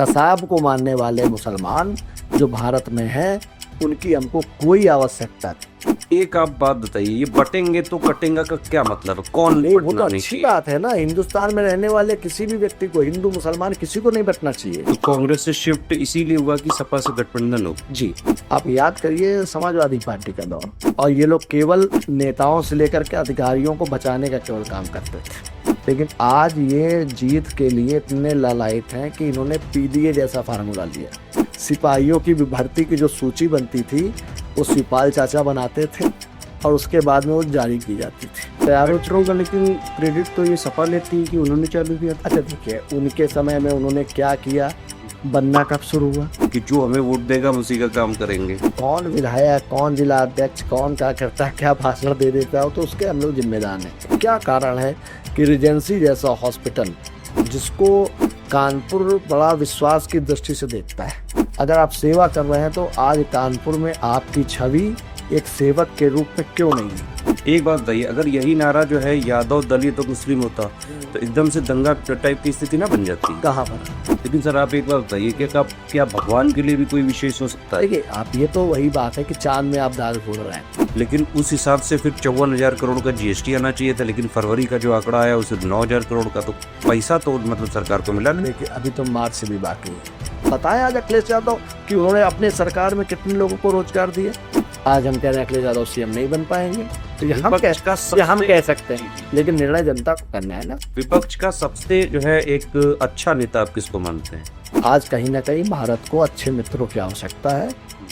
कसाब को मानने वाले मुसलमान जो भारत में हैं, उनकी हमको कोई आवश्यकता नहीं। एक आप बात बताइए, ये बटेंगे तो कटेंगे का क्या मतलब है? कौन नहीं, वो तो बटना नहीं अच्छी चाहिए? बात है ना। हिंदुस्तान में रहने वाले किसी भी व्यक्ति को, हिंदू मुसलमान किसी को नहीं बटना चाहिए। तो कांग्रेस से शिफ्ट इसीलिए हुआ कि सपा से गठबंधन हो। जी, आप याद करिए समाजवादी पार्टी का दौर, और ये लोग केवल नेताओं से लेकर के अधिकारियों को बचाने का केवल काम करते थे। लेकिन आज ये जीत के लिए इतने लालायित हैं कि इन्होंने पीडीए जैसा फार्मूला लिया। सिपाहियों की भर्ती की जो सूची बनती थी वो सिपाल चाचा बनाते थे और उसके बाद में वो जारी की जाती थी। तैयार होगा, लेकिन क्रेडिट तो ये सपा लेती है कि उन्होंने चालू किया था। अच्छा देखिए, उनके समय में उन्होंने क्या किया, बनना कब शुरू हुआ, कि जो हमें वोट देगा हम उसी का काम करेंगे। कौन विधायक, कौन जिला अध्यक्ष, कौन क्या करता है, क्या भाषण दे देता है, तो उसके हम लोग जिम्मेदार हैं। क्या कारण है कि रीजेंसी जैसा हॉस्पिटल, जिसको कानपुर बड़ा विश्वास की दृष्टि से देखता है, अगर आप सेवा कर रहे हैं तो आज कानपुर में आपकी छवि एक सेवक के रूप में क्यों नहीं है? एक बात बताइए, अगर यही नारा जो है यादव दलित तो मुस्लिम होता तो एकदम से दंगा टाइप की स्थिति ना बन जाती। कहाँ पर? लेकिन सर आप एक बात बताइए कि क्या भगवान के लिए भी कोई विशेष हो सकता है? देखिए, आप ये तो वही बात है कि चांद में आप दाग फोड़ रहे हैं। लेकिन उस हिसाब से फिर 54,000 करोड़ का जीएसटी आना चाहिए था, लेकिन फरवरी का जो आंकड़ा आया उसे 9,000 करोड़ का, तो पैसा तो मतलब सरकार को मिला नहीं। देखिए, अभी तो मार्च से भी बाकी है। पता है आज अखिलेश यादव कि उन्होंने अपने सरकार में कितने लोगों को रोजगार दिए? आज हम कह रहे हैं अखिलेश यादव सीएम नहीं बन पाएंगे, तो ये हम कह सकते हैं, लेकिन निर्णय जनता को करना है ना। विपक्ष का सबसे जो है एक अच्छा नेता आप किसको मानते हैं? आज कहीं ना कहीं भारत को अच्छे मित्रों की आवश्यकता है,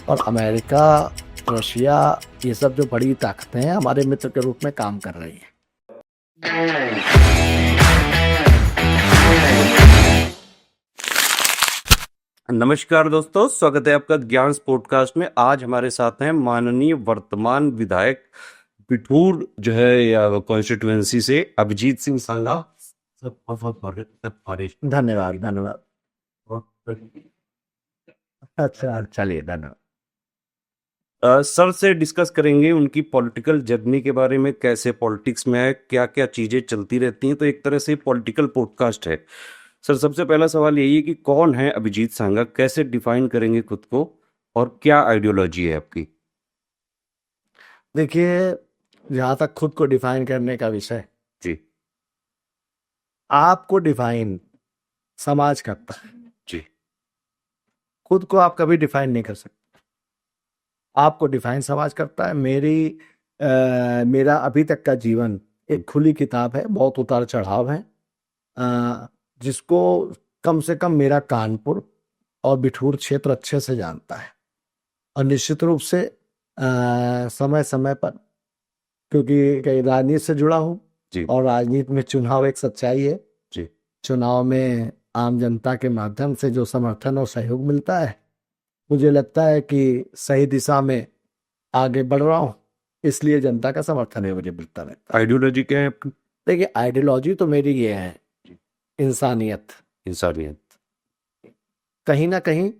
और अमेरिका, रशिया, ये सब जो बड़ी ताकतें हैं हमारे मित्र के रूप में काम कर रही हैं। नमस्कार दोस्तों, स्वागत है आपका ज्ञान पॉडकास्ट में। आज हमारे साथ हैं माननीय वर्तमान विधायक बिठूर जो है या कॉन्स्टिट्यूएंसी से अभिजीत सिंह सांगा। धन्यवाद धन्यवाद। अच्छा, चलिए, धन्यवाद। सर से डिस्कस करेंगे उनकी पॉलिटिकल जर्नी के बारे में, कैसे पॉलिटिक्स में है, क्या क्या चीजें चलती रहती हैं। तो एक तरह से पॉलिटिकल पॉडकास्ट है। सर, सबसे पहला सवाल यही है कि कौन है अभिजीत सांगा, कैसे डिफाइन करेंगे खुद को, और क्या आइडियोलॉजी है आपकी? देखिए, जहाँ तक खुद को डिफाइन करने का विषय, जी आपको डिफाइन समाज करता है, जी खुद को आप कभी डिफाइन नहीं कर सकते। आपको डिफाइन समाज करता है। मेरा अभी तक का जीवन एक खुली किताब है, बहुत उतार चढ़ाव है, जिसको कम से कम मेरा कानपुर और बिठूर क्षेत्र अच्छे से जानता है। और निश्चित रूप से समय समय पर, क्योंकि कई राजनीति से जुड़ा हूँ, जी और राजनीति में चुनाव एक सच्चाई है। जी चुनाव में आम जनता के माध्यम से जो समर्थन और सहयोग मिलता है, मुझे लगता है कि सही दिशा में आगे बढ़ रहा हूँ, इसलिए जनता का समर्थन है मुझे मिलता रहता है। आइडियोलॉजी क्या है आपकी? देखिए, आइडियोलॉजी तो मेरी ये है, इंसानियत। इंसानियत। कहीं ना कहीं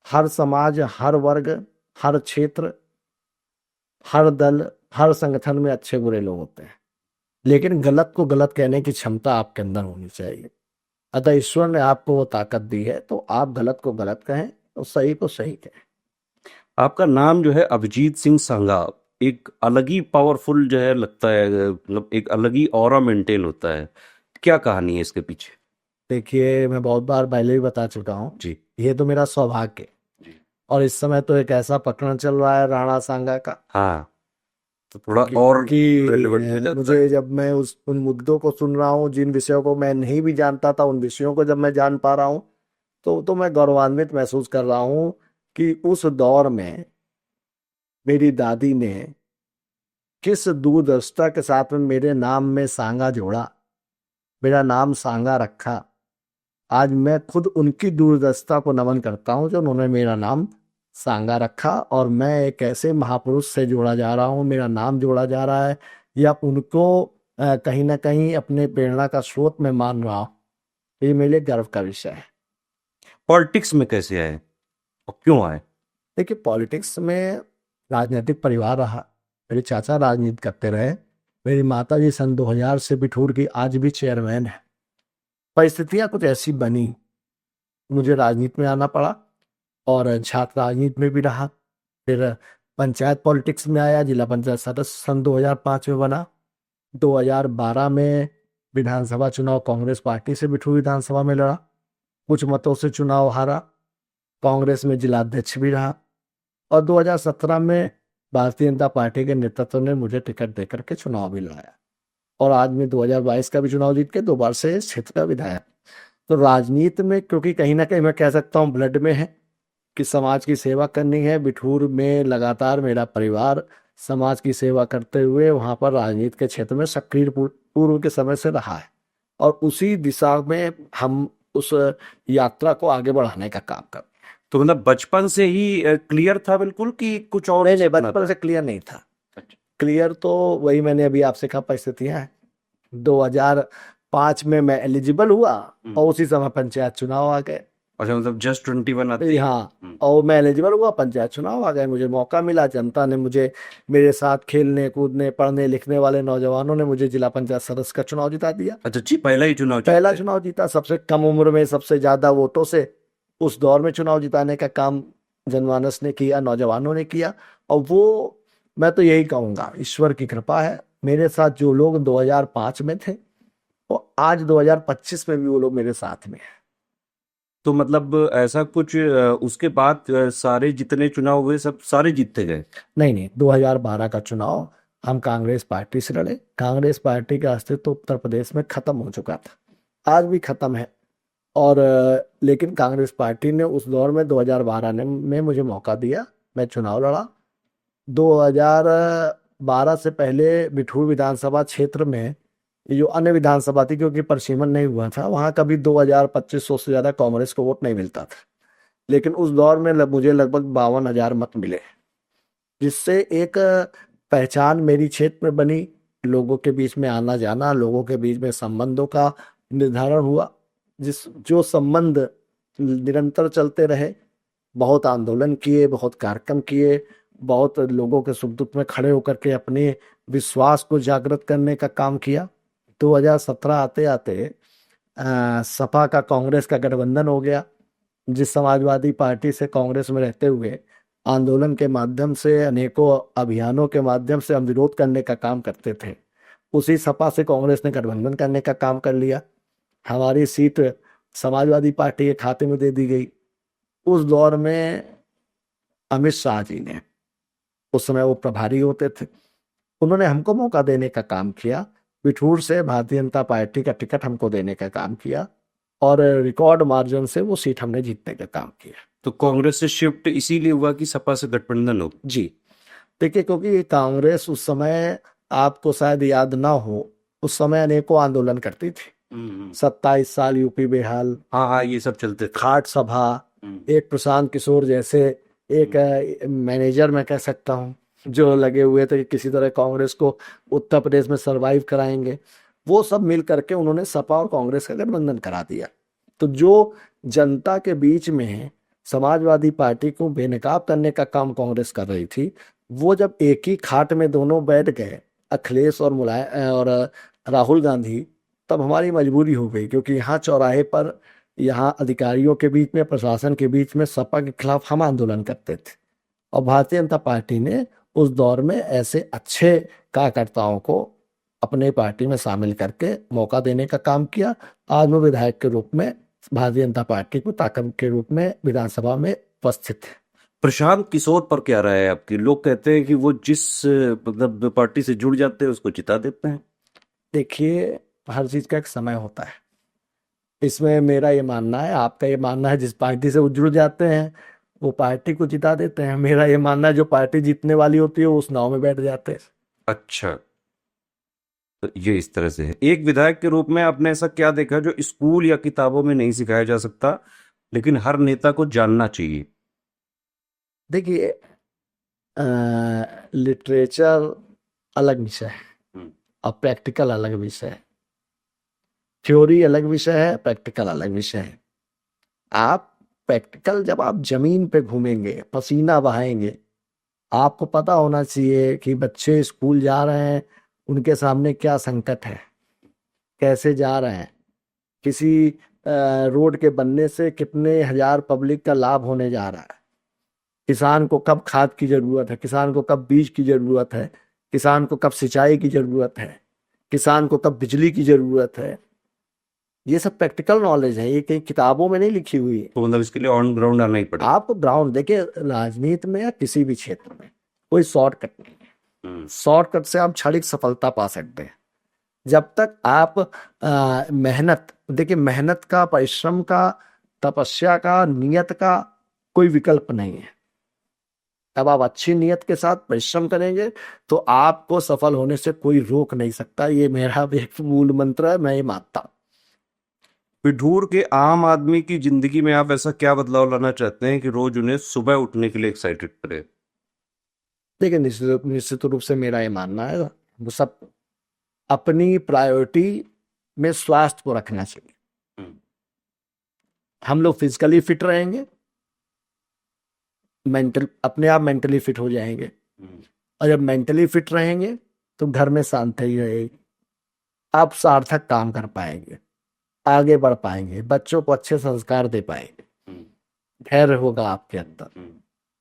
हर समाज, हर वर्ग, हर क्षेत्र, हर दल, हर संगठन में अच्छे बुरे लोग होते हैं, लेकिन गलत को गलत कहने की क्षमता आपके अंदर होनी चाहिए। अतः ईश्वर ने आपको वो ताकत दी है, तो आप गलत को गलत कहें और सही को सही कहें। आपका नाम जो है अभिजीत सिंह सांगा, एक अलग ही पावरफुल जो है लगता है, मतलब एक अलग ही ऑरा मेंटेन होता है। क्या कहानी है इसके पीछे? देखिए, मैं बहुत बार पहले भी बता चुका हूँ, जी ये तो मेरा सौभाग्य है। जी। और इस समय तो एक ऐसा प्रकरण चल रहा है राणा सांगा का, हाँ, तो थोड़ा और कि मुझे, जब मैं उन मुद्दों को सुन रहा हूँ, जिन विषयों को मैं नहीं भी जानता था, उन विषयों को जब मैं जान पा रहा हूँ, तो मैं गौरवान्वित महसूस कर रहा हूँ कि उस दौर में मेरी दादी ने किस दूरदर्शिता के साथ में मेरे नाम में सांगा जोड़ा, मेरा नाम सांगा रखा। आज मैं खुद उनकी दूरदर्शिता को नमन करता हूँ जो उन्होंने मेरा नाम सांगा रखा, और मैं एक ऐसे महापुरुष से जोड़ा जा रहा हूँ, मेरा नाम जोड़ा जा रहा है, या उनको कहीं ना कहीं अपने प्रेरणा का स्रोत में मान रहा हूँ। ये मेरे लिए गर्व का विषय है। पॉलिटिक्स में कैसे आए और क्यों आए? देखिए, पॉलिटिक्स में राजनीतिक परिवार रहा। मेरे चाचा राजनीति करते रहे, मेरी माता जी सन 2000 से बिठूर की आज भी चेयरमैन है। परिस्थितियां कुछ ऐसी बनी मुझे राजनीति में आना पड़ा और छात्र राजनीति में भी रहा। फिर पंचायत पॉलिटिक्स में आया, जिला पंचायत सदस्य सन 2005 में बना। 2012 में विधानसभा चुनाव कांग्रेस पार्टी से बिठूर विधानसभा में लड़ा, कुछ मतों से चुनाव हारा, कांग्रेस में जिलाध्यक्ष भी रहा। और 2017 में भारतीय जनता पार्टी के नेतृत्व ने मुझे टिकट देकर के चुनाव भी लड़ाया और आज मैं 2022 का भी चुनाव जीत के दोबारा से इस क्षेत्र का विधायक। तो राजनीति में क्योंकि कहीं ना कहीं मैं कह सकता हूँ ब्लड में है कि समाज की सेवा करनी है। बिठूर में लगातार मेरा परिवार समाज की सेवा करते हुए वहां पर राजनीति के क्षेत्र में सक्रिय पूर्व के समय से रहा है और उसी दिशा में हम उस यात्रा को आगे बढ़ाने का काम कर। तो मतलब बचपन से ही क्लियर था बिल्कुल कि कुछ और नहीं, सपना बचपन था? से क्लियर नहीं था। अच्छा। क्लियर तो वही मैंने अभी आपसे कहा परिस्थितियां हैं। 2005 में मैं एलिजिबल हुआ और उसी समय पंचायत चुनाव आ गए। अच्छा, मतलब जस्ट 21 आते? हाँ, और मैं एलिजिबल हुआ, पंचायत चुनाव आ गए, मुझे मौका मिला। जनता ने मुझे, मेरे साथ खेलने कूदने पढ़ने लिखने वाले नौजवानों ने मुझे जिला पंचायत सदस्य का चुनाव जिता दिया। अच्छा जी, पहला ही चुनाव पहला जीते? चुनाव जीता, सबसे कम उम्र में सबसे ज्यादा वोटों से उस दौर में चुनाव जिताने का काम जनमानस ने किया, नौजवानों ने किया। और वो, मैं तो यही कहूंगा, ईश्वर की कृपा है। मेरे साथ जो लोग 2005 में थे वो आज 2025 में भी वो लोग मेरे साथ में हैं। तो मतलब ऐसा कुछ उसके बाद सारे जितने चुनाव हुए सब सारे जीतते गए? नहीं, 2012 का चुनाव हम कांग्रेस पार्टी से लड़े। कांग्रेस पार्टी का अस्तित्व उत्तर प्रदेश में खत्म हो चुका था, आज भी खत्म है। और लेकिन कांग्रेस पार्टी ने उस दौर में 2012 में मुझे मौका दिया, मैं चुनाव लड़ा। 2012 से पहले बिठूर विधानसभा क्षेत्र में ये जो अन्य विधानसभा थी, क्योंकि परिसीमन नहीं हुआ था, वहां कभी 2000-2500 से ज्यादा कांग्रेस को वोट नहीं मिलता था। लेकिन उस दौर में मुझे लगभग 52,000 मत मिले, जिससे एक पहचान मेरी क्षेत्र में बनी। लोगों के बीच में आना जाना, लोगों के बीच में संबंधों का निर्धारण हुआ, जो संबंध निरंतर चलते रहे। बहुत आंदोलन किए, बहुत कार्यक्रम किए, बहुत लोगों के सुख दुख में खड़े होकर के अपने विश्वास को जागृत करने का काम किया। 2017 आते आते सपा का कांग्रेस का गठबंधन हो गया। जिस समाजवादी पार्टी से कांग्रेस में रहते हुए आंदोलन के माध्यम से, अनेकों अभियानों के माध्यम से हम विरोध करने का काम करते थे, उसी सपा से कांग्रेस ने गठबंधन करने का काम कर लिया। हमारी सीट समाजवादी पार्टी के खाते में दे दी गई। उस दौर में अमित शाह जी ने, उस समय वो प्रभारी होते थे, उन्होंने हमको मौका देने का काम किया। बिठूर से भारतीय जनता पार्टी का टिकट हमको देने का काम किया और रिकॉर्ड मार्जिन से वो सीट हमने जीतने का काम किया। तो कांग्रेस से शिफ्ट इसीलिए हुआ कि सपा से गठबंधन हो? जी, देखिए, क्योंकि कांग्रेस उस समय, आपको शायद याद ना हो, उस समय अनेकों आंदोलन करती थी। 27 साल यूपी बेहाल, हाँ हाँ, ये सब चलते थे। खाट सभा, एक प्रशांत किशोर जैसे एक मैनेजर मैं कह सकता हूँ, जो लगे हुए थे कि किसी तरह कांग्रेस को उत्तर प्रदेश में सरवाइव कराएंगे। वो सब मिल करके उन्होंने सपा और कांग्रेस का गठबंधन करा दिया। तो जो जनता के बीच में समाजवादी पार्टी को बेनकाब करने का काम कांग्रेस कर रही थी, वो जब एक ही खाट में दोनों बैठ गए, अखिलेश और मुलायम और राहुल गांधी, तब हमारी मजबूरी हो गई। क्योंकि यहाँ चौराहे पर, यहाँ अधिकारियों के बीच में, प्रशासन के बीच में सपा के खिलाफ हम आंदोलन करते थे और भारतीय जनता पार्टी ने उस दौर में ऐसे अच्छे कार्यकर्ताओं को अपने पार्टी में शामिल करके मौका देने का काम किया। आज वो विधायक के रूप में भारतीय जनता पार्टी को ताकत के रूप में विधानसभा में उपस्थित है। प्रशांत किशोर पर क्या राय है आपकी? लोग कहते हैं कि वो जिस मतलब पार्टी से जुड़ जाते हैं उसको जिता देते हैं। देखिए, हर चीज का एक समय होता है। इसमें मेरा ये मानना है, आपका ये मानना है जिस पार्टी से वो जुड़ जाते हैं वो पार्टी को जिता देते हैं। मेरा ये मानना है जो पार्टी जीतने वाली होती है वो उस नाव में बैठ जाते हैं। अच्छा, तो ये इस तरह से है। एक विधायक के रूप में आपने ऐसा क्या देखा जो स्कूल या किताबों में नहीं सिखाया जा सकता लेकिन हर नेता को जानना चाहिए? देखिए, लिटरेचर अलग विषय है और प्रैक्टिकल अलग विषय है। थ्योरी अलग विषय है, प्रैक्टिकल अलग विषय है। आप प्रैक्टिकल, जब आप जमीन पे घूमेंगे, पसीना बहाएंगे, आपको पता होना चाहिए कि बच्चे स्कूल जा रहे हैं, उनके सामने क्या संकट है, कैसे जा रहे हैं। किसी रोड के बनने से कितने हजार पब्लिक का लाभ होने जा रहा है। किसान को कब खाद की जरूरत है, किसान को कब बीज की जरूरत है, किसान को कब सिंचाई की जरूरत है, किसान को कब बिजली की जरूरत है। ये सब प्रैक्टिकल नॉलेज है, ये कहीं किताबों में नहीं लिखी हुई है। तो मतलब इसके लिए ऑन ग्राउंड आना ही पड़ेगा। आप ग्राउंड देखिए, राजनीति में या किसी भी क्षेत्र में कोई शॉर्टकट नहीं है। शॉर्टकट से आप क्षणिक सफलता पा सकते हैं। जब तक आप मेहनत, देखिए मेहनत का, परिश्रम का, तपस्या का, नियत का कोई विकल्प नहीं है। अब आप अच्छी नियत के साथ परिश्रम करेंगे तो आपको सफल होने से कोई रोक नहीं सकता। ये मेरा एक मूल मंत्र है, मैं ये मानता हूं। पिठूर के आम आदमी की जिंदगी में आप ऐसा क्या बदलाव लाना चाहते हैं कि रोज उन्हें सुबह उठने के लिए एक्साइटेड करे? देखिए निश्चित रूप से मेरा ये मानना है, वो सब अपनी प्रायोरिटी में स्वास्थ्य को रखना चाहिए। हम लोग फिजिकली फिट रहेंगे, मेंटल अपने आप मेंटली फिट हो जाएंगे, और जब मेंटली फिट रहेंगे तो घर में शांति रहेगी, आप सार्थक काम कर पाएंगे, आगे बढ़ पाएंगे, बच्चों को अच्छे संस्कार दे पाएंगे, धैर्य होगा आपके अंदर,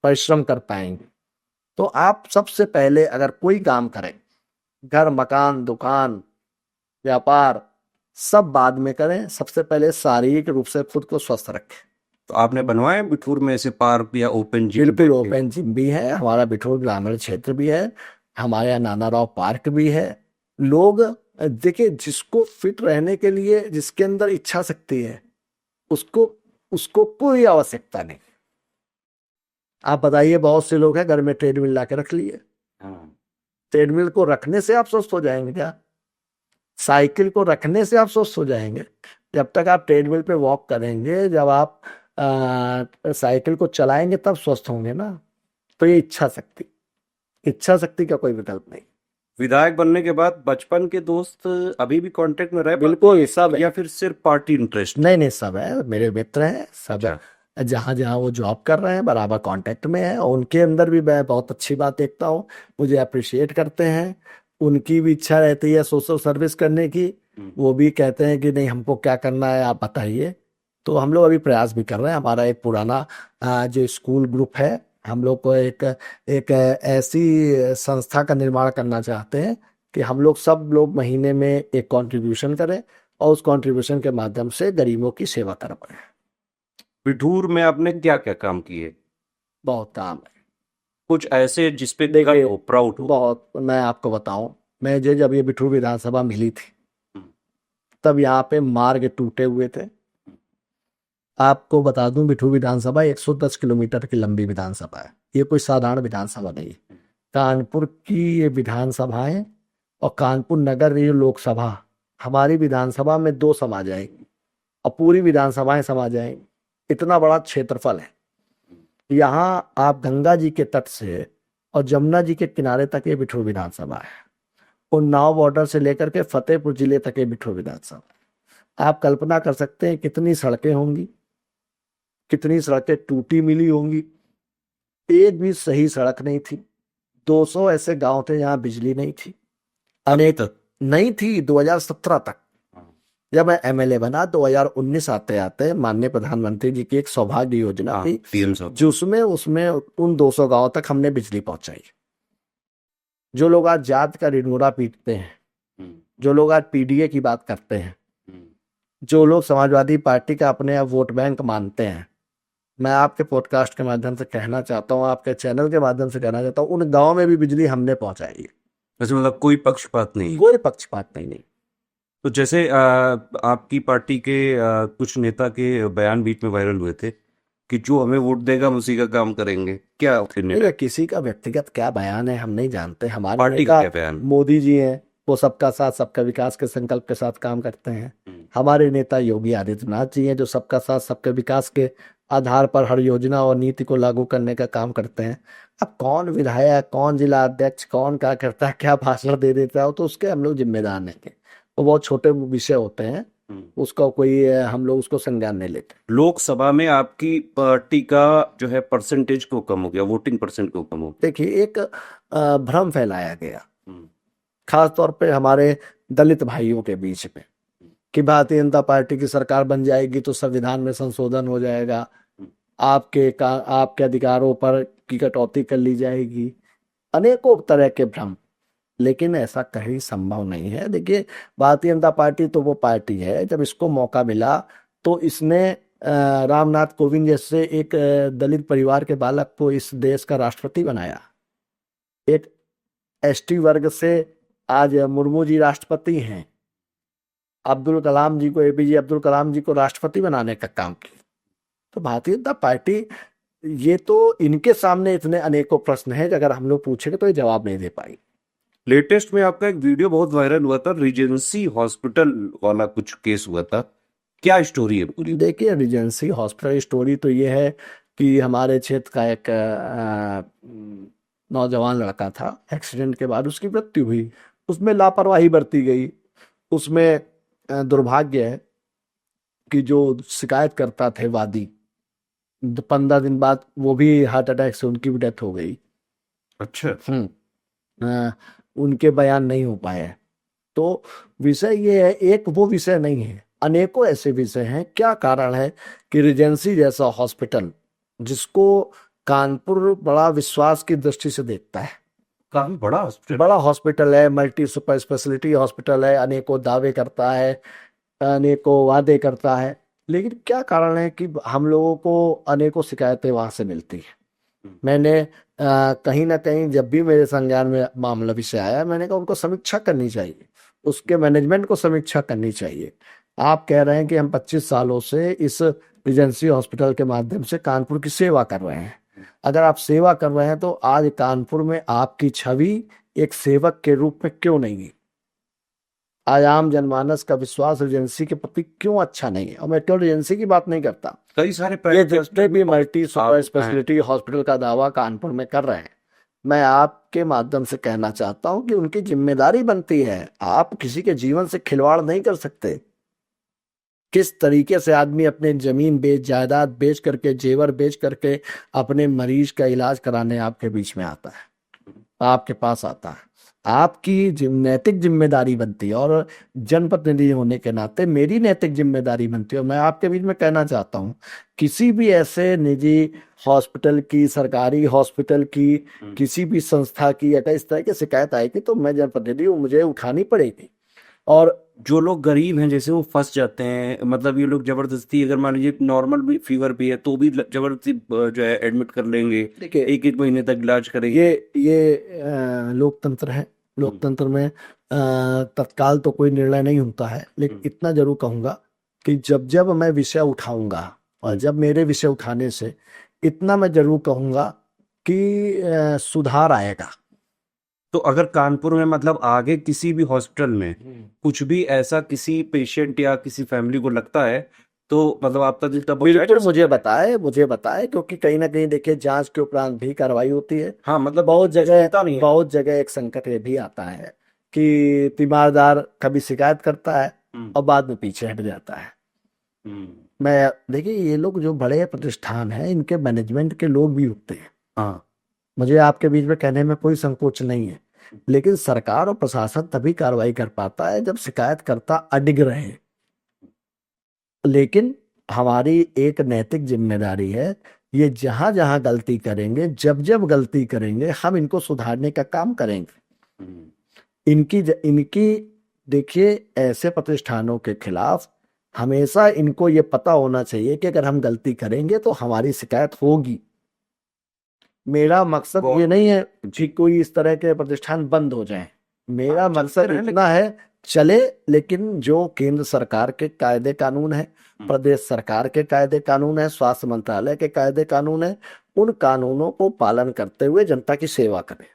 परिश्रम कर पाएंगे। तो आप सबसे पहले अगर कोई काम करें, घर, मकान, दुकान, व्यापार, सब बाद में करें, सबसे पहले शारीरिक रूप से खुद को स्वस्थ रखें। तो आपने बनवाए बिठूर में ऐसे पार्क या ओपन जिम? बिल्कुल, ओपन जिम भी है, हमारा बिठूर ग्रामीण क्षेत्र भी है, हमारे यहाँ नाना राव पार्क भी है। लोग देखिए, जिसको फिट रहने के लिए, जिसके अंदर इच्छा शक्ति है, उसको उसको कोई आवश्यकता नहीं। आप बताइए, बहुत से लोग हैं घर में ट्रेडमिल ला के रख लिए। ट्रेडमिल को रखने से आप स्वस्थ हो जाएंगे क्या? साइकिल को रखने से आप स्वस्थ हो जाएंगे? जब तक आप ट्रेडमिल पे वॉक करेंगे, जब आप साइकिल को चलाएंगे, तब स्वस्थ होंगे ना। तो ये इच्छा शक्ति का कोई विकल्प नहीं। विधायक बनने के बाद बचपन के दोस्त अभी भी कांटेक्ट में रहे? बिल्कुल, सब है। या फिर सिर्फ पार्टी इंटरेस्ट? नहीं, सब है, मेरे मित्र हैं, सब है। जहाँ जहाँ वो जॉब कर रहे हैं बराबर कांटेक्ट में है, और उनके अंदर भी मैं बहुत अच्छी बात देखता हूँ, मुझे अप्रिशिएट करते हैं। उनकी भी इच्छा रहती है सोशल सर्विस करने की, वो भी कहते हैं कि नहीं, हमको क्या करना है आप बताइए। तो हम लोग अभी प्रयास भी कर रहे हैं। हमारा एक पुराना जो स्कूल ग्रुप है, हम लोग को एक ऐसी संस्था का निर्माण करना चाहते हैं कि हम लोग सब लोग महीने में एक कंट्रीब्यूशन करें, और उस कंट्रीब्यूशन के माध्यम से गरीबों की सेवा कर पाए। बिठूर में आपने क्या क्या काम किए? बहुत काम है, कुछ ऐसे जिसपे देखिए, प्राउड हो? बहुत। मैं आपको बताऊं, मैं जब ये बिठूर विधानसभा मिली थी, तब यहाँ पे मार्ग टूटे हुए थे। आपको बता दूं, बिठूर विधानसभा 110 किलोमीटर की लंबी विधानसभा है। ये कोई साधारण विधानसभा नहीं है। कानपुर की ये विधानसभा है, और कानपुर नगर ये लोकसभा, हमारी विधानसभा में 2 समा जाएंगी, और पूरी विधानसभाएं समा जाएंगी। इतना बड़ा क्षेत्रफल है। यहाँ आप गंगा जी के तट से और जमुना जी के किनारे तक ये बिठूर विधानसभा है। उन्नाव बॉर्डर से लेकर के फतेहपुर जिले तक ये बिठूर विधानसभा। आप कल्पना कर सकते हैं कितनी सड़कें होंगी, कितनी सड़कें टूटी मिली होंगी, एक भी सही सड़क नहीं थी। 200 ऐसे गांव थे जहां बिजली नहीं थी, अनेक नहीं थी 2017 तक। जब मैं एमएलए बना 2019 आते आते माननीय प्रधानमंत्री जी की एक सौभाग्य योजना थी, जिसमें उसमें उन 200 गांव तक हमने बिजली पहुंचाई। जो लोग आज जात का रिनोरा पीटते हैं, जो लोग आज पीडीए की बात करते हैं, जो लोग समाजवादी पार्टी का अपने आप वोट बैंक मानते हैं, मैं आपके पॉडकास्ट के माध्यम से कहना चाहता हूँ, आपके चैनल के माध्यम से कहना चाहता हूँ, उन गाँव में भी बिजली हमने पहुंचाई है। वैसे मतलब कोई पक्षपात नहीं? कोई पक्षपात नहीं। तो जैसे आपकी पार्टी के कुछ नेता के बयान बीच में वायरल हुए थे कि जो हमें वोट देगा हम उसी का काम करेंगे, क्या ओपिनियन? किसी का व्यक्तिगत क्या बयान है हम नहीं जानते। हमारे पार्टी का क्या बयान? मोदी जी हैं, वो सबका साथ सबका विकास के संकल्प के साथ काम करते हैं। हमारे नेता योगी आदित्यनाथ जी हैं, जो सबका साथ सबके विकास के आधार पर हर योजना और नीति को लागू करने का काम करते हैं। अब कौन विधायक, कौन जिला अध्यक्ष, कौन क्या करता है, क्या भाषण दे देता है, तो उसके हम लोग जिम्मेदार नहीं। वो बहुत छोटे विषय होते हैं, उसका कोई हम लोग उसको संज्ञान नहीं लेते। लोकसभा में आपकी पार्टी का जो है परसेंटेज क्यों कम हो गया, वोटिंग परसेंट क्यों कम हो गया? देखिए, एक भ्रम फैलाया गया, खास तौर पे हमारे दलित भाइयों के बीच में, कि भारतीय जनता पार्टी की सरकार बन जाएगी तो संविधान में संशोधन हो जाएगा, आपके अधिकारों पर की कटौती कर ली जाएगी, अनेकों तरह के भ्रम। लेकिन ऐसा कहीं संभव नहीं है। देखिए, भारतीय जनता पार्टी तो वो पार्टी है, जब इसको मौका मिला तो इसने रामनाथ कोविंद जैसे एक दलित परिवार के बालक को इस देश का राष्ट्रपति बनाया। एक एसटी वर्ग से आज मुर्मू जी राष्ट्रपति हैं। अब्दुल कलाम जी को, एपीजे अब्दुल कलाम जी को राष्ट्रपति बनाने का काम किया। तो भारतीय जनता पार्टी, ये तो इनके सामने इतने अनेकों प्रश्न हैं कि अगर हम लोग पूछेंगे तो ये जवाब नहीं दे पाएंगे। लेटेस्ट में आपका एक वीडियो बहुत वायरल हुआ था, रिजेंसी हॉस्पिटल वाला कुछ केस हुआ था, क्या स्टोरी है पूरी? देखिए, रिजेंसी हॉस्पिटल स्टोरी तो ये है कि हमारे क्षेत्र का एक नौजवान लड़का था, एक्सीडेंट के बाद उसकी मृत्यु हुई। उसमें लापरवाही बरती गई। उसमें दुर्भाग्य है कि जो शिकायत करता थे वादी, 15 दिन बाद वो भी हार्ट अटैक से उनकी भी डेथ हो गई। अच्छा। उनके बयान नहीं हो पाए। तो विषय ये है, एक वो विषय नहीं है, अनेकों ऐसे विषय हैं। क्या कारण है कि रिजेंसी जैसा हॉस्पिटल, जिसको कानपुर बड़ा विश्वास की दृष्टि से देखता है, काफी बड़ा हॉस्पिटल, बड़ा हॉस्पिटल है, मल्टी सुपर स्पेशलिटी हॉस्पिटल है, अनेकों दावे करता है, अनेकों वादे करता है, लेकिन क्या कारण है कि हम लोगों को अनेकों शिकायतें वहां से मिलती हैं। मैंने कहीं ना कहीं जब भी मेरे संज्ञान में मामला विषय आया, मैंने कहा उनको समीक्षा करनी चाहिए, उसके मैनेजमेंट को समीक्षा करनी चाहिए। आप कह रहे हैं कि हम 25 सालों से इस रिजेंसी हॉस्पिटल के माध्यम से कानपुर की सेवा कर रहे हैं। अगर आप सेवा कर रहे हैं तो आज कानपुर में आपकी छवि एक सेवक के रूप में क्यों नहीं है? आज आम जनमानस का विश्वास रिजेंसी के प्रति क्यों अच्छा नहीं है? और मैं केवल रिजेंसी की बात नहीं करता, कई सारे ये जितने भी मल्टी सुपर स्पेशलिटी हॉस्पिटल का दावा कानपुर में कर रहे हैं, मैं आपके माध्यम से कहना चाहता हूं कि उनकी जिम्मेदारी बनती है। आप किसी के जीवन से खिलवाड़ नहीं कर सकते। किस तरीके से आदमी अपने जमीन बेच, जायदाद बेच करके, जेवर बेच करके अपने मरीज का इलाज कराने आपके बीच में आता है, आपके पास आता है। आपकी नैतिक जिम्मेदारी बनती है, और जनप्रतिनिधि होने के नाते मेरी नैतिक जिम्मेदारी बनती है। और मैं आपके बीच में कहना चाहता हूं, किसी भी ऐसे निजी हॉस्पिटल की, सरकारी हॉस्पिटल की, किसी भी संस्था की अगर इस तरह की शिकायत आएगी तो मैं जनप्रतिनिधि हूं, मुझे उठानी पड़ेगी। और जो लोग गरीब हैं, जैसे वो फंस जाते हैं, मतलब ये लोग जबरदस्ती, अगर मान लीजिए नॉर्मल भी फीवर भी है तो भी जबरदस्ती जो है एडमिट कर लेंगे, देखिए, एक एक महीने तक इलाज करेंगे। ये लोकतंत्र है। लोकतंत्र में तत्काल तो कोई निर्णय नहीं होता है, लेकिन इतना जरूर कहूंगा कि जब जब मैं विषय उठाऊंगा, और जब मेरे विषय उठाने से इतना मैं जरूर कहूंगा कि सुधार आएगा। तो अगर कानपुर में मतलब आगे किसी भी हॉस्पिटल में कुछ भी ऐसा किसी पेशेंट या किसी फैमिली को लगता है तो मतलब आप तक तब बिल्कुल मुझे बताए, क्योंकि कहीं ना कहीं देखिए, जांच के उपरांत भी कार्रवाई होती है। हाँ, मतलब बहुत नहीं है। जगह एक संकट ये भी आता है कि तीमारदार कभी शिकायत करता है और बाद में पीछे हट जाता है। मैं देखिए, ये लोग जो बड़े प्रतिष्ठान हैं, इनके मैनेजमेंट के लोग भी होते हैं। हाँ, मुझे आपके बीच में कहने में कोई संकोच नहीं है, लेकिन सरकार और प्रशासन तभी कार्रवाई कर पाता है जब शिकायतकर्ता अडिग रहे। लेकिन हमारी एक नैतिक जिम्मेदारी है, ये जहां जहां गलती करेंगे, जब जब गलती करेंगे, हम इनको सुधारने का काम करेंगे। इनकी देखिए, ऐसे प्रतिष्ठानों के खिलाफ हमेशा इनको ये पता होना चाहिए कि अगर हम गलती करेंगे तो हमारी शिकायत होगी। मेरा मकसद ये नहीं है कि कोई इस तरह के प्रतिष्ठान बंद हो जाएं। मेरा मकसद इतना है, चले, लेकिन जो केंद्र सरकार के कायदे कानून है, प्रदेश सरकार के कायदे कानून है, स्वास्थ्य मंत्रालय के कायदे कानून है, उन कानूनों को पालन करते हुए जनता की सेवा करें।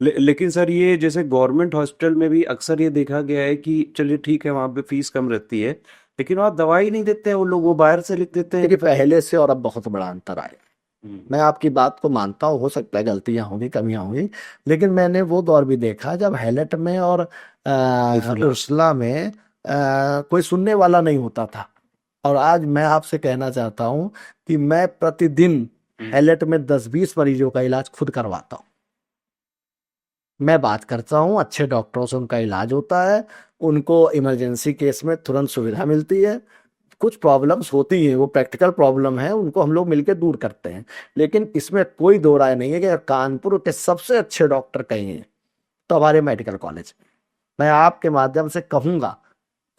लेकिन सर, ये जैसे गवर्नमेंट हॉस्पिटल में भी अक्सर ये देखा गया है कि चलिए ठीक है, वहां पे फीस कम रहती है, लेकिन वहाँ दवाई नहीं देते हैं वो लोग, वो बाहर से लिख देते हैं। देखिए, पहले से और अब बहुत बड़ा अंतर आया। मैं आपकी बात को मानता हूँ, हो सकता है गलतियां होंगी, कमियां होंगी, लेकिन मैंने वो दौर भी देखा जब हैलेट में और उर्सला में कोई सुनने वाला नहीं होता था। और आज मैं आपसे कहना चाहता हूं कि मैं प्रतिदिन हैलेट में 10-20 मरीजों का इलाज खुद करवाता हूं। मैं बात करता हूँ, अच्छे डॉक्टरों से उनका इलाज होता है, उनको इमरजेंसी केस में तुरंत सुविधा मिलती है। कुछ प्रॉब्लम्स होती हैं, वो प्रैक्टिकल प्रॉब्लम है, उनको हम लोग मिलकर दूर करते हैं। लेकिन इसमें कोई दो राय नहीं है कि अगर कानपुर के सबसे अच्छे डॉक्टर कहीं हैं तो हमारे मेडिकल कॉलेज। मैं आपके माध्यम से कहूंगा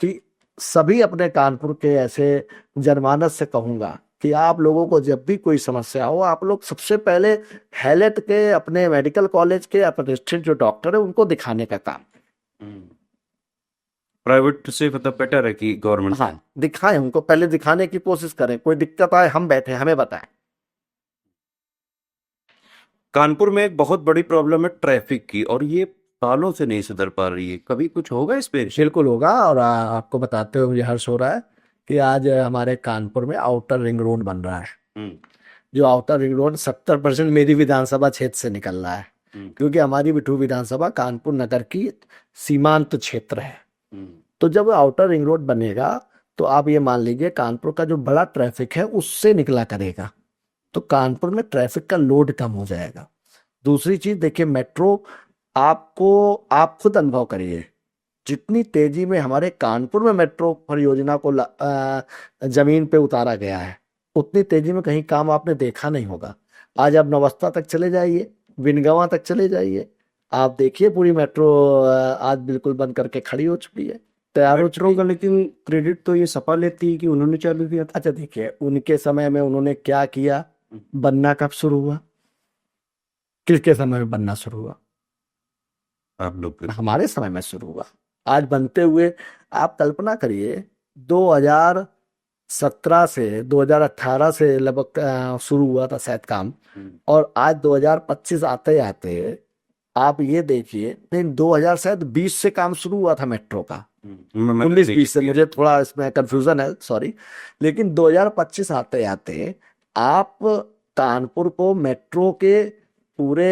कि सभी अपने कानपुर के ऐसे जनमानस से कहूंगा कि आप लोगों को जब भी कोई समस्या हो, आप लोग सबसे पहले हेल्थ के अपने मेडिकल कॉलेज के प्रतिष्ठित जो डॉक्टर है उनको दिखाने का काम। प्राइवेट से मतलब बेटर है कि गवर्नमेंट? हाँ, दिखाएं, उनको पहले दिखाने की कोशिश करें। कोई दिक्कत आए, हम बैठे, हमें बताएं। कानपुर में एक बहुत बड़ी प्रॉब्लम है ट्रैफिक की, और ये सालों से नहीं सुधर पा रही है। कभी कुछ होगा इस पे? बिल्कुल होगा। और आपको बताते हुए मुझे हर्ष हो रहा है कि आज हमारे कानपुर में आउटर रिंग रोड बन रहा है। हम्म, जो आउटर रिंग रोड 70% मेरी विधानसभा क्षेत्र से निकल रहा है, क्योंकि हमारी बिठू विधानसभा कानपुर नगर की सीमांत क्षेत्र है। हम्म, तो जब आउटर रिंग रोड बनेगा तो आप ये मान लीजिए कानपुर का जो बड़ा ट्रैफिक है उससे निकला करेगा, तो कानपुर में ट्रैफिक का लोड कम हो जाएगा। दूसरी चीज देखिए, मेट्रो, आपको, आप खुद अनुभव करिए, जितनी तेजी में हमारे कानपुर में मेट्रो परियोजना को जमीन पे उतारा गया है, उतनी तेजी में कहीं काम आपने देखा नहीं होगा। आज आप नवस्ता तक चले जाइए, विनगवा तक चले जाइए, आप देखिए पूरी मेट्रो आज बिल्कुल बन करके खड़ी हो चुकी है, तैयार हो चुकी मेट्रो का है। लेकिन क्रेडिट तो ये सपा लेती है कि उन्होंने चालू किया था। अच्छा देखिए, उनके समय में उन्होंने क्या किया, बनना कब शुरू हुआ, किसके समय में बनना शुरू हुआ? आप लोग हमारे समय में शुरू हुआ। आज बनते हुए आप कल्पना करिए, 2017 से 2018 से लगभग शुरू हुआ था शायद काम, और आज 2025 आते आते आप ये देखिए, नहीं 2000 शायद 20 से काम शुरू हुआ था मेट्रो का, 19-20 से, मुझे थोड़ा इसमें कंफ्यूजन है, सॉरी। लेकिन 2025 आते आते आप कानपुर को मेट्रो के पूरे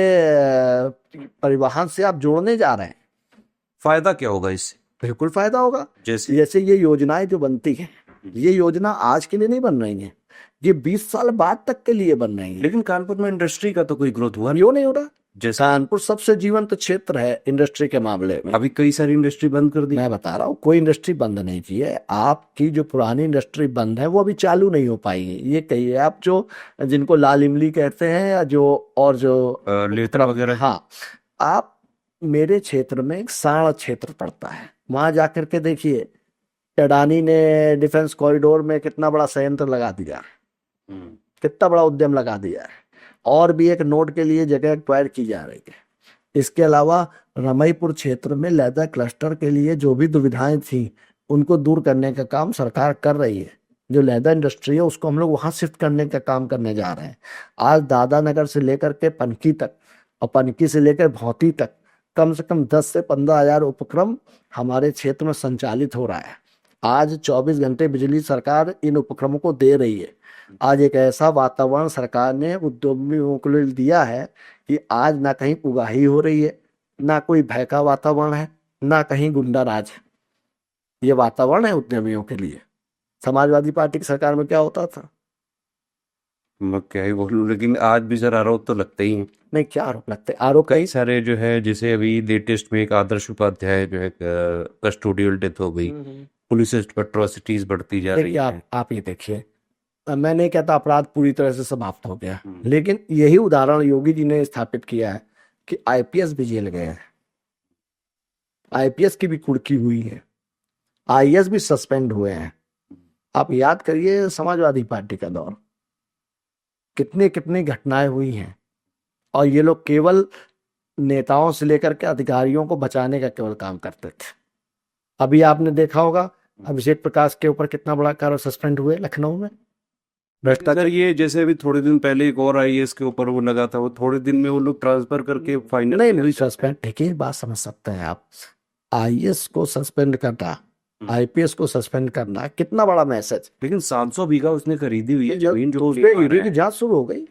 परिवहन से आप जोड़ने जा रहे हैं। फायदा क्या होगा इससे? बिल्कुल फायदा होगा। जैसे जैसे ये योजनाएं जो बनती हैं, ये योजना आज के लिए नहीं बन रही है, ये 20 साल बाद तक के लिए बन रही है। लेकिन कानपुर में इंडस्ट्री का तो कोई ग्रोथ हुआ नहीं। क्यों नहीं हो रहा? जैसे कानपुर सबसे जीवंत क्षेत्र है इंडस्ट्री के मामले में। अभी कई सारी इंडस्ट्री बंद कर दी। मैं बता रहा हूँ, कोई इंडस्ट्री बंद नहीं की है। आपकी जो पुरानी इंडस्ट्री बंद है वो अभी चालू नहीं हो पाई है। ये कहिए आप, जो जिनको लाल इमली कहते हैं, या जो और जो लेथरा वगैरह। हाँ, आप मेरे क्षेत्र में एक साड़ क्षेत्र पड़ता है, वहां जाकर के देखिए, अडानी ने डिफेंस कॉरिडोर में कितना बड़ा संयंत्र लगा दिया, कितना बड़ा उद्यम लगा दिया है, और भी एक नोड के लिए जगह एक्वायर की जा रही है। इसके अलावा रमईपुर क्षेत्र में लेदर क्लस्टर के लिए जो भी दुविधाएं थी उनको दूर करने का काम सरकार कर रही है। जो लेदर इंडस्ट्री है उसको हम लोग वहां शिफ्ट करने का काम करने जा रहे हैं। आज दादा नगर से लेकर के पनकी तक, और पनकी से लेकर भौती तक कम से कम 10 से 15 हजार उपक्रम हमारे क्षेत्र में संचालित हो रहा है। आज 24 घंटे बिजली सरकार इन उपक्रमों को दे रही है। आज एक ऐसा वातावरण सरकार ने उद्यमियों को लिए दिया है कि आज ना कहीं उगाही हो रही है, ना कोई भय का वातावरण है, ना कहीं गुंडा राज है। ये वातावरण है उद्यमियों के लिए। समाजवादी पार्टी की सरकार में क्या होता था? मैं क्या ही बोलूं, लेकिन आज भी सर आरोप तो लगते ही हैं। नहीं, क्या आरोप लगते हैं? आरोप कई सारे जो है, जैसे अभी लेटेस्ट में एक आदर्श उपाध्याय जो है कस्टोडियल डेथ हो गई, पुलिस एट्रोसिटीज बढ़ती जा रही देखिए, है। आप ये देखिए, मैं नहीं कहता अपराध पूरी तरह से समाप्त हो गया, लेकिन यही उदाहरण योगी जी ने स्थापित किया है कि आईपीएस भी जेल गए हैं, आईपीएस की भी कुर्की हुई है, आईएएस भी सस्पेंड हुए हैं। आप याद करिए समाजवादी पार्टी का दौर, कितने कितनी घटनाएं हुई हैं, और ये लोग केवल नेताओं से लेकर के अधिकारियों को बचाने का केवल काम करते थे। अभी आपने देखा होगा अभिषेक प्रकाश के ऊपर कितना बड़ा कार्य सस्पेंड हुए लखनऊ में, भ्रष्टाचार। ये जैसे अभी थोड़े दिन पहले एक और आईएएस के ऊपर वो लगा था, वो थोड़े दिन में वो लोग ट्रांसफर करके फाइनल नहीं सस्पेंड। देखिए, बात समझ सकते हैं आप, आईएएस को सस्पेंड करना, आईपीएस को सस्पेंड करना, कितना बड़ा मैसेज। लेकिन 700 बीघा उसने खरीदी हुई है जमीन, जो उसपे ईडी की जांच शुरू हो गई।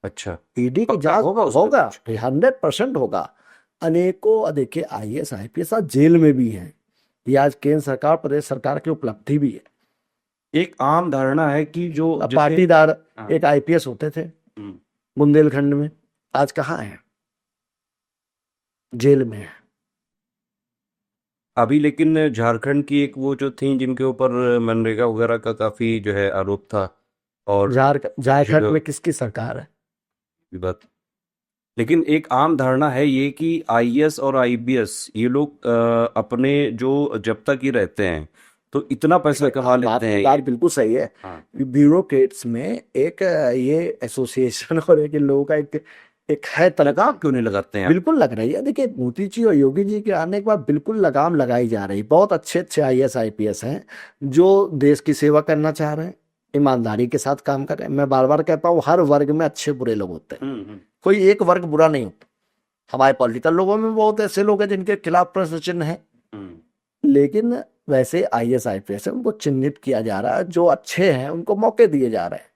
अच्छा, ईडी की जांच होगा, 100% होगा। अनेकों, देखिए आईएएस आईपीएस आज जेल में भी हैं। ये आज केंद्र सरकार, प्रदेश सरकार की उपलब्धि भी है। एक आम धारणा है कि जो पाटीदार एक आईपीएस होते थे बुंदेलखंड में, आज कहाँ है? जेल में है। अभी लेकिन झारखंड की एक वो जो थी जिनके ऊपर मनरेगा वगैरह का काफी जो है आरोप था, और झारखंड में किसकी सरकार है? भी बात, लेकिन एक आम धारणा है ये कि आईएएस और आईपीएस ये लोग अपने जो जब तक ही रहते हैं तो इतना पैसा कमा लेते हैं। बात बिल्कुल सही है। हाँ। ब्यूरोक्रेट्स में एक ये एसोसिएशन और एक इन लोगों का एक है तनख्वाह। लगाम क्यों नहीं लगाते हैं आप? बिल्कुल लग रही है। देखिए, मोदी जी और योगी जी के आने के बाद बिल्कुल लगाम लगाई जा रही। बहुत अच्छे अच्छे आईएएस आईपीएस हैं जो देश की सेवा करना चाह रहे हैं, ईमानदारी के साथ काम कर रहे हैं। मैं बार बार कहता हूँ, हर वर्ग में अच्छे बुरे लोग होते हैं, कोई एक वर्ग बुरा नहीं होता। हमारे पॉलिटिकल लोगों में बहुत ऐसे लोग हैं जिनके खिलाफ प्रश्न चिन्ह है, लेकिन वैसे आईएएस आईपीएस है उनको चिन्हित किया जा रहा है, जो अच्छे हैं उनको मौके दिए जा रहे हैं,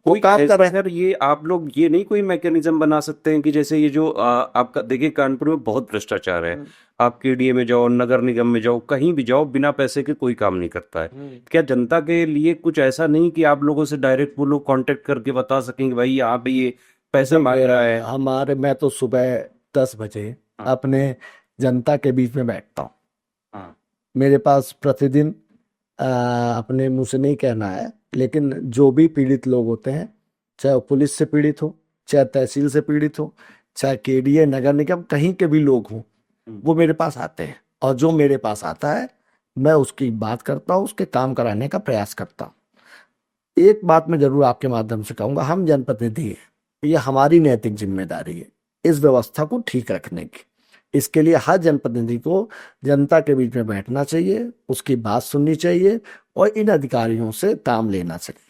वो कोई काम कर रहे हैं। सर ये आप लोग ये नहीं कोई मैकेनिज्म बना सकते हैं कि जैसे ये जो आपका देखिए कानपुर में बहुत भ्रष्टाचार है, आप केडीए में जाओ, नगर निगम में जाओ, कहीं भी जाओ, बिना पैसे के कोई काम नहीं करता है। क्या जनता के लिए कुछ ऐसा नहीं कि आप लोगों से डायरेक्ट वो लोग कांटेक्ट करके बता सकेंगे भाई यहाँ पे ये पैसा मांग रहा है? मैं तो सुबह 10 बजे हाँ। अपने जनता के बीच में बैठता हूँ। हाँ। मेरे पास प्रतिदिन अपने मुंह से नहीं कहना है, लेकिन जो भी पीड़ित लोग होते हैं, चाहे वो पुलिस से पीड़ित हो, चाहे तहसील से पीड़ित हो, चाहे केडीए नगर निगम कहीं के भी लोग हों, वो मेरे पास आते हैं। और जो मेरे पास आता है मैं उसकी बात करता हूँ, उसके काम कराने का प्रयास करता हूँ। एक बात मैं जरूर आपके माध्यम से कहूंगा, हम जनप्रतिनिधि हैं, ये हमारी नैतिक जिम्मेदारी है इस व्यवस्था को ठीक रखने की। इसके लिए हर जनप्रतिनिधि को जनता के बीच में बैठना चाहिए, उसकी बात सुननी चाहिए और इन अधिकारियों से काम लेना चाहिए।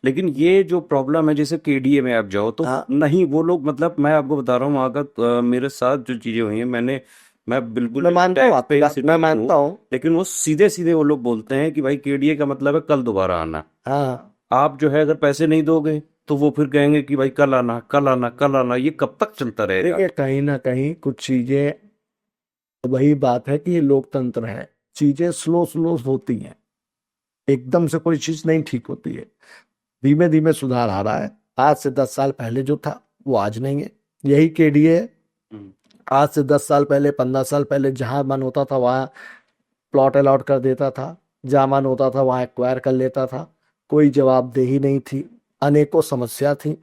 लेकिन ये जो प्रॉब्लम है, जैसे केडीए में आप जाओ तो हाँ। नहीं, वो लोग मतलब मैं आपको बता रहा हूँ वहाँ का मेरे साथ जो चीजें हुई हैं, मैं बिल्कुल मैं मानता हूँ आपकी बात, मैं मानता हूँ। लेकिन वो सीधे सीधे वो लोग बोलते हैं कि भाई केडीए का मतलब है कल दोबारा आना। हाँ, आप जो है अगर पैसे नहीं दोगे तो वो फिर कहेंगे कि भाई कल आना, कल आना, कल आना। ये कब तक चलता रहेगा? देखिए, कहीं ना कहीं कुछ चीजें, वही बात है कि ये लोकतंत्र है, चीजें स्लो स्लो होती हैं, एकदम से कोई चीज नहीं ठीक होती है। धीमे धीमे सुधार आ रहा है। आज से 10 साल पहले जो था वो आज नहीं है। यही केडीए आज से 10 साल पहले, 15 साल पहले जहां मन होता था वहां प्लॉट अलॉट कर देता था, जहां मन होता था वहां एक्वायर कर लेता था, कोई जवाबदेही नहीं थी, अनेकों समस्या थी।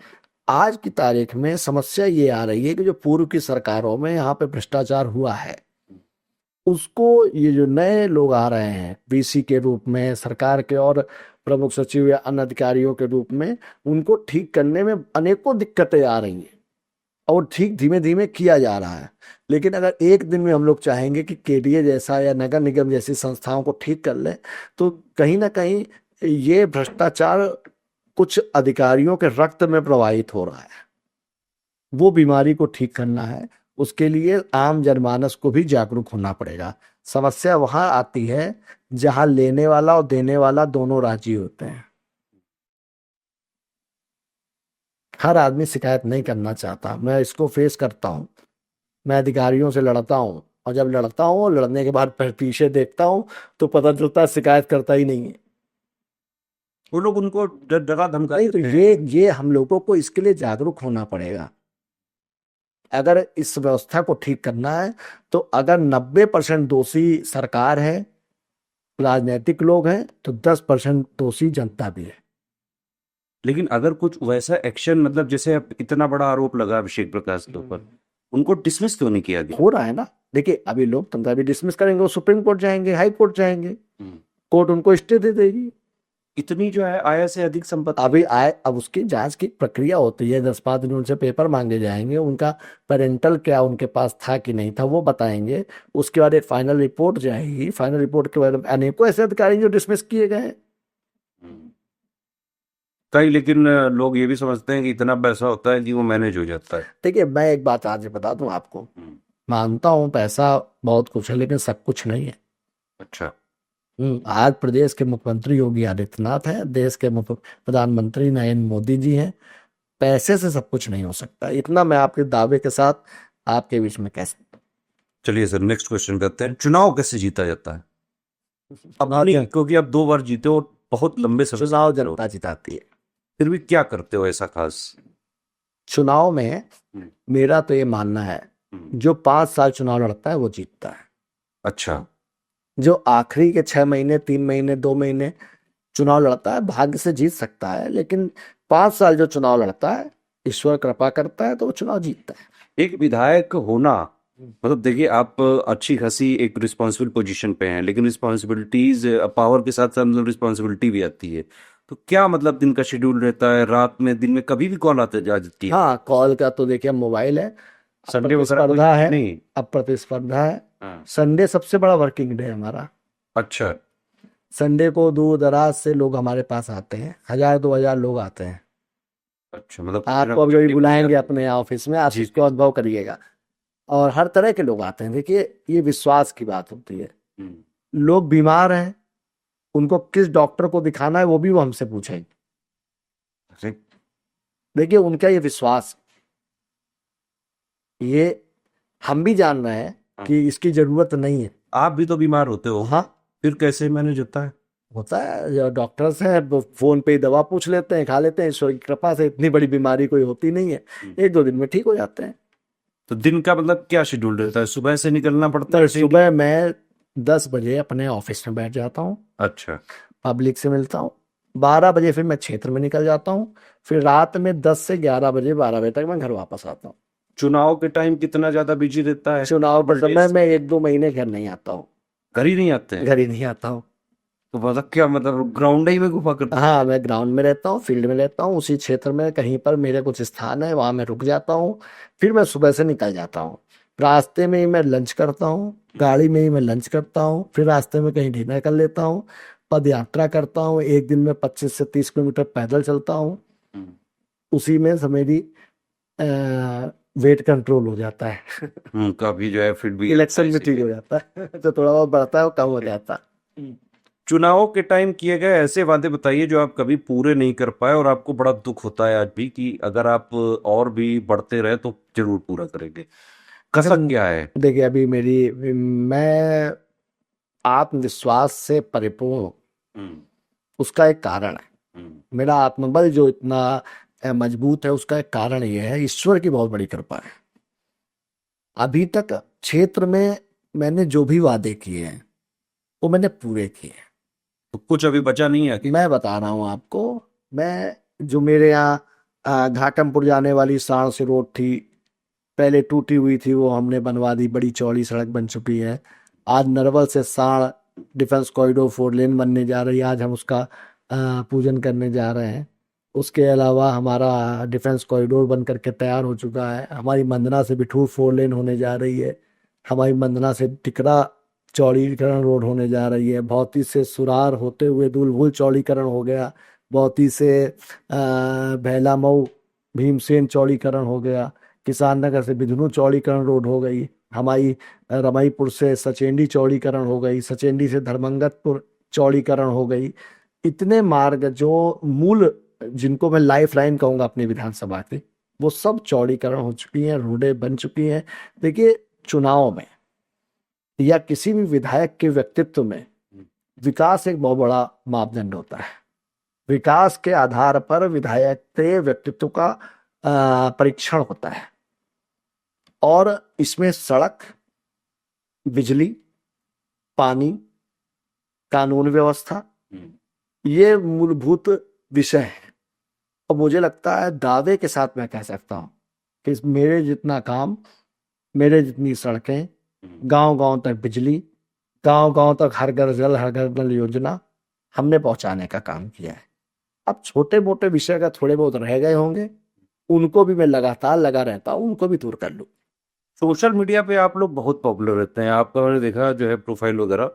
आज की तारीख में समस्या ये आ रही है कि जो पूर्व की सरकारों में यहाँ पे भ्रष्टाचार हुआ है, उसको ये जो नए लोग आ रहे हैं बीसी के रूप में, सरकार के और प्रमुख सचिव या अन्य अधिकारियों के रूप में, उनको ठीक करने में अनेकों दिक्कतें आ रही हैं और ठीक धीमे धीमे किया जा रहा है। लेकिन अगर एक दिन में हम लोग चाहेंगे कि केडीए जैसा या नगर निगम जैसी संस्थाओं को ठीक कर लें, तो कहीं ना कहीं ये भ्रष्टाचार कुछ अधिकारियों के रक्त में प्रवाहित हो रहा है। वो बीमारी को ठीक करना है, उसके लिए आम जनमानस को भी जागरूक होना पड़ेगा। समस्या वहां आती है जहां लेने वाला और देने वाला दोनों राजी होते हैं। हर आदमी शिकायत नहीं करना चाहता, मैं इसको फेस करता हूँ। मैं अधिकारियों से लड़ता हूँ, और जब लड़ता हूँ, लड़ने के बाद फिर पीछे देखता हूँ तो पता चलता है शिकायत करता ही नहीं है। वो लोग उनको डरा धमका नहीं, तो ये हम लोगों को इसके लिए जागरूक होना पड़ेगा। अगर इस व्यवस्था को ठीक करना है तो अगर 90% दोषी सरकार है, राजनीतिक लोग हैं, तो 10% दोषी जनता भी है। लेकिन अगर कुछ वैसा एक्शन, मतलब जैसे अब इतना बड़ा आरोप लगा अभिषेक प्रकाश के ऊपर, उनको डिसमिस क्यों नहीं किया गया? हो रहा है ना। देखिए, अभी लोकतंत्र अभी डिसमिस करेंगे, वो सुप्रीम कोर्ट जाएंगे, हाई कोर्ट जाएंगे, कोर्ट उनको स्टे दे देगी। इतनी जो है आय से अधिक संपत्ति अभी आए, अब उसकी जांच की प्रक्रिया होती है, 10-5 दिन उनसे पेपर मांगे जाएंगे, उनका पेरेंटल क्या उनके पास था कि नहीं था वो बताएंगे। उसके बाद एक फाइनल रिपोर्ट जाएगी, फाइनल रिपोर्ट के बाद अनेकों ऐसे अधिकारी जो डिसमिस किए गए हैं। कई, लेकिन लोग ये भी समझते हैं कि इतना पैसा होता है कि वो मैनेज हो जाता है। देखिए, मैं एक बात आज बता दूं आपको, मानता हूं पैसा बहुत कुछ है, लेकिन सब कुछ नहीं है। अच्छा। आज प्रदेश के मुख्यमंत्री योगी आदित्यनाथ है, देश के प्रधानमंत्री नरेंद्र मोदी जी हैं। पैसे से सब कुछ नहीं हो सकता, इतना मैं आपके दावे के साथ आपके बीच में कह सकता हूं। चलिए सर, नेक्स्ट क्वेश्चन करते हैं। चुनाव कैसे जीता जाता है? अब नहीं, क्योंकि अब 2 बार जीते और बहुत लंबे समय चुनाव जनता जिताती है। फिर भी क्या करते हो ऐसा खास? चुनाव में मेरा तो ये मानना है जो 5 साल चुनाव लड़ता है वो जीतता है। अच्छा। जो आखिरी के 6 महीने, 3 महीने, 2 महीने चुनाव लड़ता है भाग्य से जीत सकता है, लेकिन 5 साल जो चुनाव लड़ता है ईश्वर कृपा करता है तो वो चुनाव जीतता है। एक विधायक होना मतलब देखिए आप अच्छी खासी एक रिस्पॉन्सिबल पोजीशन पे हैं, लेकिन रिस्पॉन्सिबिलिटीज पावर के साथ साथ मतलब रिस्पॉन्सिबिलिटी भी आती है। तो क्या मतलब दिन का शेड्यूल रहता है, रात में दिन में कभी भी कॉल आते जा जाती है? हाँ, कॉल का तो देखिए मोबाइल है। अब संडे वगैरह कोई प्रतिस्पर्धा है। नहीं? अब प्रतिस्पर्धा है। हाँ। संडे सबसे बड़ा वर्किंग डे है हमारा। अच्छा। संडे को दूर दराज से लोग हमारे पास आते हैं, 1000 2000 लोग आते हैं। अच्छा मतलब कुछ ना आपको कुछ अभी कभी activity बुलाएंगे आती है। अपने यहाँ ऑफिस में, आप जी इसको जी। अनुभव करिएगा। और हर तरह के लोग आते हैं। देखिए, ये विश्वास की बात होती है। हम्म, लोग बीमार हैं, उनको किस डॉक्टर को दिखाना है वो भी वो हमसे पूछेंगे। अरे, देखिए, उनका ये विश्वास, ये हम भी जान रहे हैं हाँ। कि इसकी जरूरत नहीं है। आप भी तो बीमार होते हो, हाँ, फिर कैसे मैनेज होता है? होता है। जो डॉक्टर्स हैं वो फोन पे ही दवा पूछ लेते हैं, खा लेते हैं। ईश्वर की कृपा से इतनी बड़ी बीमारी कोई होती नहीं है, 1 2 दिन में ठीक हो जाते हैं। तो दिन का मतलब क्या शेड्यूल रहता है, सुबह से निकलना पड़ता है डेली? सुबह मैं 10 बजे अपने ऑफिस में बैठ जाता हूँ, अच्छा। पब्लिक से मिलता हूँ। 12 बजे फिर मैं क्षेत्र में निकल जाता हूँ। फिर रात में 10 से 11 बजे, 12 बजे तक मैं घर वापस आता हूँ। चुनाव के टाइम कितना ज्यादा बिजी रहता है? चुनाव के Holidays? समय मैं 1 2 महीने घर नहीं आता हूँ। घर ही नहीं आते हैं? घर ही नहीं आता हूँ। तो मतलब क्या मतलब ग्राउंड ही में गुफा करते हाँ, मैं ग्राउंड में रहता हूँ, फील्ड में रहता हूँ। उसी क्षेत्र में कहीं पर मेरे कुछ स्थान है, वहां मैं रुक जाता हूँ। फिर मैं सुबह से निकल जाता हूँ। रास्ते में ही मैं लंच करता हूँ, गाड़ी में ही मैं लंच करता हूँ। फिर रास्ते में कहीं डिनर कर लेता हूँ। पद यात्रा करता हूँ, एक दिन में 25 से 30 किलोमीटर पैदल चलता हूँ। हैं? उसी में से मेरी वेट कंट्रोल हो जाता है। काफी जो है फिट भी आता इलेक्शन है में इसी ठीक के। हो जाता है। जो थोड़ा बहुत बढ़ता है वो कम हो जाता है। चुनाव के टाइम किए गए ऐसे वादे बताइए जो आप कभी पूरे नहीं कर पाए और आपको बड़ा दुख होता है आज भी कि अगर आप और भी बढ़ते रहे तो जरूर पूरा करेंगे। कसक अगर क्या है? देखिए, अभी मैं आत्मविश्वास से परिपूर्ण हूं, हम्म। उसका एक कारण है। हम्म। मेरा आत्मबल जो इतना मजबूत है, उसका एक कारण ये है, ईश्वर की बहुत बड़ी कृपा है। अभी तक क्षेत्र में मैंने जो भी वादे किए हैं वो मैंने पूरे किए हैं। तो कुछ अभी बचा नहीं है कि? मैं बता रहा हूँ आपको। मैं जो मेरे यहाँ घाटमपुर जाने वाली साण से रोड थी, पहले टूटी हुई थी, वो हमने बनवा दी, बड़ी चौड़ी सड़क बन चुकी है। आज नरवल से साण डिफेंस कॉरिडोर 4 लेन बनने जा रही है, आज हम उसका पूजन करने जा रहे हैं। उसके अलावा हमारा डिफेंस कॉरिडोर बन करके तैयार हो चुका है। हमारी मंदना से बिठूर 4 लेन होने जा रही है। हमारी मंदना से टिकरा चौड़ीकरण रोड होने जा रही है। भौती से सुरार होते हुए दुलहुल चौड़ीकरण हो गया। भौती से भैला मऊ भीमसेन चौड़ीकरण हो गया। किसान नगर से बिधनू चौड़ीकरण रोड हो गई। हमारी रमाईपुर से सचेंडी चौड़ीकरण हो गई। सचेंडी से धर्मंगतपुर चौड़ीकरण हो गई। इतने मार्ग जो मूल, जिनको मैं लाइफ लाइन कहूंगा अपनी विधानसभा के, वो सब चौड़ीकरण हो चुकी हैं, रोडें बन चुकी हैं। देखिए, चुनाव में या किसी भी विधायक के व्यक्तित्व में विकास एक बहुत बड़ा मापदंड होता है। विकास के आधार पर विधायक के व्यक्तित्व का परीक्षण होता है। और इसमें सड़क, बिजली, पानी, कानून व्यवस्था, ये मूलभूत विषय है। और मुझे लगता है दावे के साथ मैं कह सकता हूं कि मेरे जितना काम, मेरे जितनी सड़कें, गांव गांव तक बिजली, गांव गांव तक हर घर जल हर घर नल योजना हमने पहुंचाने का काम किया है। अब छोटे मोटे विषय का थोड़े बहुत रह गए होंगे, उनको भी मैं लगातार लगा रहता हूं, उनको भी दूर कर लूं। सोशल मीडिया पे आप लोग बहुत पॉपुलर रहते हैं, आपका मैंने देखा जो है प्रोफाइल वगैरह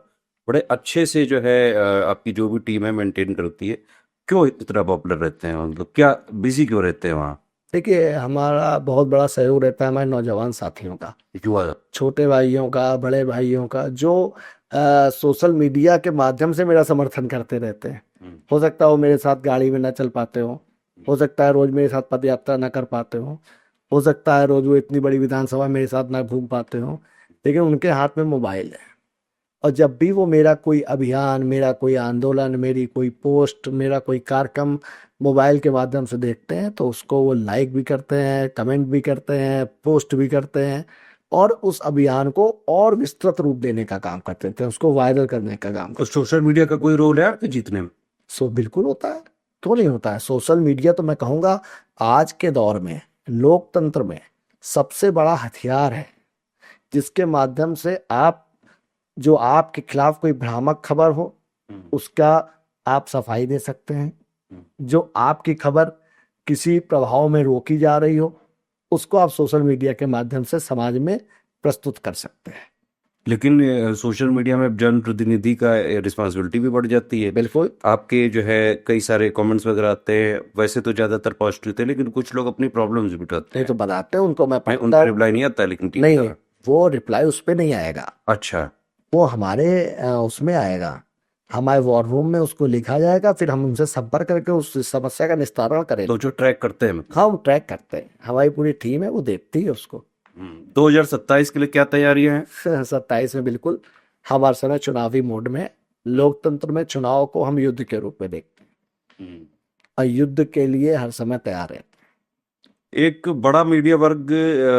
बड़े अच्छे से जो है आपकी जो भी टीम है मेंटेन करती है। क्यों इतना पॉपुलर रहते हैं, मतलब क्या बिजी क्यों रहते हैं वहाँ? देखिए, हमारा बहुत बड़ा सहयोग रहता है हमारे नौजवान साथियों का, युवा। छोटे भाइयों का, बड़े भाइयों का, जो सोशल मीडिया के माध्यम से मेरा समर्थन करते रहते हैं। हो सकता है वो मेरे साथ गाड़ी में ना चल पाते हो सकता है रोज मेरे साथ पद यात्रा ना कर पाते हो सकता है रोज वो इतनी बड़ी विधानसभा मेरे साथ ना घूम पाते हो, लेकिन उनके हाथ में मोबाइल है। और जब भी वो मेरा कोई अभियान, मेरा कोई आंदोलन, मेरी कोई पोस्ट, मेरा कोई कार्यक्रम मोबाइल के माध्यम से देखते हैं, तो उसको वो लाइक भी करते हैं, कमेंट भी करते हैं, पोस्ट भी करते हैं। और उस अभियान को और विस्तृत रूप देने का काम करते थे, उसको वायरल करने का काम तो सोशल मीडिया का कोई रोल है आपके जीतने में? सो बिल्कुल होता है, क्यों नहीं होता है। सोशल मीडिया तो मैं कहूँगा आज के दौर में लोकतंत्र में सबसे बड़ा हथियार है, जिसके माध्यम से आप जो आपके खिलाफ कोई भ्रामक खबर हो उसका आप सफाई दे सकते हैं, जो आपकी खबर किसी प्रभाव में रोकी जा रही हो उसको आप सोशल मीडिया के माध्यम से समाज में प्रस्तुत कर सकते हैं। लेकिन सोशल मीडिया में जनप्रतिनिधि का रिस्पॉन्सिबिलिटी भी बढ़ जाती है। बिल्कुल, आपके जो है कई सारे कमेंट्स वगैरह आते हैं, वैसे तो ज्यादातर पॉजिटिव थे, लेकिन कुछ लोग अपनी प्रॉब्लम्स भी उठाते नहीं तो बताते हैं उनको, मैं हैं, उनका रिप्लाई नहीं आता, लेकिन ठीक नहीं, है। वो रिप्लाई उस पर नहीं आएगा, अच्छा। वो हमारे उसमें आएगा, हमारे वॉर रूम में उसको लिखा जाएगा, फिर हम उनसे संपर्क करके उस समस्या का निस्तारण करेंगे। तो जो ट्रैक करते हैं हाँ, हम ट्रैक करते हैं, हमारी पूरी टीम है वो देखती है उसको। 2027 के लिए क्या तैयारियां हैं? 27 में बिल्कुल हमारे समय चुनावी मोड में, लोकतंत्र में चुनाव को हम युद्ध के रूप में देखते हैं और युद्ध के लिए हर समय तैयार है। एक बड़ा मीडिया वर्ग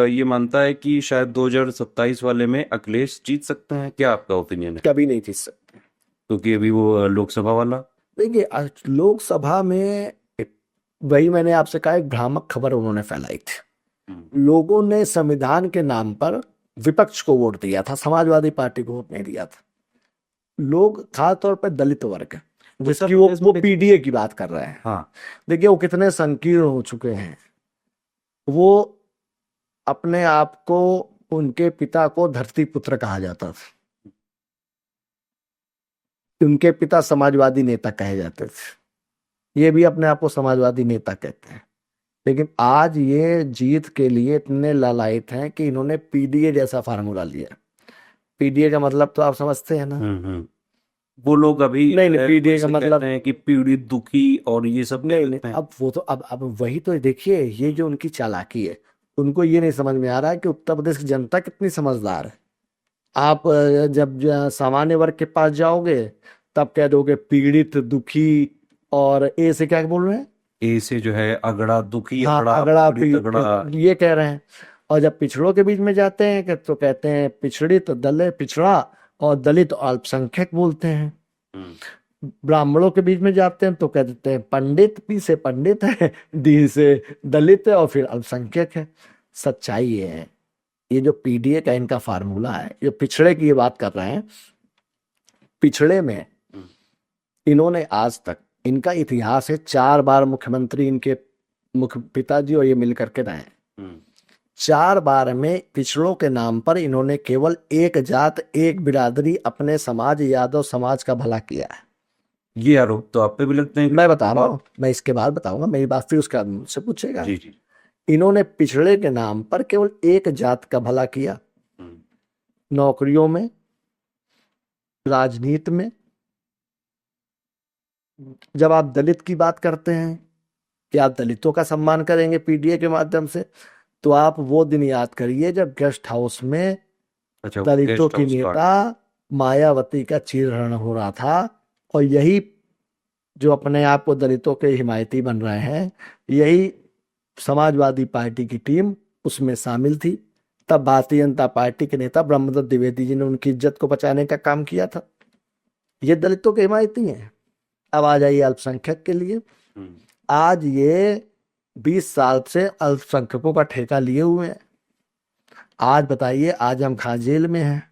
ये मानता है कि शायद 2027 वाले में अखिलेश जीत सकते हैं, क्या आपका ओपिनियन है? कभी नहीं जीत सकते, क्योंकि अभी वो लोकसभा वाला। देखिए लोकसभा में वही मैंने आपसे कहा, एक भ्रामक खबर उन्होंने फैलाई थी। लोगों ने संविधान के नाम पर विपक्ष को वोट दिया था, समाजवादी पार्टी को वोट नहीं दिया था। लोग खासतौर पर दलित वर्ग, जिसकी वो पीडीए की बात कर रहे हैं, हाँ, देखिए वो कितने संकीर्ण हो चुके हैं। वो अपने आप को, उनके पिता को धरती पुत्र कहा जाता था, उनके पिता समाजवादी नेता कहे जाते थे, ये भी अपने आप को समाजवादी नेता कहते हैं। लेकिन आज ये जीत के लिए इतने लालायित हैं कि इन्होंने पीडीए जैसा फार्मूला लिया। पीडीए का मतलब तो आप समझते हैं ना? वो लोग अभी नहीं, पीडीए का ऐसे मतलब कहते हैं कि पीड़ित दुखी और ये सब नहीं, कहते हैं। अब वो तो अब वही तो देखिए, ये जो उनकी चालाकी है, उनको ये नहीं समझ में आ रहा है कि उत्तर प्रदेश की जनता कितनी समझदार है। आप जब सामान्य वर्ग के पास जाओगे तब कह दोगे पीड़ित दुखी, और ए से क्या बोल रहे हैं? ए से जो है अगड़ा दुखी, हाँ, अगड़ा अगड़ा पीड़ित, अगड़ा। ये कह रहे हैं। और जब पिछड़ों के बीच में जाते हैं तो कहते हैं पिछड़ित, दलित, पिछड़ा और दलित और अल्पसंख्यक बोलते हैं। ब्राह्मणों के बीच में जाते हैं तो कह देते हैं पंडित, पी से पंडित है, डी से दलित है और फिर अल्पसंख्यक है। सच्चाई ये है, ये जो पीडीए का इनका फार्मूला है, जो पिछड़े की ये बात कर रहे हैं, पिछड़े में इन्होंने आज तक, इनका इतिहास है 4 बार मुख्यमंत्री इनके मुख्य पिताजी और ये मिल करके रहे। 4 बार में पिछड़ों के नाम पर इन्होंने केवल एक जात, एक बिरादरी, अपने समाज यादव समाज का भला किया है। ये आरोप तो आप पे भी लगते हैं? मैं बता रहा हूँ, मैं इसके बाद बताऊंगा, मेरी बात फिर उसके बाद मुझसे पूछेगा। जी जी। इन्होंने पिछड़े के नाम पर केवल एक जात का भला किया, नौकरियों में, राजनीति में। जब आप दलित की बात करते हैं कि आप दलितों का सम्मान करेंगे पीडीए के माध्यम से, तो आप वो दिन याद करिए जब गेस्ट हाउस में अच्छा, दलितों गेस्ट की हाउस का। नेता मायावती का चीरहरण हो रहा था, और यही जो अपने आप को दलितों के हिमायती बन रहे हैं, यही समाजवादी पार्टी की टीम उसमें शामिल थी। तब भारतीय जनता पार्टी के नेता ब्रह्मदत्त द्विवेदी जी ने उनकी इज्जत को बचाने का काम किया था। ये दलितों के हिमायती हैं। अब आ जाइए अल्पसंख्यक के लिए। आज ये 20 साल से अल्पसंख्यकों का ठेका लिए हुए हैं। आज बताइए, आज हम कहाँ जेल में हैं।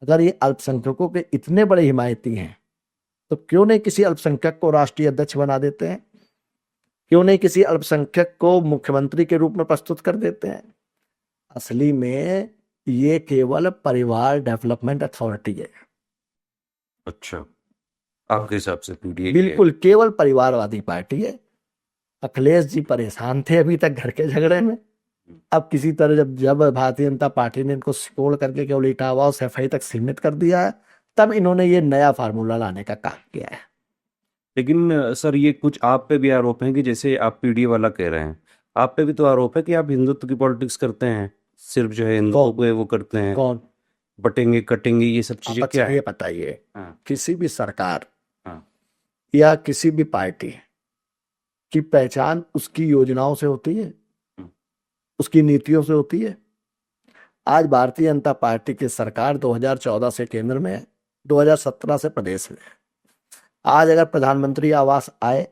अगर ये अल्पसंख्यकों के इतने बड़े हिमायती हैं तो क्यों नहीं किसी अल्पसंख्यक को राष्ट्रीय अध्यक्ष बना देते हैं? क्यों नहीं किसी अल्पसंख्यक को मुख्यमंत्री के रूप में प्रस्तुत कर देते हैं? असली में ये केवल परिवार डेवलपमेंट अथॉरिटी है। अच्छा, आपके हिसाब से पीडीए बिल्कुल केवल परिवारवादी पार्टी है। अखिलेश जी परेशान थे अभी तक घर के झगड़े में। अब किसी तरह जब भारतीय जनता पार्टी ने इनको सिकोड़ करके केवल इटावा और सफाई तक सीमित कर दिया है, तब इन्होंने ये नया फार्मूला लाने का काम किया है। लेकिन सर, ये कुछ आप पे भी आरोप हैं कि जैसे आप पीडीए वाला कह रहे हैं, आप पे भी तो आरोप है कि आप हिंदुत्व की पॉलिटिक्स करते हैं, सिर्फ जो है हिंदुओं को वो करते हैं, कौन? बटेंगे कटेंगे ये सब चीजें क्या ये है? बताइए, हाँ, किसी भी सरकार हाँ, या किसी भी पार्टी की पहचान उसकी योजनाओं से होती है, उसकी नीतियों से होती है। आज भारतीय जनता पार्टी की सरकार 2014 से केंद्र में है, 2017 से प्रदेश में है। आज अगर प्रधानमंत्री आवास आए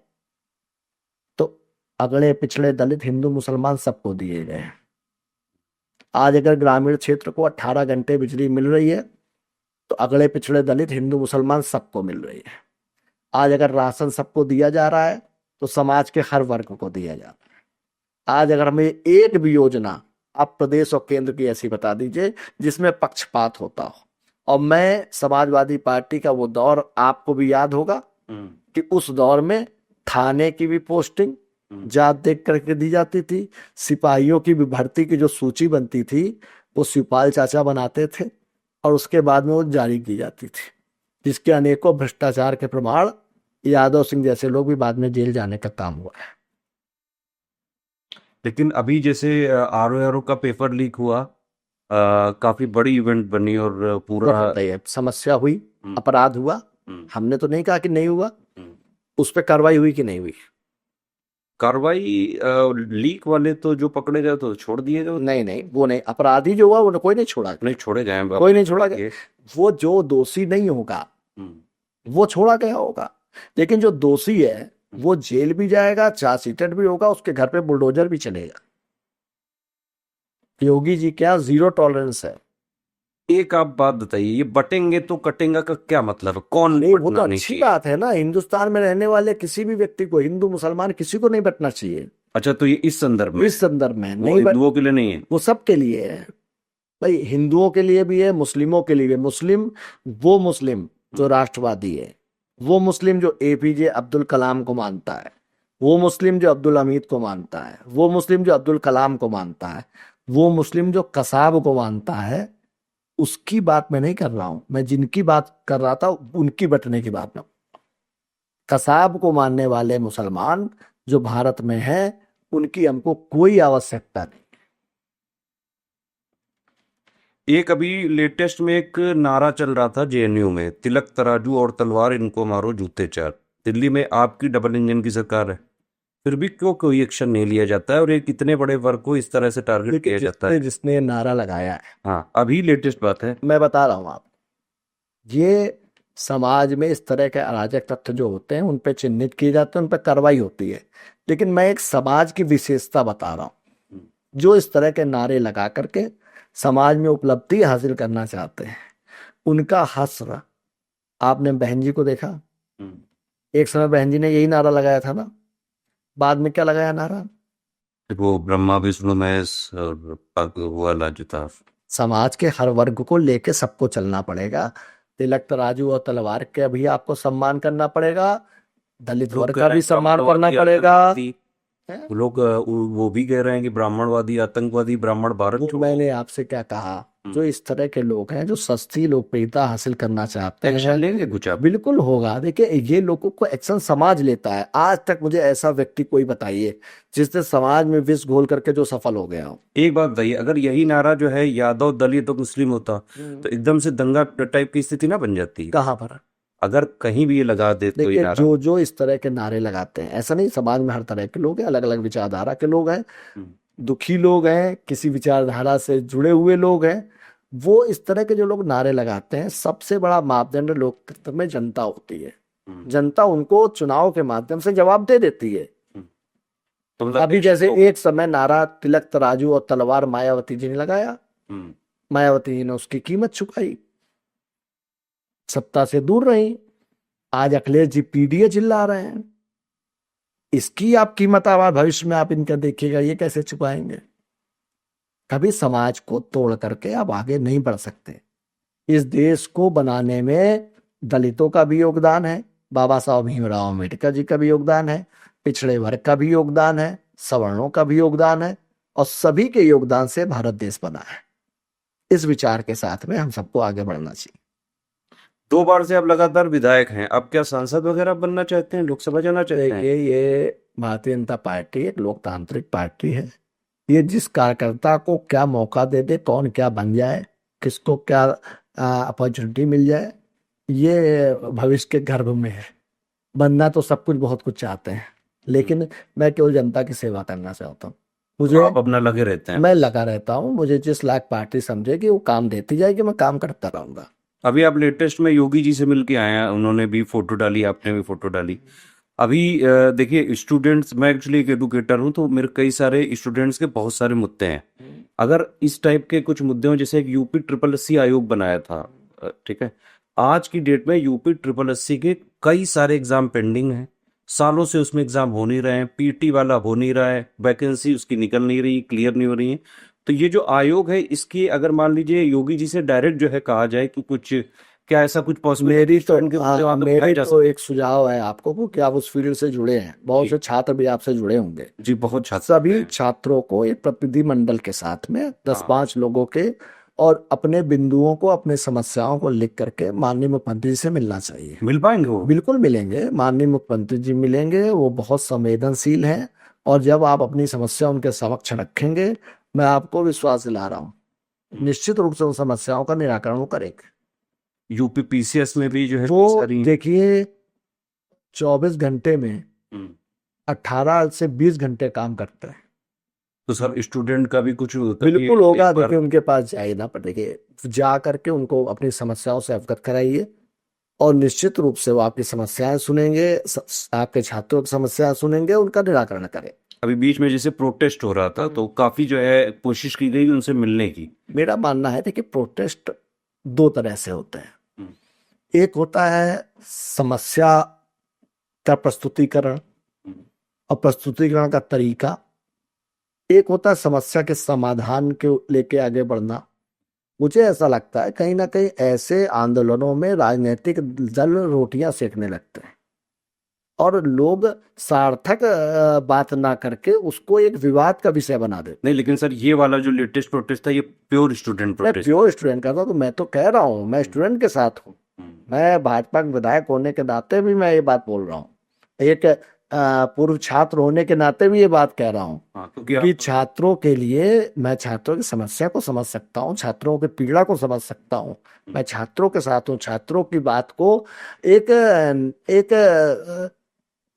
तो अगड़े पिछड़े दलित हिंदू मुसलमान सबको दिए गए हैं। आज अगर ग्रामीण क्षेत्र को 18 घंटे बिजली मिल रही है तो अगड़े पिछड़े दलित हिंदू मुसलमान सबको मिल रही है। आज अगर राशन सबको दिया जा रहा है तो समाज के हर वर्ग को दिया जा रहा है। आज अगर हमें एक भी योजना आप प्रदेश और केंद्र की ऐसी बता दीजिए जिसमें पक्षपात होता हो। और मैं समाजवादी पार्टी का वो दौर आपको भी याद होगा कि उस दौर में थाने की भी पोस्टिंग जात देख करके दी जाती थी, सिपाहियों की भी भर्ती की जो सूची बनती थी वो शिवपाल चाचा बनाते थे और उसके बाद में वो जारी की जाती थी, जिसके अनेकों भ्रष्टाचार के प्रमाण यादव सिंह जैसे लोग भी बाद में जेल जाने का काम हुआ है। लेकिन अभी जैसे आरओ का पेपर लीक हुआ, काफी बड़ी इवेंट बनी और पूरा समस्या हुई, अपराध हुआ, हमने तो नहीं कहा कि नहीं हुआ, उस पर कार्रवाई हुई कि नहीं हुई? कार्रवाई लीक वाले तो जो पकड़े गए तो छोड़ दिए गए? नहीं, वो नहीं, अपराधी जो हुआ वो कोई नहीं छोड़ा, नहीं छोड़े गए, कोई नहीं छोड़ा गया। वो जो दोषी नहीं होगा वो छोड़ा गया होगा, लेकिन जो दोषी है वो जेल भी जाएगा, चार्जशीटेड भी होगा, उसके घर पे बुलडोजर भी चलेगा। योगी जी क्या जीरो टॉलरेंस है। एक आप बात बताइए, ये बटेंगे तो कटेंगे का क्या मतलब है? कौन नहीं, वो तो अच्छी बात है ना, हिंदुस्तान में रहने वाले किसी भी व्यक्ति को, हिंदू मुसलमान किसी को नहीं बटना चाहिए। अच्छा, तो ये इस संदर्भ में नहीं, हिंदुओं के लिए नहीं है, वो सबके लिए है भाई, हिंदुओं के लिए भी है, मुस्लिमों के लिए भी। मुस्लिम वो मुस्लिम जो राष्ट्रवादी है, वो मुस्लिम जो एपीजे अब्दुल कलाम को मानता है, वो मुस्लिम जो अब्दुल हमीद को मानता है, वो मुस्लिम जो अब्दुल कलाम को मानता है, वो मुस्लिम जो कसाब को मानता है, उसकी बात मैं नहीं कर रहा हूं। मैं जिनकी बात कर रहा था उनकी बटने की बात में। कसाब को मानने वाले मुसलमान जो भारत में हैं उनकी हमको कोई आवश्यकता नहीं। एक अभी लेटेस्ट में एक नारा चल रहा था जेएनयू में, तिलक तराजू और तलवार इनको मारो जूते चार। दिल्ली में आपकी डबल इंजन की सरकार है, फिर भी क्यों कोई एक्शन नहीं लिया जाता है और एक इतने बड़े वर्ग को इस तरह से टारगेट किया जाता है? जिसने नारा लगाया है, हाँ अभी लेटेस्ट बात है, मैं बता रहा हूं आप, ये समाज में इस तरह के अराजक तत्व जो होते हैं उन पे चिन्हित किए जाते हैं, उन पे कार्रवाई होती है। लेकिन मैं एक समाज की विशेषता बता रहा हूं, जो इस तरह के नारे लगा करके समाज में उपलब्धि हासिल करना चाहते हैं, उनका हश्र। आपने बहन जी को देखा, एक समय बहन जी ने यही नारा लगाया था ना, बाद में क्या लगाया नारा? वो ब्रह्मा विष्णु महेश और समाज के हर वर्ग को लेके सबको चलना पड़ेगा। तिलक तराजू और तलवार के अभी आपको सम्मान करना पड़ेगा, दलित वर्ग का भी सम्मान करना पड़ेगा। लोग वो भी कह रहे हैं कि ब्राह्मणवादी आतंकवादी ब्राह्मण भारत। मैंने आपसे क्या कहा, जो इस तरह के लोग हैं जो सस्ती लोकप्रियता हासिल करना चाहते हैं, लेंगे कुछ आप? बिल्कुल होगा। देखिए ये लोगों को एक्शन समाज लेता है। आज तक मुझे ऐसा व्यक्ति कोई बताइए जिसने समाज में विष घोल करके जो सफल हो गया हो। एक बात बताइए, अगर यही नारा जो है यादव दलित और मुस्लिम होता तो एकदम से दंगा टाइप की स्थिति ना बन जाती? कहाँ पर? अगर कहीं भी ये लगा दे तो ये नारा। जो इस तरह के नारे लगाते हैं, ऐसा नहीं, समाज में हर तरह के लोग हैं, अलग अलग विचारधारा के लोग हैं, दुखी लोग हैं, किसी विचारधारा से जुड़े हुए लोग हैं। वो इस तरह के जो लोग नारे लगाते हैं, सबसे बड़ा मापदंड लोकतंत्र में जनता होती है। जनता उनको चुनाव के माध्यम से जवाब दे देती है। तो अभी जैसे एक समय नारा तिलक तराजू और तलवार मायावती जी ने लगाया, मायावती जी ने उसकी कीमत चुकाई, सत्ता से दूर रही। आज अखिलेश जी पीडीए चिल्ला रहे हैं, इसकी आप कीमत आवाज भविष्य में आप इनका देखिएगा, ये कैसे चुकाएंगे? कभी समाज को तोड़ करके आप आगे नहीं बढ़ सकते। इस देश को बनाने में दलितों का भी योगदान है, बाबा साहब भीमराव अम्बेडकर जी का भी योगदान है, पिछड़े वर्ग का भी योगदान है, सवर्णों का भी योगदान है, और सभी के योगदान से भारत देश बना है। इस विचार के साथ में हम सबको आगे बढ़ना चाहिए। 2 बार से आप लगातार विधायक हैं, अब क्या सांसद वगैरह बनना चाहते हैं, लोकसभा जाना चाहते हैं? ये भारतीय जनता पार्टी एक लोकतांत्रिक पार्टी है। ये जिस कार्यकर्ता को क्या मौका दे दे, कौन क्या बन जाए, किसको क्या अपॉर्चुनिटी मिल जाए, ये भविष्य के गर्भ में है। बनना तो सब कुछ बहुत कुछ चाहते हैं, लेकिन मैं केवल जनता की सेवा करना चाहता हूँ। मुझे आप अपना लगे रहते हैं। मैं लगा रहता हूँ, मुझे जिस लायक पार्टी समझे कि वो काम देती जाएगी, मैं काम करता रहूंगा। अभी आप लेटेस्ट में योगी जी से मिल के आए हैं, उन्होंने भी फोटो डाली, आपने भी फोटो डाली। अभी देखिए स्टूडेंट्स, मैं एक्चुअली एक एजुकेटर हूँ, तो मेरे कई सारे स्टूडेंट्स के बहुत सारे मुद्दे हैं। अगर इस टाइप के कुछ मुद्दे हों, जैसे एक यूपी ट्रिपल एससी आयोग बनाया था, ठीक है, आज की डेट में यूपी ट्रिपल एससी के कई सारे एग्जाम पेंडिंग हैं, सालों से उसमें एग्जाम हो नहीं रहे हैं, पीटी वाला हो नहीं रहा है, वैकेंसी उसकी निकल नहीं रही, क्लियर नहीं हो रही है। तो ये जो आयोग है, इसकी अगर मान लीजिए योगी जी से डायरेक्ट जो है कहा जाए कि कुछ, क्या ऐसा कुछ मेरी तो पॉसिबिलिटी वहां तक मेरी उठाया जा तो सकता एक सुझाव है आपको कि आप उस फील्ड से जुड़े हैं, है? बहुत जी से छात्र भी आपसे जुड़े होंगे। जी, बहुत छात्र सभी हैं। छात्रों को एक प्रतिनिधि मंडल के साथ में दस हाँ, पांच लोगों के, और अपने बिंदुओं को, अपने समस्याओं को लिख करके माननीय मुख्यमंत्री जी से मिलना चाहिए। मिल पाएंगे वो? बिल्कुल मिलेंगे, माननीय मुख्यमंत्री जी मिलेंगे, वो बहुत संवेदनशील हैं। और जब आप अपनी समस्या उनके समक्ष रखेंगे, मैं आपको विश्वास दिला रहा हूँ, निश्चित रूप से उन समस्याओं का निराकरण वो करेंगे। यूपी पीसीएस में भी जो है कई वो सारी। देखिए 24 घंटे में हम्म, 18 से 20 घंटे काम करते हैं। तो सर स्टूडेंट का भी कुछ बिल्कुल एक होगा, बार। देखिए उनके पास जाइए ना, पर देखिए जा करके उनको अपनी समस्याओं से अवगत कराइए, और निश्चित रूप से वो आपकी समस्याएं सुनेंगे, आपके छात्रों की समस्याएं सुनेंगे, उनका निराकरण करें। अभी बीच में जैसे प्रोटेस्ट हो रहा था, तो काफी जो है कोशिश की गई उनसे मिलने की। मेरा मानना है देखिए, प्रोटेस्ट दो तरह से होते हैं। हम्म, एक होता है समस्या का प्रस्तुतिकरण हम्म, और प्रस्तुतिकरण का तरीका, एक होता है समस्या के समाधान के लेके आगे बढ़ना। मुझे ऐसा लगता है कहीं ना कहीं ऐसे आंदोलनों में राजनीतिक दल रोटियां सेकने लगते हैं, और लोग सार्थक बात ना करके उसको एक विवाद का विषय बना देते नहीं लेकिन सर ये वाला जो लेटेस्ट प्रोटेस्ट था, ये प्योर स्टूडेंट हैं। मैं प्रोटेस्ट। प्योर स्टूडेंट का था, तो मैं तो कह रहा हूँ, मैं स्टूडेंट के साथ हूँ। मैं भाजपा के विधायक होने के नाते भी मैं ये बात बोल रहा हूँ, एक पूर्व छात्र होने के नाते भी ये बात कह रहा हूँ हाँ, क्योंकि कि आप। छात्रों के लिए, मैं छात्रों की समस्या को समझ सकता हूँ, छात्रों की पीड़ा को समझ सकता हूँ। मैं छात्रों के साथ हूँ, छात्रों की बात को एक एक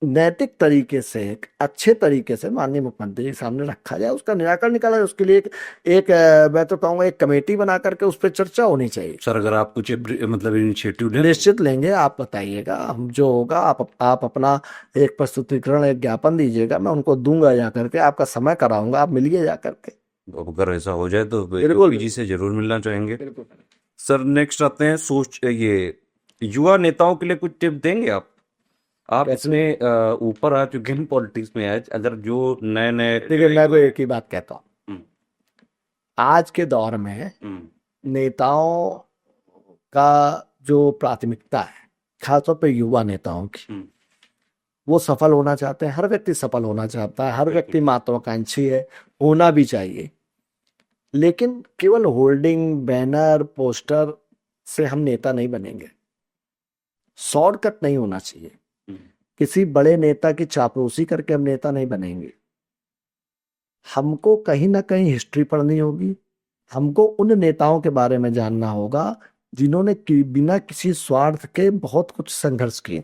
नैतिक तरीके से, एक अच्छे तरीके से माननीय मुख्यमंत्री के सामने रखा जाए, उसका निराकरण निकाला जाए। उसके लिए एक मैं तो कहूँगा एक कमेटी बना करके उस पर चर्चा होनी चाहिए। सर अगर आप कुछ मतलब इनिशिएटिव लें। निश्चित लेंगे, आप बताइएगा, हम जो होगा, आप अपना एक प्रस्तुतिकरण, एक ज्ञापन दीजिएगा, मैं उनको दूंगा, जा करके आपका समय कराऊंगा, आप मिलिए जा करके। अगर ऐसा हो जाए तो बिल्कुल योगी जी से जरूर मिलना चाहेंगे। बिल्कुल। सर नेक्स्ट आते हैं, सोच ये युवा नेताओं के लिए कुछ टिप देंगे आप कैसे? इसमें ऊपर आ चुके हैं पॉलिटिक्स में आज, अगर जो नए नए। देखिए मैं तो एक ही बात कहता हूँ, हम्म, आज के दौर में नेताओं का जो प्राथमिकता है, खासतौर पे युवा नेताओं की, हम्म, वो सफल होना चाहते हैं। हर व्यक्ति सफल होना चाहता है, हर व्यक्ति महत्वाकांक्षी है, होना भी चाहिए। लेकिन केवल होल्डिंग, बैनर, पोस्टर से हम नेता नहीं बनेंगे। शॉर्टकट नहीं होना चाहिए। किसी बड़े नेता की चापलूसी करके हम नेता नहीं बनेंगे। हमको कहीं ना कहीं हिस्ट्री पढ़नी होगी, हमको उन नेताओं के बारे में जानना होगा जिन्होंने बिना किसी स्वार्थ के बहुत कुछ संघर्ष किए।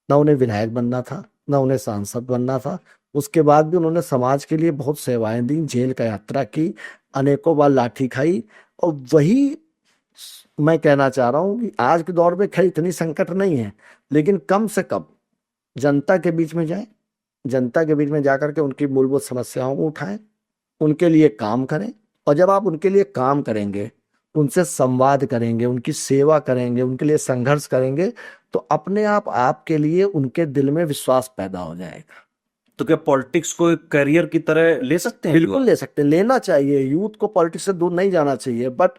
ना उन्हें विधायक बनना था, ना उन्हें सांसद बनना था, उसके बाद भी उन्होंने समाज के लिए बहुत सेवाएं दी, जेल का यात्रा की, अनेकों बार लाठी खाई। और वही मैं कहना चाह रहा हूँ कि आज के दौर में खैर इतनी संकट नहीं है, लेकिन कम से कम जनता के बीच में जाएं, जनता के बीच में जाकर के उनकी मूलभूत समस्याओं को उठाएं, उनके लिए काम करें। और जब आप उनके लिए काम करेंगे, उनसे संवाद करेंगे, उनकी सेवा करेंगे, उनके लिए संघर्ष करेंगे, तो अपने आप आपके लिए उनके दिल में विश्वास पैदा हो जाएगा। तो क्या पॉलिटिक्स को एक करियर की तरह ले सकते हैं बिल्कुल ले सकते हैं, लेना चाहिए। यूथ को पॉलिटिक्स से दूर नहीं जाना चाहिए, बट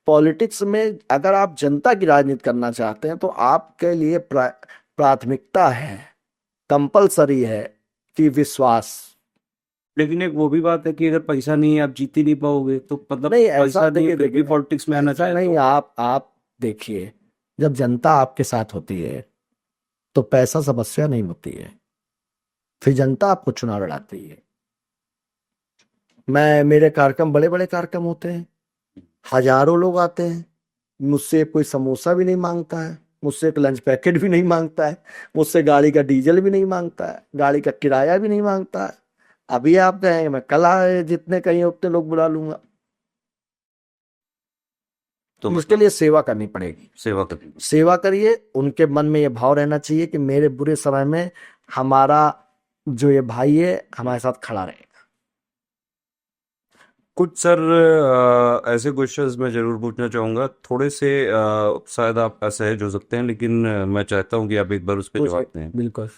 पॉलिटिक्स में अगर आप जनता की राजनीति करना चाहते हैं तो आपके लिए प्राथमिकता है, कंपलसरी है कि विश्वास। लेकिन एक वो भी बात है कि अगर पैसा नहीं है आप जीत ही नहीं पाओगे, तो मतलब नहीं, ऐसा पैसा नहीं है देखिए फिर भी पॉलिटिक्स में आना ऐसा चाहिए। नहीं। आप देखिए, जब जनता आपके साथ होती है तो पैसा समस्या नहीं होती है, फिर जनता आपको चुनाव लड़ाती है। मेरे कार्यक्रम बड़े बड़े कार्यक्रम होते हैं, हजारों लोग आते हैं, मुझसे कोई समोसा भी नहीं मांगता है, मुझसे एक लंच पैकेट भी नहीं मांगता है, मुझसे गाड़ी का डीजल भी नहीं मांगता है, गाड़ी का किराया भी नहीं मांगता है। अभी आप कहेंगे मैं कल आए, जितने कहीं उतने लोग बुला लूंगा। तो उसके लिए सेवा करनी पड़ेगी। सेवा करनी। सेवा करिए, उनके मन में ये भाव रहना चाहिए कि मेरे बुरे समय में हमारा जो ये भाई है हमारे साथ खड़ा रहेगा। कुछ सर ऐसे क्वेश्चंस मैं जरूर पूछना चाहूंगा, थोड़े से शायद आप असहज हो सकते हैं, लेकिन मैं चाहता हूं कि आप एक बार उस पर जवाब दें। बिल्कुल।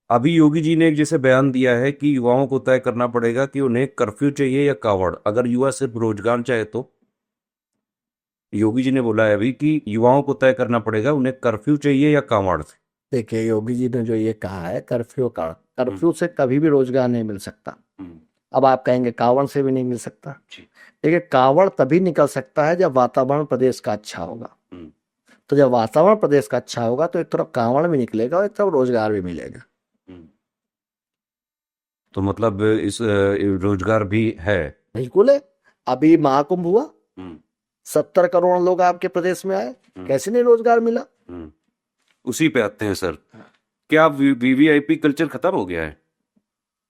अभी योगी जी ने एक जैसे बयान दिया है कि युवाओं को तय करना पड़ेगा कि उन्हें कर्फ्यू चाहिए या कावड़, अगर युवा सिर्फ रोजगार चाहे तो। योगी जी ने बोला है अभी कि युवाओं को तय करना पड़ेगा उन्हें कर्फ्यू चाहिए या कावड़। देखिए योगी जी ने जो ये कहा है कर्फ्यू से कभी भी रोजगार नहीं मिल सकता। अब आप कहेंगे कावड़ से भी नहीं मिल सकता। देखिए कावड़ तभी निकल सकता है जब वातावरण प्रदेश का अच्छा होगा। तो जब वातावरण प्रदेश का अच्छा होगा तो एक तरफ कावड़ भी निकलेगा और एक तरफ रोजगार भी मिलेगा। तो मतलब इस रोजगार भी है। बिल्कुल है। अभी महाकुंभ हुआ, 70 करोड़ लोग आपके प्रदेश में आए, कैसे नहीं रोजगार मिला। उसी पे आते हैं सर, क्या वीवीआईपी कल्चर खत्म हो गया है?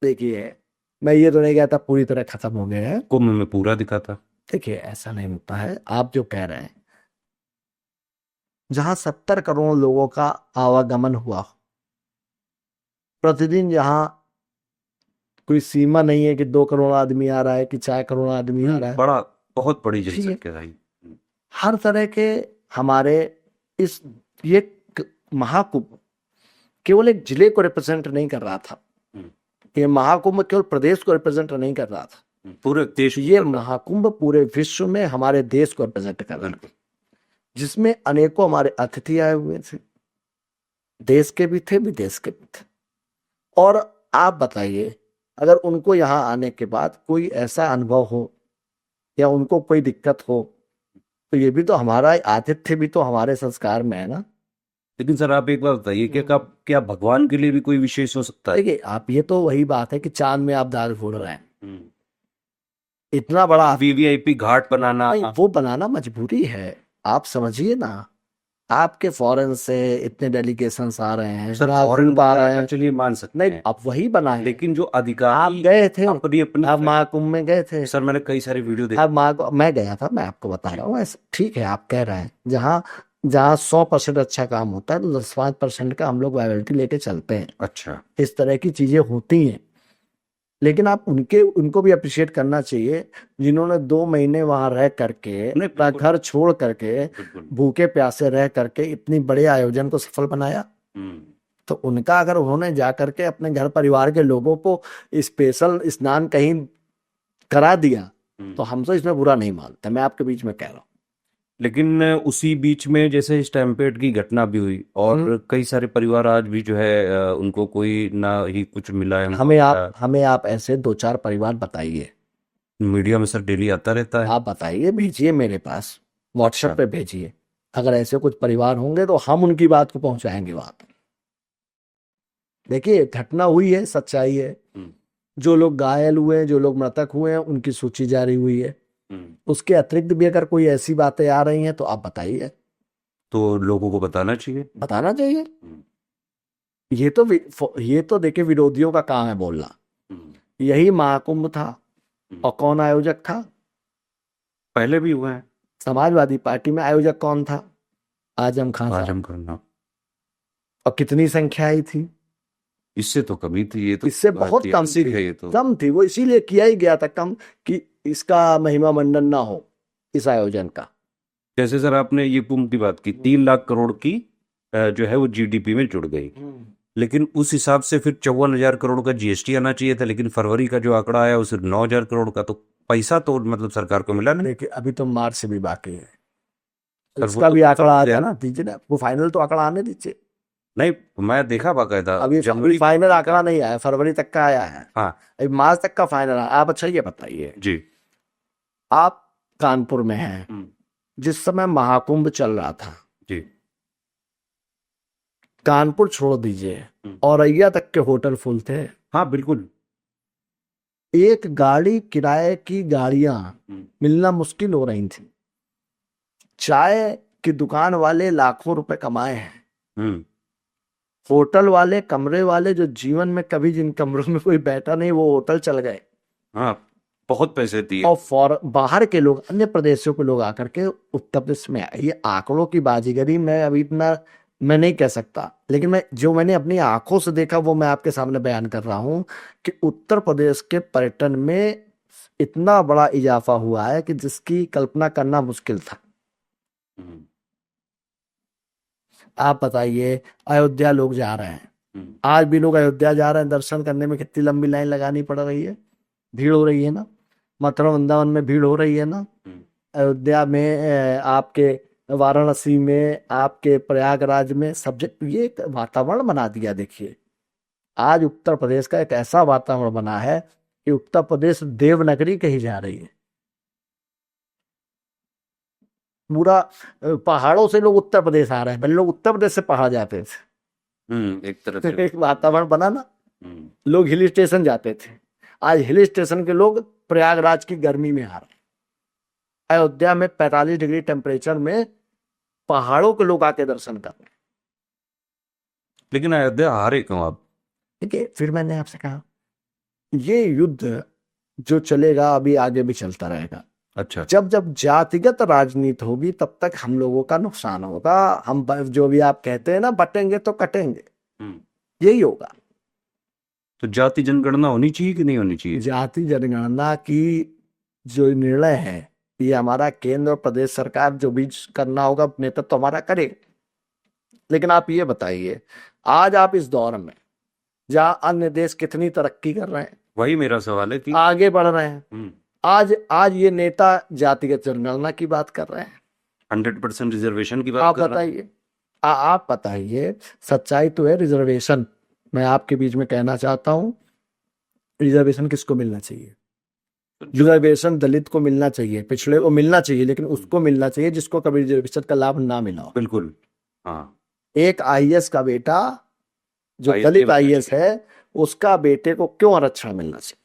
देखिए मैं ये तो नहीं कहता पूरी तरह खत्म हो गया है। कुंभ में पूरा दिखा था। देखिए ऐसा नहीं होता है, आप जो कह रहे हैं जहां 70 करोड़ लोगों का आवागमन हुआ, प्रतिदिन जहां कोई सीमा नहीं है कि 2 करोड़ आदमी आ रहा है कि 4 करोड़ आदमी आ रहा है, बड़ा, बहुत बड़ी ठीक है। जनसंख्या है। हर तरह के हमारे इस ये महाकुंभ केवल एक जिले को रिप्रेजेंट नहीं कर रहा था, ये महाकुंभ केवल प्रदेश को रिप्रेजेंट नहीं कर रहा था, पूरे देश, ये महाकुंभ पूरे विश्व में हमारे देश को रिप्रेजेंट कर रहा था, जिसमें अनेकों हमारे अतिथि आए हुए थे, देश के भी थे विदेश के भी थे। और आप बताइए अगर उनको यहाँ आने के बाद कोई ऐसा अनुभव हो या उनको कोई दिक्कत हो, तो ये भी तो हमारा आतिथ्य भी तो हमारे संस्कार में है ना। लेकिन सर आप एक बात बताइए कि क्या भगवान के लिए भी कोई विशेष हो सकता है? देखिए आप, ये तो वही बात है कि चांद में आप दाल फोड़ रहे हैं। इतना बड़ा वीवीआईपी घाट बनाना, वो बनाना मजबूरी है, आप समझिए ना। आपके फॉरेन से इतने डेलीगेशंस आ रहे हैं, सर फॉरेन आ रहे हैं, चलिए मान सकते नहीं हैं, आप वही बनाए, लेकिन जो अधिकारी आप गए थे, अपनी आप महाकुंभ में गए थे। सर मैंने कई सारे वीडियो देखे। आप मैं गया था, मैं आपको बता रहा हूँ। ठीक है आप कह रहे हैं, जहाँ जहाँ 100% अच्छा काम होता है तो 10-5% का हम लोग वायबिलिटी लेके चलते हैं। अच्छा, इस तरह की चीजें होती हैं, लेकिन आप उनको भी अप्रिशिएट करना चाहिए जिन्होंने 2 महीने वहां रह करके, अपना घर छोड़ करके, भूखे प्यासे रह करके इतनी बड़े आयोजन को सफल बनाया। तो उनका अगर उन्होंने जा करके अपने घर परिवार के लोगों को स्पेशल स्नान कहीं करा दिया तो हम तो इसमें बुरा नहीं मानते, मैं आपके बीच में कह रहा हूँ। लेकिन उसी बीच में जैसे स्टैम्पेड की घटना भी हुई और कई सारे परिवार आज भी जो है उनको कोई ना ही कुछ मिला है। हमें आप ऐसे 2-4 परिवार बताइए, मीडिया में सर डेली आता रहता है। आप बताइए, भेजिए मेरे पास, व्हाट्सएप पे भेजिए, अगर ऐसे कुछ परिवार होंगे तो हम उनकी बात को पहुंचाएंगे वहां पर। देखिए घटना हुई है, सच्चाई है, जो लोग घायल हुए हैं, जो लोग मृतक हुए हैं, उनकी सूची जारी हुई है। उसके अतिरिक्त भी अगर कोई ऐसी बातें आ रही हैं तो आप बताइए, तो लोगों को बताना चाहिए। ये तो देखिए विरोधियों का काम है बोलना। यही महाकुंभ था और कौन आयोजक था? पहले भी हुआ है। समाजवादी पार्टी में आयोजक कौन था? आजम खान साहब। और कितनी संख्या आई थी? इससे तो कमी थी, ये तो इससे बहुत कम थी, ये तो कम थी। वो इसीलिए किया ही गया था कम, कि इसका महिमा मंडन ना हो इस आयोजन का। जैसे सर आपने ये कुंभ की बात की, 3 लाख करोड़ की जो है वो जीडीपी में जुड़ गई, लेकिन उस हिसाब से फिर 54,000 करोड़ का जीएसटी आना चाहिए था, लेकिन फरवरी का जो आंकड़ा आया वो सिर्फ 9,000 करोड़ का, तो पैसा तो मतलब सरकार को मिला नहीं। देखिए अभी तो मार्च से भी बाकी है, इसका भी आंकड़ा आ जाए ना, दीजिए ना, वो फाइनल तो आंकड़ा आने दीजिए। नहीं मैं देखा बाकायदा, अभी फाइनल आंकड़ा नहीं आया, फरवरी तक का आया है। हाँ अभी मार्च तक का फाइनल आया। आप अच्छा ये बताइए जी, आप कानपुर में हैं, जिस समय महाकुंभ चल रहा था जी, कानपुर छोड़ दीजिए, औरैया तक के होटल फुल थे। हाँ बिल्कुल। एक गाड़ी किराए की गाड़ियां मिलना मुश्किल हो रही थी। चाय की दुकान वाले लाखों रुपए कमाए हैं। होटल वाले, कमरे वाले जो जीवन में कभी जिन कमरों में कोई बैठा नहीं, वो होटल चल गए। हाँ, बहुत पैसे दिए। और बाहर के लोग, अन्य प्रदेशों के लोग आकर के उत्तर प्रदेश में आए। ये आंकड़ों की बाजीगरी मैं अभी इतना मैं नहीं कह सकता, लेकिन मैंने अपनी आंखों से देखा वो मैं आपके सामने बयान कर रहा हूं कि उत्तर प्रदेश के पर्यटन में इतना बड़ा इजाफा हुआ है कि जिसकी कल्पना करना मुश्किल था। हम्म, आप बताइए, अयोध्या लोग जा रहे हैं, हम्म, आज भी लोग अयोध्या जा रहे हैं, दर्शन करने में कितनी लंबी लाइन लगानी पड़ रही है, भीड़ हो रही है ना। मथुरा वृंदावन में भीड़ हो रही है ना। हम्म। अयोध्या में, आपके वाराणसी में, आपके प्रयागराज में, सब जगह ये एक वातावरण बना दिया। देखिए, आज उत्तर प्रदेश का एक ऐसा वातावरण बना है कि उत्तर प्रदेश देवनगरी कही जा रही है। पूरा पहाड़ों से लोग उत्तर प्रदेश आ रहे हैं, पहले लोग उत्तर प्रदेश से पहाड़ जाते थे। एक तरह से। एक वातावरण बना ना, हम्म, लोग हिल स्टेशन जाते थे। आज हिल स्टेशन के लोग प्रयागराज की गर्मी में आ रहे हैं। अयोध्या में 45 डिग्री टेम्परेचर में पहाड़ों के लोग आके दर्शन कर रहे हैं। लेकिन अयोध्या हारे क्यों आप? ठीक है, फिर मैंने आपसे कहा ये युद्ध जो चलेगा अभी आगे भी चलता रहेगा। अच्छा। जब जब जातिगत राजनीति होगी तब तक हम लोगों का नुकसान होगा। हम जो भी आप कहते हैं ना, बटेंगे तो कटेंगे, यही होगा। तो जाति जनगणना होनी चाहिए कि नहीं होनी चाहिए? जाति जनगणना की जो निर्णय है, ये हमारा केंद्र और प्रदेश सरकार जो भी करना होगा नेतृत्व तो हमारा करे। लेकिन आप ये बताइए, आज आप इस दौर में जहाँ अन्य देश कितनी तरक्की कर रहे हैं, वही मेरा सवाल है कि आगे बढ़ रहे हैं, आज ये नेता जातिगत जनगणना की बात कर रहे हैं। 100% रिजर्वेशन की आप बात कर रहे हैं। बताइए, आप बताइए, सच्चाई तो है रिजर्वेशन। मैं आपके बीच में कहना चाहता हूं, रिजर्वेशन किसको मिलना चाहिए? रिजर्वेशन दलित को मिलना चाहिए, पिछड़े को मिलना चाहिए, लेकिन उसको मिलना चाहिए जिसको कभी रिजर्वेशन का लाभ ना मिला हो। बिल्कुल। हाँ। एक आईएएस का बेटा जो IAS दलित के आईएएस है, उसका बेटे को क्यों आरक्षण मिलना चाहिए?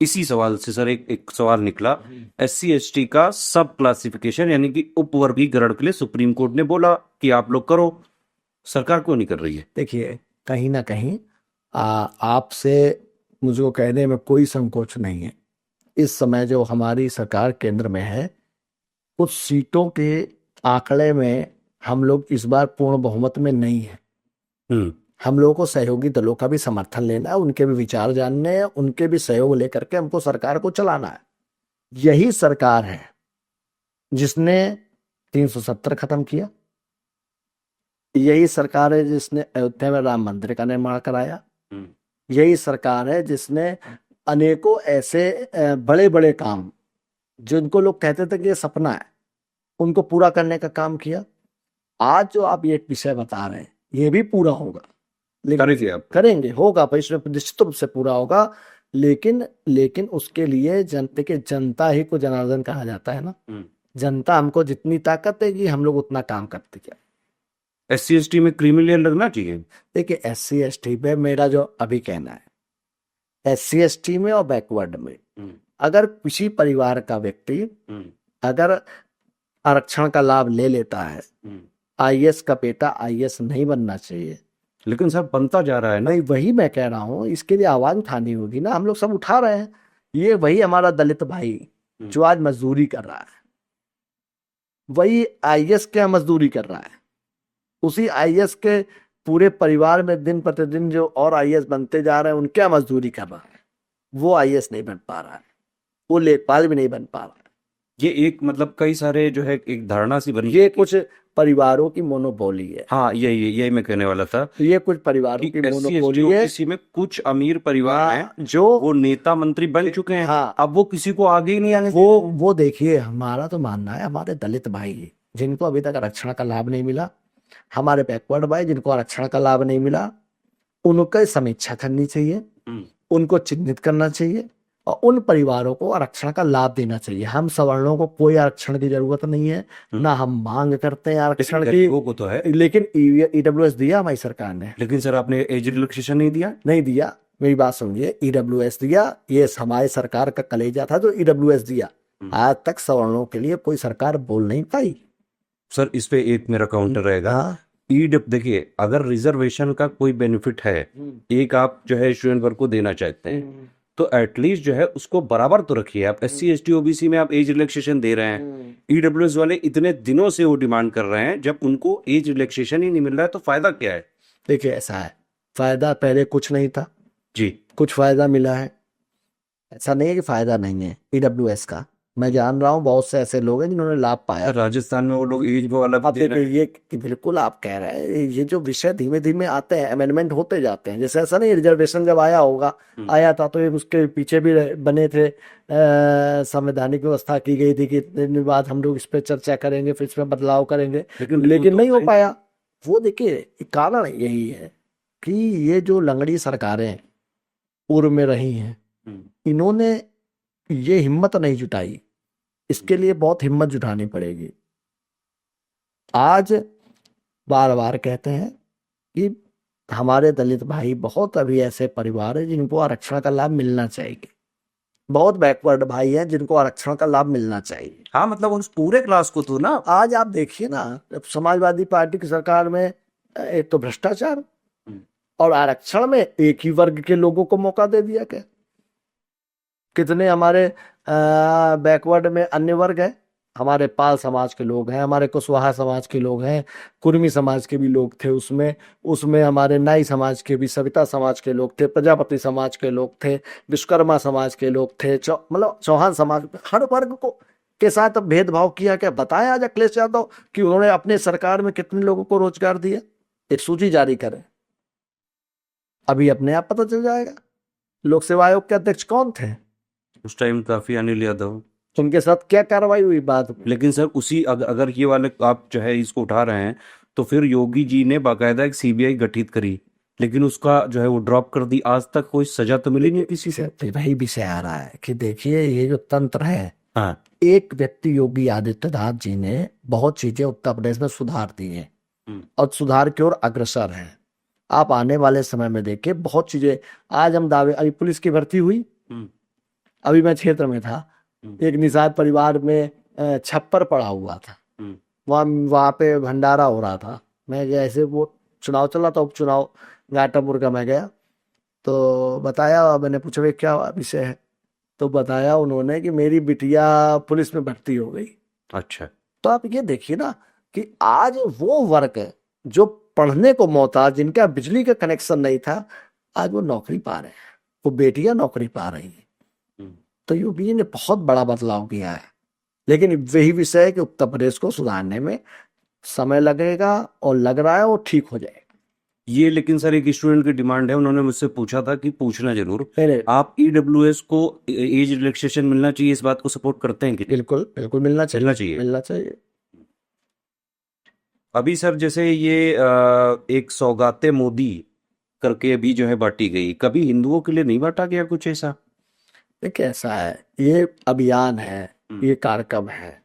इसी सवाल से सर एक सवाल निकला। SC ST का सब क्लासिफिकेशन यानी कि उपवर्गीकरण के लिए सुप्रीम कोर्ट ने बोला कि आप लोग करो, सरकार क्यों नहीं कर रही है? देखिए, कहीं ना कहीं आपसे मुझको कहने में कोई संकोच नहीं है। इस समय जो हमारी सरकार केंद्र में है, कुछ सीटों के आंकड़े में हम लोग इस बार पूर्ण बहुमत में नहीं है। हम लोगों को सहयोगी दलों का भी समर्थन लेना है, उनके भी विचार जानने हैं, उनके भी सहयोग लेकर के हमको सरकार को चलाना है। यही सरकार है जिसने 370 खत्म किया, यही सरकार है जिसने अयोध्या में राम मंदिर का निर्माण कराया, यही सरकार है जिसने अनेकों ऐसे बड़े बड़े काम जिनको लोग कहते थे कि ये सपना है, उनको पूरा करने का काम किया। आज जो आप ये विषय बता रहे हैं, ये भी पूरा होगा, लेकिन करेंगे, होगा, इसमें निश्चित रूप से पूरा होगा। लेकिन उसके लिए जनता ही को जनार्दन कहा जाता है ना। जनता हमको जितनी ताकत देगी, हम लोग उतना काम करते जाए। SC ST में क्रीमी लेयर लगना चाहिए। देखिए, SC ST पे मेरा जो अभी कहना है, SC ST में और बैकवर्ड में अगर किसी परिवार का व्यक्ति अगर आरक्षण का लाभ ले लेता है, IAS का बेटा IAS नहीं बनना चाहिए। लेकिन सर बनता जा रहा है ना। नहीं, वही मैं कह रहा हूँ, इसके लिए आवाज उठानी होगी ना। हम लोग सब उठा रहे हैं। ये वही हमारा दलित भाई जो आज मजदूरी कर रहा है, वही IAS क्या मजदूरी कर रहा है, उसी IAS के पूरे परिवार में दिन प्रतिदिन जो और IAS बनते जा रहे हैं, उनके मजदूरी कर रहा है। वो IAS नहीं बन पा रहा है, वो लेखपाल भी नहीं बन पा रहा है। ये एक मतलब कई सारे जो है एक धारणा सी बनी, ये कुछ परिवारों की मोनोपोली है। हाँ, यही मैं कहने वाला था। तो ये कुछ परिवारों की मोनोपोली है। किसी में कुछ अमीर परिवार हैं जो वो नेता मंत्री बन चुके हैं। हाँ, अब वो किसी को आगे ही नहीं आने वो देखिए, हमारा तो मानना है, हमारे दलित भाई जिनको अभी तक आरक्षण का लाभ नहीं मिला, हमारे बैकवर्ड भाई जिनको आरक्षण का लाभ नहीं मिला, उनकी समीक्षा करनी चाहिए, उनको चिन्हित करना चाहिए और उन परिवारों को आरक्षण का लाभ देना चाहिए। हम सवर्णों को कोई आरक्षण की जरूरत नहीं है, ना हम मांग करते हैं आरक्षण की। वो तो है, लेकिन EWS दिया हमारी सरकार ने। लेकिन सर आपने एज रिलैक्सेशन नहीं दिया। नहीं दिया, मेरी बात समझिए, EWS दिया, ये हमारी सरकार का कलेजा था जो EWS दिया। आज तक सवर्णों के लिए कोई सरकार बोल नहीं पाई। सर इस पे एक मेरा काउंटर रहेगा देखिए, अगर रिजर्वेशन का कोई बेनिफिट है, एक आप जो है स्टूडेंट वर्ग को देना चाहते हैं, तो एटलीस्ट जो है उसको बराबर तो रखिए। आप SC ST OBC में आप एज रिलैक्सेशन दे रहे हैं, EWS वाले इतने दिनों से वो डिमांड कर रहे हैं, जब उनको एज रिलैक्सेशन ही नहीं मिल रहा है तो फायदा क्या है? देखिए ऐसा है, फायदा पहले कुछ नहीं था, जी। कुछ फायदा मिला है। ऐसा नहीं है कि फायदा नहीं है EWS का। मैं जान रहा हूँ बहुत से ऐसे लोग हैं जिन्होंने लाभ पाया। राजस्थान में वो लोग एज वाला अब दे रहे देखिए ये कि बिल्कुल आप कह रहे हैं, ये जो विषय धीमे धीमे आते हैं, अमेंडमेंट होते जाते हैं। जैसे ऐसा नहीं, रिजर्वेशन जब आया होगा, आया था तो ये उसके पीछे भी बने थे, संवैधानिक व्यवस्था की गई थी कि इतने दिन बाद हम लोग इस पर चर्चा करेंगे, फिर इसमें बदलाव करेंगे, लेकिन नहीं हो पाया। वो देखिए कारण यही है कि ये जो लंगड़ी सरकारें पूर्व में रही हैं, इन्होंने ये हिम्मत नहीं जुटाई। इसके लिए बहुत हिम्मत जुटानी पड़ेगी। आज बार बार कहते हैं कि हमारे दलित भाई, बहुत अभी ऐसे परिवार हैं जिनको आरक्षण का लाभ मिलना चाहिए, बहुत बैकवर्ड भाई हैं जिनको आरक्षण का लाभ मिलना चाहिए। हाँ, मतलब उस पूरे क्लास को तो ना। आज आप देखिए ना, जब समाजवादी पार्टी की सरकार में एक तो भ्रष्टाचार और आरक्षण में एक ही वर्ग के लोगों को मौका दे दिया गया। कितने हमारे बैकवर्ड में अन्य वर्ग हैं, हमारे पाल समाज के लोग हैं, हमारे कुशवाहा समाज के लोग हैं, कुर्मी समाज के भी लोग थे उसमें हमारे नाई समाज के भी, सविता समाज के लोग थे, प्रजापति समाज के लोग थे, विश्वकर्मा समाज के लोग थे, मतलब चौहान समाज, हर वर्ग को के साथ अब भेदभाव किया। क्या बताया आज अखिलेश यादव कि उन्होंने अपने सरकार में कितने लोगों को रोजगार दिया? एक सूची जारी करें, अभी अपने आप पता चल जाएगा। लोक सेवा आयोग के अध्यक्ष कौन थे उस टाइम? काफी अनिल यादव। उनके साथ क्या कार्रवाई हुई बात में? लेकिन सर उसी अगर ये वाले आप जो है इसको उठा रहे हैं, तो फिर योगी जी ने बाकायदा एक CBI गठित करी, लेकिन उसका जो है वो ड्रॉप कर दी। आज तक कोई सजा तो मिली नहीं किसी से। वही विषय आ रहा है कि देखिए ये जो तंत्र है, हाँ। एक व्यक्ति योगी आदित्यनाथ जी ने बहुत चीजें उत्तर प्रदेश में सुधार दी है और सुधार की ओर अग्रसर है। आप आने वाले समय में देखिए बहुत चीजें। आज हम दावे, अभी पुलिस की भर्ती हुई, अभी मैं क्षेत्र में था, एक निषाद परिवार में छप्पर पड़ा हुआ था, वहां पे भंडारा हो रहा था। मैं जैसे वो चुनाव चला था, उपचुनाव घाटापुर का, मैं गया तो बताया, मैंने पूछा भाई क्या विषय है, तो बताया उन्होंने कि मेरी बिटिया पुलिस में भर्ती हो गई। अच्छा। तो आप ये देखिए ना कि आज वो वर्ग जो पढ़ने को मोहताज, जिनका बिजली का कनेक्शन नहीं था, आज वो नौकरी पा रहे हैं, वो बेटियां नौकरी पा रही हैं। तो योगी जी ने बहुत बड़ा बदलाव किया है, लेकिन वही विषय है कि उत्तर प्रदेश को सुधारने में समय लगेगा और लग रहा है वो ठीक हो जाएगा। ये लेकिन सर एक स्टूडेंट की डिमांड है, उन्होंने मुझसे पूछा था कि पूछना जरूर, पहले आप EWS को एज रिलैक्सेशन मिलना चाहिए, इस बात को सपोर्ट करते हैं कि? बिल्कुल बिल्कुल मिलना चाहिए, मिलना चाहिए। मिलना चाहिए। अभी सर जैसे ये एक सौगाते मोदी करके अभी जो है बांटी गई, कभी हिंदुओं के लिए नहीं बांटा गया कुछ ऐसा? देखिए ऐसा है, ये अभियान है, ये कार्यक्रम है।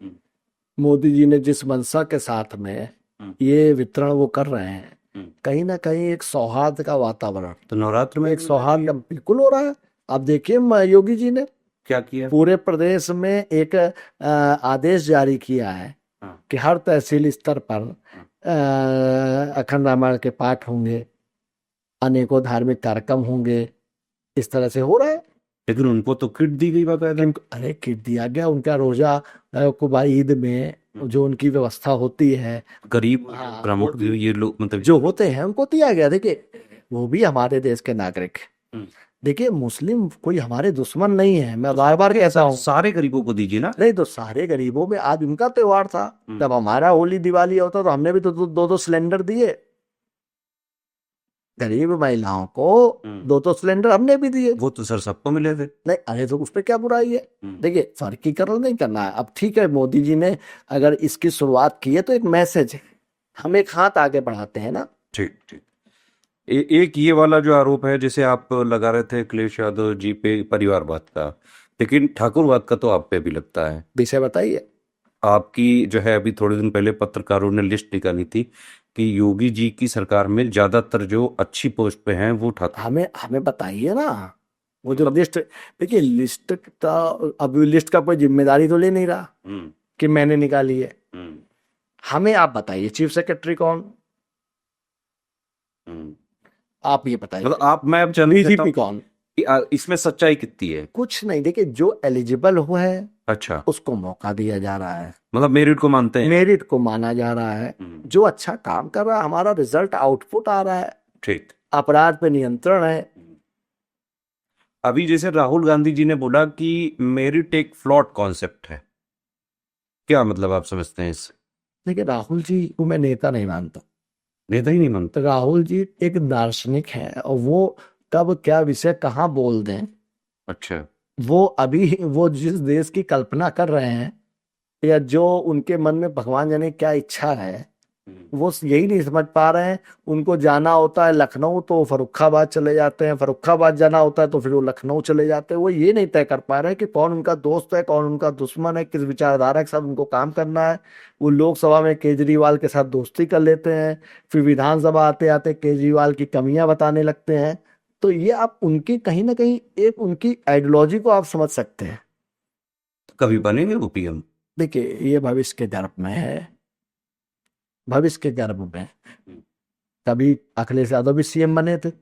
मोदी जी ने जिस मंशा के साथ में ये वितरण वो कर रहे हैं, कहीं ना कहीं एक सौहार्द का वातावरण, तो नवरात्र में एक सौहार्द बिल्कुल हो रहा है। अब देखिए योगी जी ने क्या किया? पूरे प्रदेश में एक आदेश जारी किया है कि हर तहसील स्तर पर अखंड रामायण के पाठ होंगे, अनेकों धार्मिक कार्यक्रम होंगे, इस तरह से हो रहा है। लेकिन उनको तो किट दी गई बाकायदा। अरे किट दिया गया, उनका रोजा को भाई ईद में जो उनकी व्यवस्था होती है, गरीब हाँ, प्रमुख ये लोग मतलब जो होते हैं उनको दिया गया। देखिए वो भी हमारे देश के नागरिक। देखिए मुस्लिम कोई हमारे दुश्मन नहीं है, मैं बार बार कहता हूँ। सारे गरीबों को दीजिए ना। नहीं तो सारे गरीबों में, आज उनका त्योहार था, जब हमारा होली दिवाली होता तो हमने भी तो दो सिलेंडर दिए गरीब महिलाओं को, दो सिलेंडर हमने भी दिए। वो तो सर सबको मिले थे। नहीं, अरे तो उस पर क्या बुराई है? देखिए फर्कीकरण नहीं करना है। अब ठीक है, मोदी जी ने अगर इसकी शुरुआत की है तो एक मैसेज है, हम एक हाथ आगे बढ़ाते हैं ना। ठीक ठीक। एक ये वाला जो आरोप है जैसे आप लगा रहे थे अखिलेश यादव जी पे परिवारवाद का, लेकिन ठाकुरवाद का तो आप पे भी लगता है। विषय बताइए। आपकी जो है अभी थोड़े दिन पहले पत्रकारों ने लिस्ट निकाली थी कि योगी जी की सरकार में ज्यादातर जो अच्छी पोस्ट पे हैं वो ठाकुर। हमें बताइए ना वो जो लिस्ट। देखिए लिस्ट का, अब लिस्ट का कोई जिम्मेदारी तो ले नहीं रहा कि मैंने निकाली है। हमें आप बताइए चीफ सेक्रेटरी कौन, हम्म। आप ये बताइए मतलब आप, मैं अब जानना चाहता बीजेपी हूँ कौन? कि इसमें सच्चाई कितनी है। कुछ नहीं, देखिए जो एलिजिबल हुआ है अच्छा, उसको मौका दिया जा रहा है, मतलब मेरिट को मानते हैं। मेरिट को माना जा रहा है। हम्म, जो अच्छा काम कर रहा है, हमारा रिजल्ट आउटपुट आ रहा है, ठीक। अपराध पे नियंत्रण है। अभी जैसे राहुल गांधी जी ने बोला कि मेरिट एक फ्लॉट कॉन्सेप्ट है, क्या मतलब आप समझते हैं इससे? देखिए राहुल जी को मैं नेता नहीं मानता। नेता ही नहीं मानते? तो राहुल जी एक दार्शनिक हैं, और वो कब क्या विषय कहाँ बोल दें, अच्छा। वो अभी वो जिस देश की कल्पना कर रहे हैं, या जो उनके मन में भगवान जाने क्या इच्छा है, वो यही नहीं समझ पा रहे हैं। उनको जाना होता है लखनऊ तो फर्रुखाबाद चले जाते हैं, फर्रुखाबाद जाना होता है तो फिर वो लखनऊ चले जाते हैं। वो ये नहीं तय कर पा रहे हैं कि कौन उनका दोस्त है, कौन उनका दुश्मन है, किस विचारधारा के साथ उनको काम करना है। वो लोकसभा में केजरीवाल के साथ दोस्ती कर लेते हैं, फिर विधानसभा आते आते केजरीवाल की कमियां बताने लगते हैं। तो ये आप उनकी कहीं ना कहीं एक उनकी आइडियोलॉजी को आप समझ सकते हैं। कभी बनेंगे वो पीएम? देखिए ये भविष्य के गर्भ में है, भविष्य के गर्भ में। कभी अखिलेश यादव भी सीएम बने थे,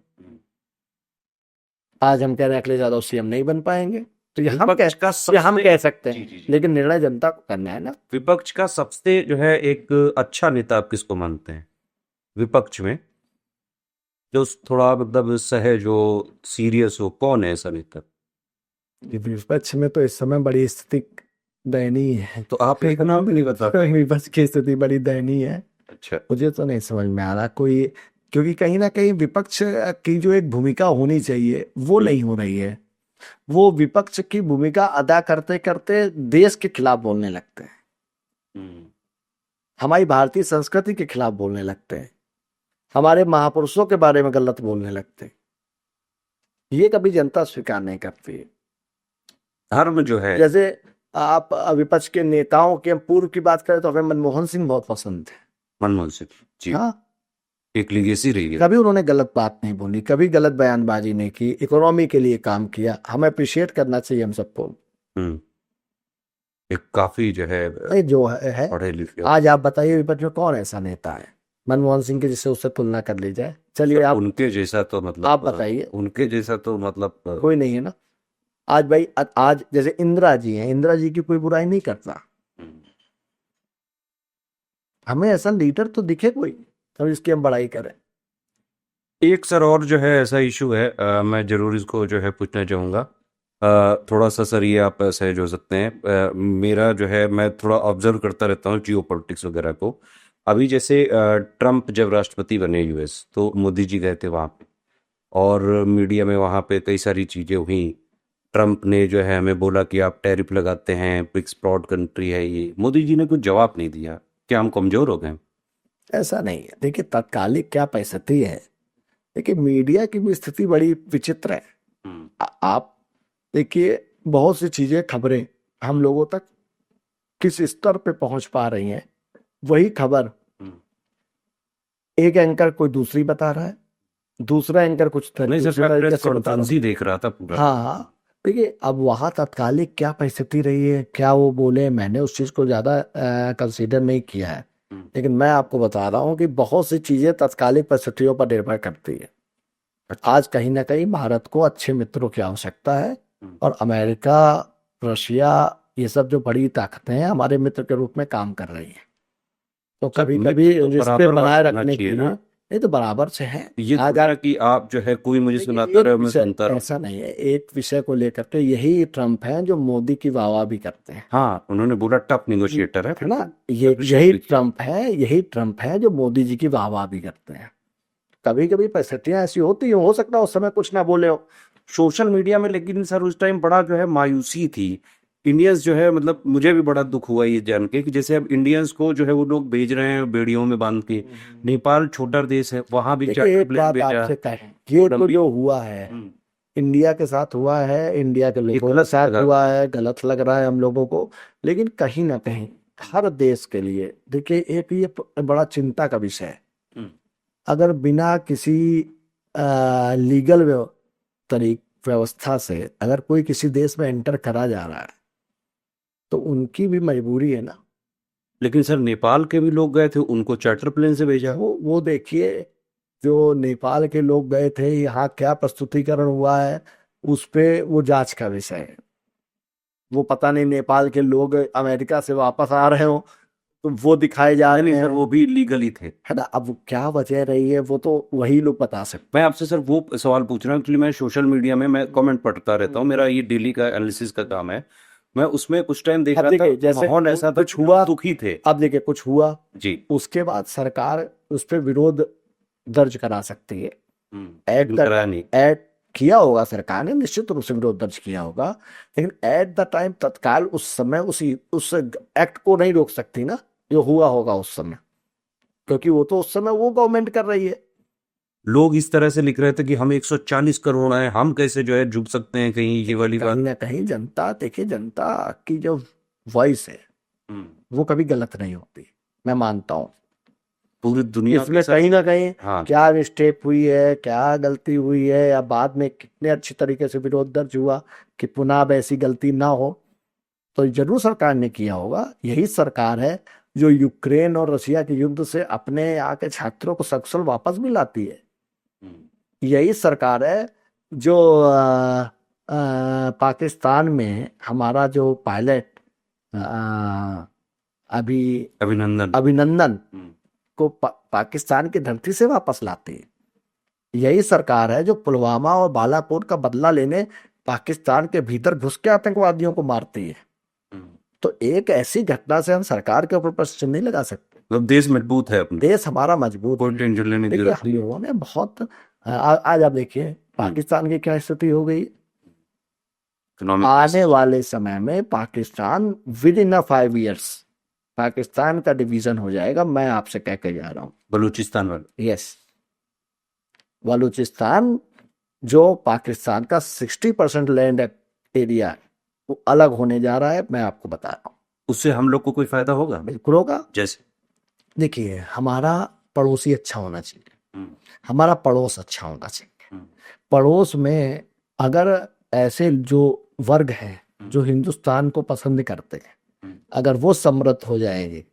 आज हम कह रहे हैं अखिलेश यादव सीएम नहीं बन पाएंगे, तो विपक्ष का ये हम सबसे, कह सकते जी हैं, जी जी, लेकिन निर्णय जनता को करना है ना। विपक्ष का सबसे जो है एक अच्छा नेता आप किसको मानते हैं विपक्ष में, जो थोड़ा मतलब सहज हो, सीरियस हो, कौन है ऐसा नेता? विपक्ष में तो इस समय बड़ी स्थिति दयनीय है। तो आप एक नाम भी नहीं बता पाए। विपक्ष की स्थिति बड़ी दयनीय है। अच्छा। मुझे तो नहीं समझ में आ रहा कोई, क्योंकि कहीं ना कहीं विपक्ष की जो एक भूमिका होनी चाहिए वो नहीं हो रही है। वो विपक्ष की भूमिका अदा करते करते देश के खिलाफ बोलने लगते हैं, हम्म, हमारी भारतीय संस्कृति के खिलाफ बोलने लगते हैं, हमारे महापुरुषों के बारे में गलत बोलने लगते हैं। ये कभी जनता स्वीकार नहीं करती है। धर्म जो है। जैसे आप विपक्ष के नेताओं के पूर्व की बात करें तो हमें मनमोहन सिंह बहुत पसंद थे। मनमोहन सिंह जी, हाँ, एक लीगेसी रही है। कभी उन्होंने गलत बात नहीं बोली, कभी गलत बयानबाजी नहीं की, इकोनॉमी के लिए काम किया, हमें अप्रिशिएट करना चाहिए हम सबको। हम्म, एक काफी जो है ये जो है पढ़े लिखे। आज आप बताइए विपक्ष में कौन ऐसा नेता है मनमोहन सिंह के जिससे उससे तुलना कर ली जाए? चलिए आप उनके जैसा तो मतलब, आप बताइए। उनके जैसा तो मतलब कोई नहीं है ना। आज भाई आज जैसे इंदिरा जी हैं, इंदिरा जी की कोई बुराई नहीं करता, हम्म, हमें ऐसा लीडर तो दिखे कोई तो जिसकी हम बड़ाई करें। एक सर और जो है ऐसा इशू है, मैं जरूर इसको जो है पूछना चाहूँगा। थोड़ा सा सर ये आप सहज हो सकते हैं। मेरा जो है, मैं थोड़ा ऑब्जर्व करता रहता हूँ जियो पॉलिटिक्स वगैरह को। अभी जैसे ट्रम्प जब राष्ट्रपति बने यूएस, तो मोदी जी गए थे वहाँ पे, और मीडिया में वहाँ पे कई सारी चीज़ें हुई। ट्रम्प ने जो है हमें बोला कि आप टैरिफ लगाते हैं, ब्रिक्स ब्रॉड कंट्री है ये। मोदी जी ने कुछ जवाब नहीं दिया। क्या हम कमज़ोर हो गए? ऐसा नहीं है, देखिए तात्कालिक क्या परिस्थिति है। देखिए मीडिया की भी स्थिति बड़ी विचित्र है। हम्म, आप देखिए बहुत सी चीजें खबरें हम लोगों तक किस स्तर पे पहुंच पा रही हैं, वही खबर हम्म। एक एंकर कोई दूसरी बता रहा है, दूसरा एंकर कुछ नहीं सर, दूसरे मैं तरीके प्रेस से बता रहा कॉन्फ्रेंस ही देख रहा था पूरा। है। हाँ, देखिए अब वहां तात्कालिक क्या परिस्थिति रही है, क्या वो बोले, मैंने उस चीज को ज्यादा कंसीडर नहीं किया है। हम्म, लेकिन मैं आपको बता रहा हूँ कि बहुत सी चीजें तात्कालिक परिस्थितियों पर निर्भर करती है। अच्छा। आज कहीं ना कहीं भारत को अच्छे मित्रों की आवश्यकता है, हम्म, और अमेरिका, रशिया, ये सब जो बड़ी ताकतें हैं हमारे मित्र के रूप में काम कर रही हैं। तो सर कभी मित्र कभी तो रिश्ते बराबर बनाए वाला होना रखने के चाहिए लिए ना। ये तो बराबर से है। ये आज थोड़ा कि आप जो है कोई मुझे देखिए, सुनाता एक रहे, मैं विषय सुनता रहूं। ऐसा नहीं है, एक विषय को लेकर के यही ट्रम्प हैं जो मोदी की वाहवाही भी करते हैं, हाँ, उन्होंने बोला टफ निगोशिएटर है। है ना। यही ट्रम्प है जो मोदी जी की वाहवाही भी करते हैं। कभी कभी परिस्थितियां ऐसी होती हैं, हो सकता है उस समय कुछ ना बोले हो। सोशल मीडिया में लेकिन सर उस टाइम बड़ा जो है मायूसी थी। इंडियंस जो है, मतलब मुझे भी बड़ा दुख हुआ ये जान के कि जैसे अब इंडियंस को जो है वो लोग भेज रहे हैं बेड़ियों में बांध के। नेपाल छोटा देश है, वहां भी देखिए चार्टर एक प्लेन बात भेजा। आपसे कहें, ये तो लंबी। जो हुआ है हम्म, इंडिया के साथ हुआ है, इंडिया के ये लोगों के गलत साथ लगा। हुआ है, गलत लग रहा है हम लोगों को। लेकिन कहीं ना कहीं हर देश के लिए देखिए एक ये बड़ा चिंता का विषय है। हम्म, अगर बिना किसी लीगल व्यवस्था से अगर कोई किसी देश में एंटर करा जा रहा है तो उनकी भी मजबूरी है ना। लेकिन सर नेपाल के भी लोग गए थे, उनको चार्टर प्लेन से भेजा। वो देखिए जो नेपाल के लोग गए थे, यहाँ क्या प्रस्तुतिकरण हुआ है, उस पे वो जांच का विषय है। वो पता नहीं नेपाल के लोग अमेरिका से वापस आ रहे हो तो वो दिखाए जा नहीं रहे नहीं सर, हैं, वो भी लीगली थे। है ना। अब क्या वजह रही है वो तो वही लोग बता सकते मैं आपसे सर वो सवाल पूछ रहा हूँ, एक्चुअली मैं सोशल मीडिया में मैं कमेंट पढ़ता रहता हूँ, मेरा ये डेली का एनालिसिस का काम है। मैं उसमें कुछ टाइम देख हैं। अब रहा था, देखिए जैसे माहौल ऐसा था कुछ कि हुआ, लोग दुखी थे। अब देखिए कुछ हुआ, जी। उसके बाद सरकार उस पर विरोध दर्ज करा सकती है। एट लेकिन द कराया नहीं। एट किया होगा सरकार ने, निश्चित रूप से विरोध दर्ज किया होगा, लेकिन एट द टाइम तत्काल उस समय उस एक्ट को नहीं रोक सकती ना जो हुआ होगा उस समय, क्योंकि वो तो उस समय वो गवर्नमेंट कर रही है। लोग इस तरह से लिख रहे थे कि हम 140 करोड़ हैं, हम कैसे जो है झुक सकते हैं, कहीं ये वाली बात। कहीं ना कहीं जनता, देखिए जनता की जो वॉइस है वो कभी गलत नहीं होती, मैं मानता हूँ। पूरी दुनिया इसमें के साथ। कहीं ना कहीं हाँ। क्या मिस्टेक हुई है, क्या गलती हुई है, या बाद में कितने अच्छी तरीके से विरोध दर्ज हुआ कि पुनः अब ऐसी गलती ना हो, तो जरूर सरकार ने किया होगा। यही सरकार है जो यूक्रेन और रशिया के युद्ध से अपने यहाँ के छात्रों को सकुशल वापस भी लाती है। यही सरकार है जो पाकिस्तान में हमारा जो पायलट अभी अभिनंदन। अभिनंदन को पाकिस्तान की धरती से वापस लाती है। यही सरकार है जो पुलवामा और बालाकोट का बदला लेने पाकिस्तान के भीतर घुस के आतंकवादियों को मारती है। तो एक ऐसी घटना से हम सरकार के ऊपर प्रश्न नहीं लगा सकते। मतलब देश मजबूत है अपना, देश हमारा मजबूत कोई है। टेंशन लेने की देखिए जरूरत हम नहीं। लोगों ने बहुत आज आप देखिए पाकिस्तान की क्या स्थिति हो गई। इकोनॉमिक आने वाले समय में Pakistan with in 5 years Pakistan का डिवीजन हो जाएगा, मैं आपसे कह के जा रहा हूँ। बलूचिस्तान वाले। यस, बलूचिस्तान जो पाकिस्तान का 60% लैंड एरिया है वो अलग होने जा रहा है, मैं आपको बता रहा हूँ। उससे हम लोग को कोई फायदा होगा? बिल्कुल होगा। जैसे देखिए हमारा पड़ोसी अच्छा होना चाहिए, हम्म, हमारा पड़ोस अच्छा होना चाहिए। हम्म, पड़ोस में अगर ऐसे जो वर्ग हैं जो हिंदुस्तान को पसंद करते हैं, अगर वो समृद्ध हो जाएंगे,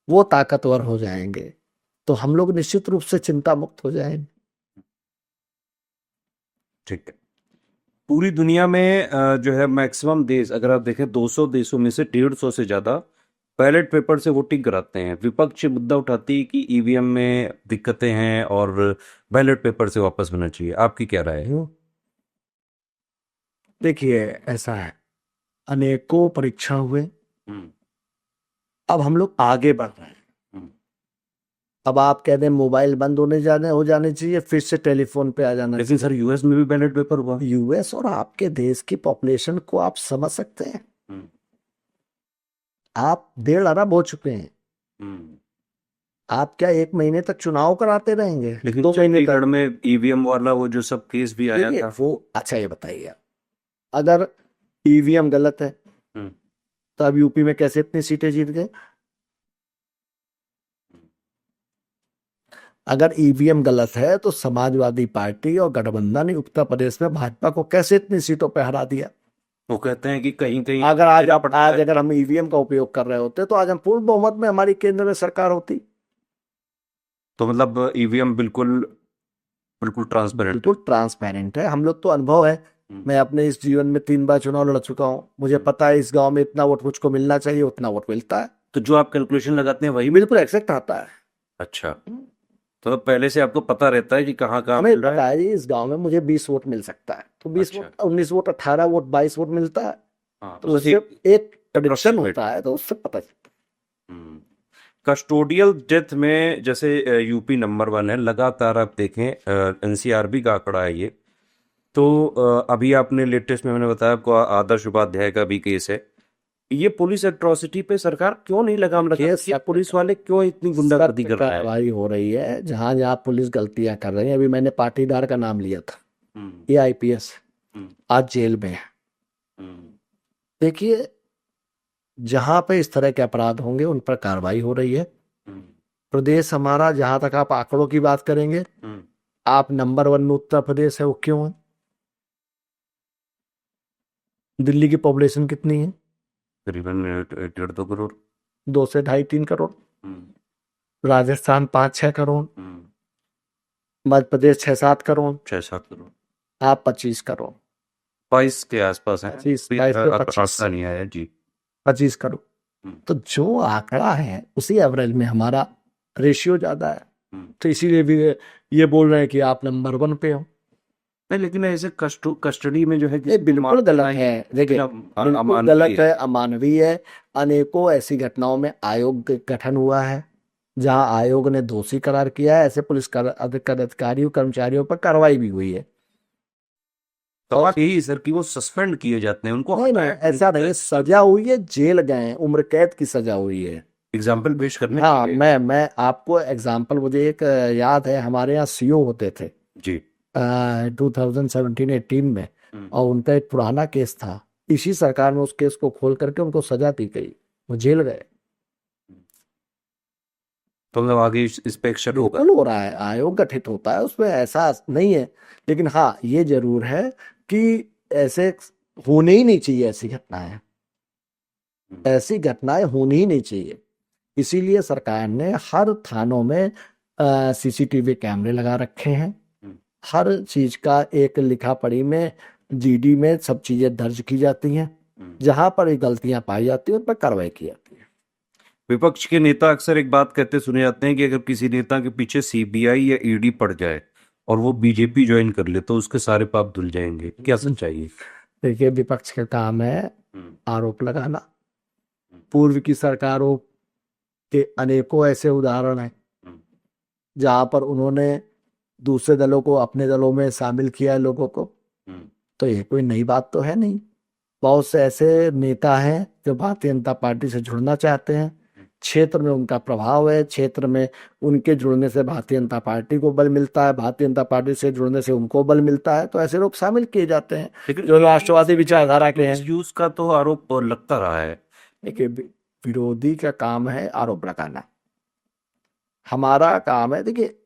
वो ताकतवर हो जाएंगे, तो हम लोग निश्चित रूप से चिंता मुक्त हो जाएंगे। ठीक है। पूरी दुनिया में जो है मैक्सिमम देश, अगर आप देखें 200 देशों में से 150 से ज्यादा बैलेट पेपर से वोटिंग कराते हैं। विपक्ष मुद्दा उठाती है कि ईवीएम में दिक्कतें हैं और बैलेट पेपर से वापस होना चाहिए। आपकी क्या राय है? देखिए ऐसा है, अनेकों परीक्षण हुए, अब हम लोग आगे बढ़ रहे हैं। अब आप कह दें मोबाइल बंद हो जाने चाहिए, फिर से टेलीफोन पे आ जाना लेकिन सर यूएस में भी बैलेट पेपर हुआ। चाहिए। यूएस और आपके देश की पॉपुलेशन को आप समझ सकते हैं। आप 1.5 अरब हो चुके हैं, आप क्या 1 महीने तक चुनाव कराते रहेंगे? लेकिन 2 महीने चंडीगढ़ तक? में ईवीएम वाला वो जो सब केस भी आया देखिए था। वो अच्छा, ये बताइए अगर ईवीएम गलत है तो अब यूपी में कैसे इतनी सीटें जीत गए? अगर ईवीएम गलत है तो समाजवादी पार्टी और गठबंधन उत्तर प्रदेश में भाजपा को कैसे इतनी सीटों पे हरा दिया? वो कहते हैं कि कहीं कहीं अगर आज पड़ता है। अगर हम ईवीएम का उपयोग कर रहे होते तो आज हम पूर्ण बहुमत में हमारी केंद्र में सरकार होती। तो मतलब ईवीएम बिल्कुल बिल्कुल ट्रांसपेरेंट। बिल्कुल ट्रांसपेरेंट है। हम लोग तो अनुभव है, मैं अपने इस जीवन में 3 बार चुनाव लड़ चुका हूँ, मुझे पता है इस गांव में इतना वोट मुझको मिलना चाहिए, उतना वोट मिलता है। तो जो आप कैलकुलेशन लगाते हैं वही बिल्कुल एग्जैक्ट आता है। अच्छा, तो पहले से आपको पता रहता है कि कहाँ कहाँ हमें मिल रहा पता है। है जी इस गांव में मुझे 20 वोट मिल सकता है, तो 20 अच्छा। वोट, 19 वोट, 18 वोट, 22 वोट मिलता है। हाँ, तो उससे एक प्रेडिक्शन approximate। होता है, तो उससे पता चलता कस्टोडियल डेथ में जैसे यूपी नंबर 1 है लगातार। आप देखें एनसीआरबी का आंकड़ा है ये। तो अभी आपने लेटेस्ट में मैंने बताया आपको आदर्श उपाध्याय का भी केस है। ये पुलिस एट्रोसिटी पे सरकार क्यों नहीं लगाम लगाती केस है? पुलिस वाले क्यों इतनी है। गुंडागर्दी कर रहे हैं? कार्रवाई हो रही है जहां जहां पुलिस गलतियां कर रही है। अभी मैंने पाटीदार का नाम लिया था, ये आईपीएस आज जेल में है। देखिए जहां पे इस तरह के अपराध होंगे उन पर कार्रवाई हो रही है। प्रदेश हमारा, जहां तक आप आंकड़ों की बात करेंगे, आप नंबर 1 में उत्तर प्रदेश है, वो क्यों है? दिल्ली की पॉपुलेशन कितनी है? करीबन 1.5-2 करोड़। 2 से 2.5-3 करोड़। राजस्थान 5-6 करोड़। मध्य प्रदेश 6-7 करोड़, 6-7 करोड़, आप 25 करोड़, 22 के आसपास है। 25, कोई 22 से 25, आंकड़ा नहीं आया जी। 25 करोड़। हम्म, तो जो आंकड़ा है उसी एवरेज में हमारा रेशियो ज्यादा है, हम्म। तो इसीलिए भी ये बोल रहे हैं कि आप नंबर 1 पे हो। नहीं, लेकिन ऐसे कस्टडी में जो है ये किसी को बिल्कुल मार देना गलत है, देखिए बिना बिल्कुल अमानवीय गलत है, अमानवीय है। अनेकों ऐसी घटनाओं में आयोग का गठन हुआ है, जहां आयोग ने दोषी करार किया है, ऐसे पुलिस अधिकारियों कर्मचारियों पर कार्रवाई भी हुई है। सवाल यही है सर कि वो सस्पेंड किए जाते हैं, उनको नहीं नहीं, ऐसा नहीं है, सजा हुई है, जेल गए हैं, उम्र कैद की सजा हुई है। एग्जाम्पल पेश करने हाँ, के लिए। मैं आपको एग्जाम्पल, मुझे एक याद है, हमारे यहाँ सीओ होते थे जी। 2017-18 में, हम्म, और उनका एक पुराना केस था। इसी सरकार में उस केस को खोल करके उनको सजा दी गई, वो जेल गए। तो मतलब आगे इस पे एक्शन होगा। बिल्कुल हो रहा है, आयोग गठित होता है, उसमें ऐसा नहीं है। लेकिन हाँ, ये जरूर है कि ऐसे होने ही नहीं चाहिए, ऐसी घटनाएं, ऐसी घटनाएं होनी ही नहीं चाहिए। इसीलिए सरकार ने हर थानों में सीसीटीवी कैमरे लगा रखे हैं। हम्म, हर चीज का एक लिखा पढ़ी में, जीडी में सब चीजें दर्ज की जाती हैं। जहां पर ये गलतियां पाई जाती हैं उन पर कार्रवाई की जाती है। विपक्ष के नेता अक्सर एक बात कहते सुने जाते हैं कि अगर किसी नेता के पीछे सीबीआई या ईडी पड़ जाए और वो बीजेपी ज्वाइन कर ले तो उसके सारे पाप धुल जाएंगे, क्या सच्चाई है? देखिए, विपक्ष का काम है हम्म, आरोप लगाना। पूर्व की सरकारों के अनेकों ऐसे उदाहरण हैं हम्म, जहां पर उन्होंने दूसरे दलों को अपने दलों में शामिल किया है, लोगों को। हम्म, तो ये कोई नई बात तो है नहीं। बहुत से ऐसे नेता हैं जो भारतीय जनता पार्टी से जुड़ना चाहते हैं, क्षेत्र में उनका प्रभाव है, क्षेत्र में उनके जुड़ने से भारतीय जनता पार्टी को बल मिलता है, भारतीय जनता पार्टी से जुड़ने से उनको बल मिलता है, तो ऐसे लोग शामिल किए जाते हैं लेकिन जो राष्ट्रवादी विचारधारा के हैं। यूज का तो आरोप लगता रहा है। देखिए, विरोधी का काम है आरोप लगाना, हमारा काम है, देखिए,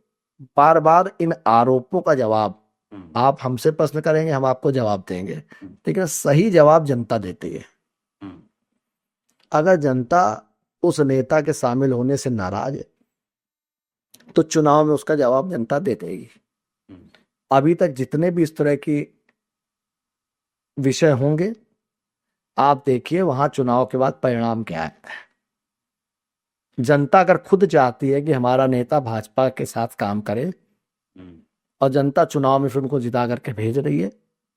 बार बार इन आरोपों का जवाब आप हमसे प्रश्न करेंगे, हम आपको जवाब देंगे, लेकिन सही जवाब जनता देती है। अगर जनता उस नेता के शामिल होने से नाराज है तो चुनाव में उसका जवाब जनता दे देगी। अभी तक जितने भी इस तरह की विषय होंगे, आप देखिए वहां चुनाव के बाद परिणाम क्या है। जनता अगर खुद चाहती है कि हमारा नेता भाजपा के साथ काम करे, और जनता चुनाव में फिर उनको जिता करके भेज रही है,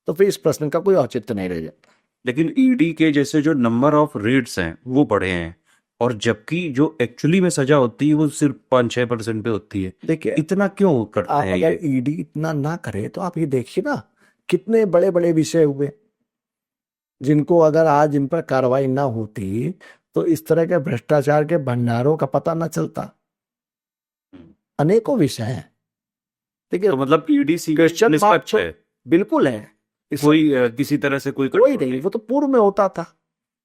तो फिर इस प्रश्न का कोई औचित्य नहीं रह जाता। लेकिन ईडी के जैसे जो नंबर ऑफ रेड्स हैं वो बढ़े हैं, और जबकि जो एक्चुअली में सजा होती है वो सिर्फ 5-6% पे होती है। देखिए, इतना क्यों करते आप हैं अगर ये? ईडी इतना ना करे तो आप ये देखिए ना, कितने बड़े बड़े विषय हुए जिनको अगर आज इन पर कार्रवाई ना होती तो इस तरह के भ्रष्टाचार के भंडारों का पता ना चलता। अनेकों विषय हैं। देखिए, तो मतलब ईडी क्वेश्चन मार्क निष्पक्ष है, बिल्कुल है, कोई किसी तरह से कोई कोई control नहीं, वो तो पूर्व में होता था।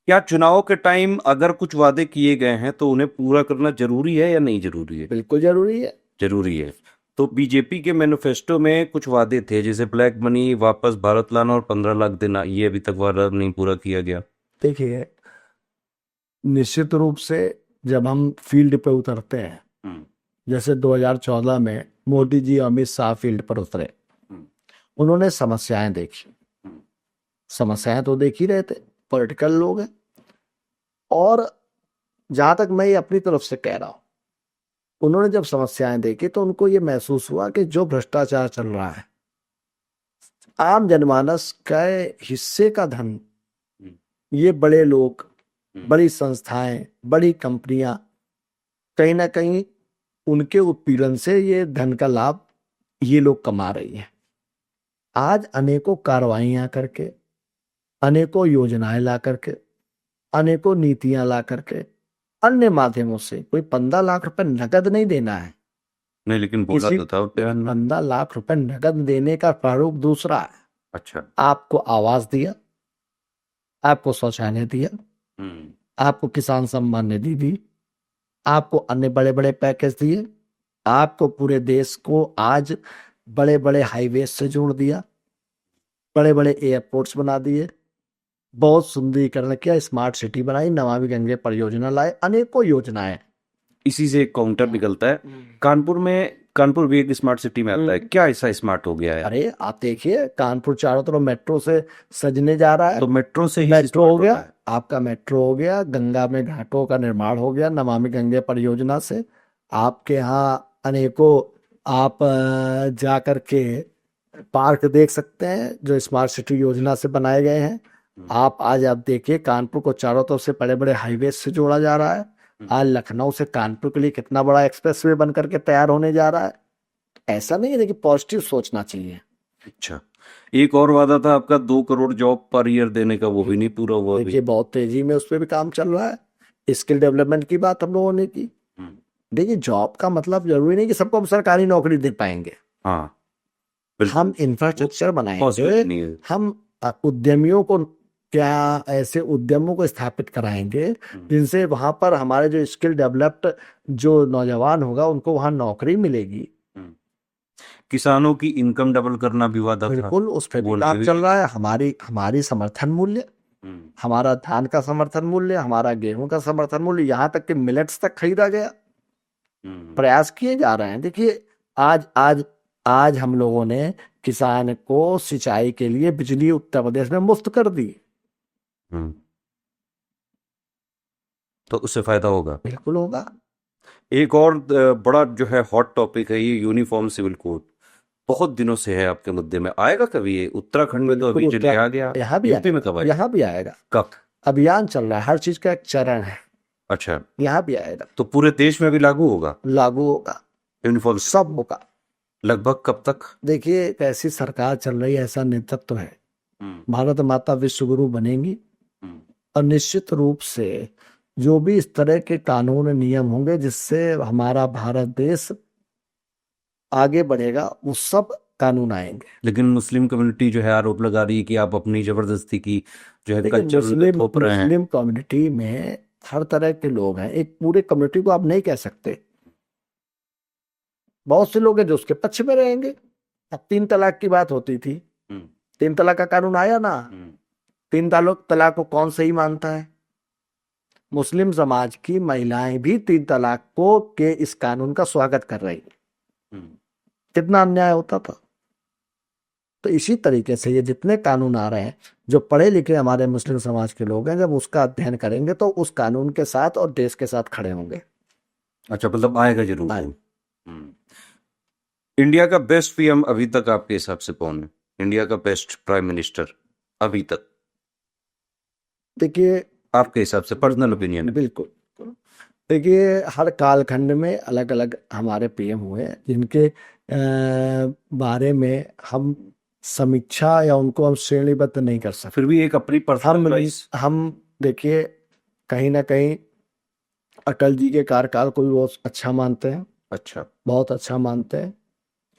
क्या चुनाव के टाइम अगर कुछ वादे किए गए हैं तो उन्हें पूरा करना जरूरी है या नहीं जरूरी है? बिल्कुल जरूरी है। जरूरी है। तो बीजेपी के मैनिफेस्टो में कुछ वादे थे, जैसे ब्लैक मनी वापस भारत लाना और 15 लाख देना, ये अभी तक वादा नहीं पूरा किया गया। देखिए, निश्चित रूप से जब हम फील्ड पे उतरते हैं, जैसे 2014 में मोदी जी अमित शाह फील्ड पर उतरे, उन्होंने समस्याएं देखी। समस्याएं तो देख ही रहे थे, पॉलिटिकल लोग हैं। और जहां तक मैं ये अपनी तरफ से कह रहा हूं, उन्होंने जब समस्याएं देखी तो उनको ये महसूस हुआ कि जो भ्रष्टाचार चल रहा है, आम जनमानस का हिस्से का धन, ये बड़े लोग, बड़ी संस्थाएं, बड़ी कंपनियां, कहीं ना कहीं उनके उत्पीड़न से ये धन का लाभ ये लोग कमा रही हैं। आज अनेकों कार्रवाइयां करके, अनेकों योजनाएं ला करके, अनेकों नीतियां ला करके, अन्य माध्यमों से, कोई 15 लाख रुपए नगद नहीं देना है। नहीं, लेकिन बोला किसी तो था बयान में। 15 लाख रुपए नगद देने का प्रारूप दूसरा है। अच्छा। आपको आवास दिया, आपको शौचालय दिया, आपको किसान सम्मान निधि दी, आपको अन्य बड़े बड़े पैकेज दिए, आपको पूरे देश को आज बड़े बड़े हाईवे से जोड़ दिया, बड़े बड़े एयरपोर्ट्स बना दिए, बहुत सुंदरीकरण किया, स्मार्ट सिटी बनाई, नमामि गंगे परियोजना लाए, अनेकों योजनाएं। इसी से एक काउंटर निकलता है। कानपुर में कानपुर भी एक स्मार्ट सिटी में आता है, क्या ऐसा स्मार्ट हो गया है? अरे आप देखिए कानपुर चारों तरफ मेट्रो से सजने जा रहा है। तो मेट्रो से ही मेट्रो smart हो गया, होता है। आपका मेट्रो हो गया, गंगा में घाटों का निर्माण हो गया नमामि गंगे परियोजना से। आपके यहाँ अनेकों आप जा करके पार्क देख सकते हैं जो स्मार्ट सिटी योजना से बनाए गए हैं। आप आज आप देखिए कानपुर को चारों तरफ से बड़े बड़े हाईवे से जोड़ा जा रहा है। आज लखनऊ से कानपुर के लिए कितना बड़ा एक्सप्रेसवे बन करके तैयार होने जा रहा है। ऐसा नहीं है, देखिए पॉजिटिव सोचना चाहिए। अच्छा, एक और वादा था आपका 2 करोड़ जॉब पर ईयर देने का, वो भी नहीं पूरा हुआ अभी। देखिए बहुत तेजी में उस पर भी काम चल रहा है। स्किल डेवलपमेंट की बात हम लोगों ने की। देखिए जॉब का मतलब जरूरी नहीं कि सबको हम सरकारी नौकरी दे पाएंगे। हाँ बिल्कुल, हम इंफ्रास्ट्रक्चर पॉसिबल बनाएंगे, नहीं है। हम उद्यमियों को क्या ऐसे उद्यमों को स्थापित कराएंगे जिनसे वहां पर हमारे जो स्किल डेवलप्ड जो नौजवान होगा उनको वहां नौकरी मिलेगी। किसानों की इनकम डबल करना भी वादा था। बिल्कुल उस पर भी बोल काम के चल रहा है। हमारी समर्थन मूल्य, हम्म, हमारा धान का समर्थन मूल्य, हमारा गेहूं का समर्थन मूल्य, यहाँ तक कि मिलेट्स तक खरीदा गया। प्रयास किए जा रहे हैं। देखिए आज आज आज हम लोगों ने किसान को सिंचाई के लिए बिजली उत्तर प्रदेश में मुफ्त कर दी। हम्म। तो उससे फायदा होगा। बिल्कुल होगा। एक और बड़ा जो है हॉट टॉपिक है ये यूनिफॉर्म सिविल कोड, बहुत दिनों से है आपके मुद्दे में। आएगा कभी ये? उत्तराखंड में तो अभी बिल्कुल चले आ गया, यहाँ भी यूपी में कब आएगा? यहाँ भी आएगा। कब? अभियान चल रहा है, हर चीज का एक चरण है। अच्छा, यहाँ भी आएगा, तो पूरे देश में भी लागू होगा लागू होगा, यूनिफॉर्म? सब होगा। लगभग कब तक? देखिए कैसी सरकार चल रही है, ऐसा नेतृत्व है। भारत माता विश्व गुरु बनेंगी और निश्चित रूप से जो भी इस तरह के कानून नियम होंगे जिससे हमारा भारत देश आगे बढ़ेगा वो सब कानून आएंगे। लेकिन मुस्लिम कम्युनिटी जो है आरोप लगा रही है कि आप अपनी जबरदस्ती की जो है देखिए कल्चर थोप रहे हैं। मुस्लिम कम्युनिटी में हर तरह के लोग हैं, एक पूरे कम्युनिटी को आप नहीं कह सकते। बहुत से लोग हैं जो उसके पक्ष में रहेंगे। अब 3 तलाक की बात होती थी, 3 तलाक का कानून आया ना, 3 तलाक को कौन सही मानता है? मुस्लिम समाज की महिलाएं भी 3 तलाक को के इस कानून का स्वागत कर रही है। कितना अन्याय होता था। तो इसी तरीके से ये जितने कानून आ रहे हैं, जो पढ़े लिखे हमारे मुस्लिम समाज के लोग हैं, जब उसका अध्ययन करेंगे तो उस कानून के साथ और देश के साथ खड़े होंगे। अच्छा, मतलब आएगा जरूर। आएगा। इंडिया का बेस्ट पीएम अभी तक आपके हिसाब से कौन है? इंडिया का बेस्ट प्राइम मिनिस्टर अभी तक देखिए आपके हिसाब से, पर्सनल ओपिनियन है। बिल्कुल। देखिए हर कालखंड में अलग अलग हमारे पीएम हुए हैं जिनके बारे में हम समीक्षा या उनको हम श्रेणीबद्ध नहीं कर सकते। फिर भी एक अपनी पर्सनल चॉइस। हम देखिए कहीं ना कहीं अटल जी के कार्यकाल को भी बहुत अच्छा मानते हैं। अच्छा, बहुत अच्छा मानते हैं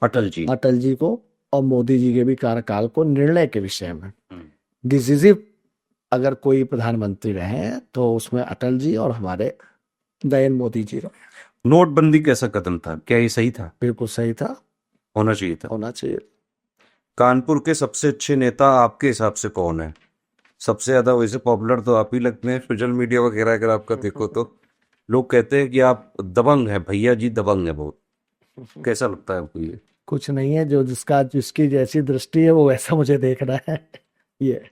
अटल जी। अटल जी को, और मोदी जी के भी कार्यकाल को निर्णय के विषय में डिसिसिव अगर कोई प्रधानमंत्री रहे तो उसमें अटल जी और हमारे नरेंद्र मोदी जी रहे। नोटबंदी कैसा कदम था? क्या ये सही था? बिल्कुल सही था, होना चाहिए था। होना चाहिए। कानपुर के सबसे अच्छे नेता आपके हिसाब से कौन है? सबसे ज्यादा वैसे पॉपुलर तो आप ही लगते हैं सोशल मीडिया वगैरह अगर आपका देखो तो। लोग कहते हैं कि आप दबंग हैं, भैया जी दबंग है बहुत। कैसा लगता है आपको ये? कुछ नहीं है, जो जिसकी जैसी दृष्टि है वो वैसा मुझे देख रहा है। ये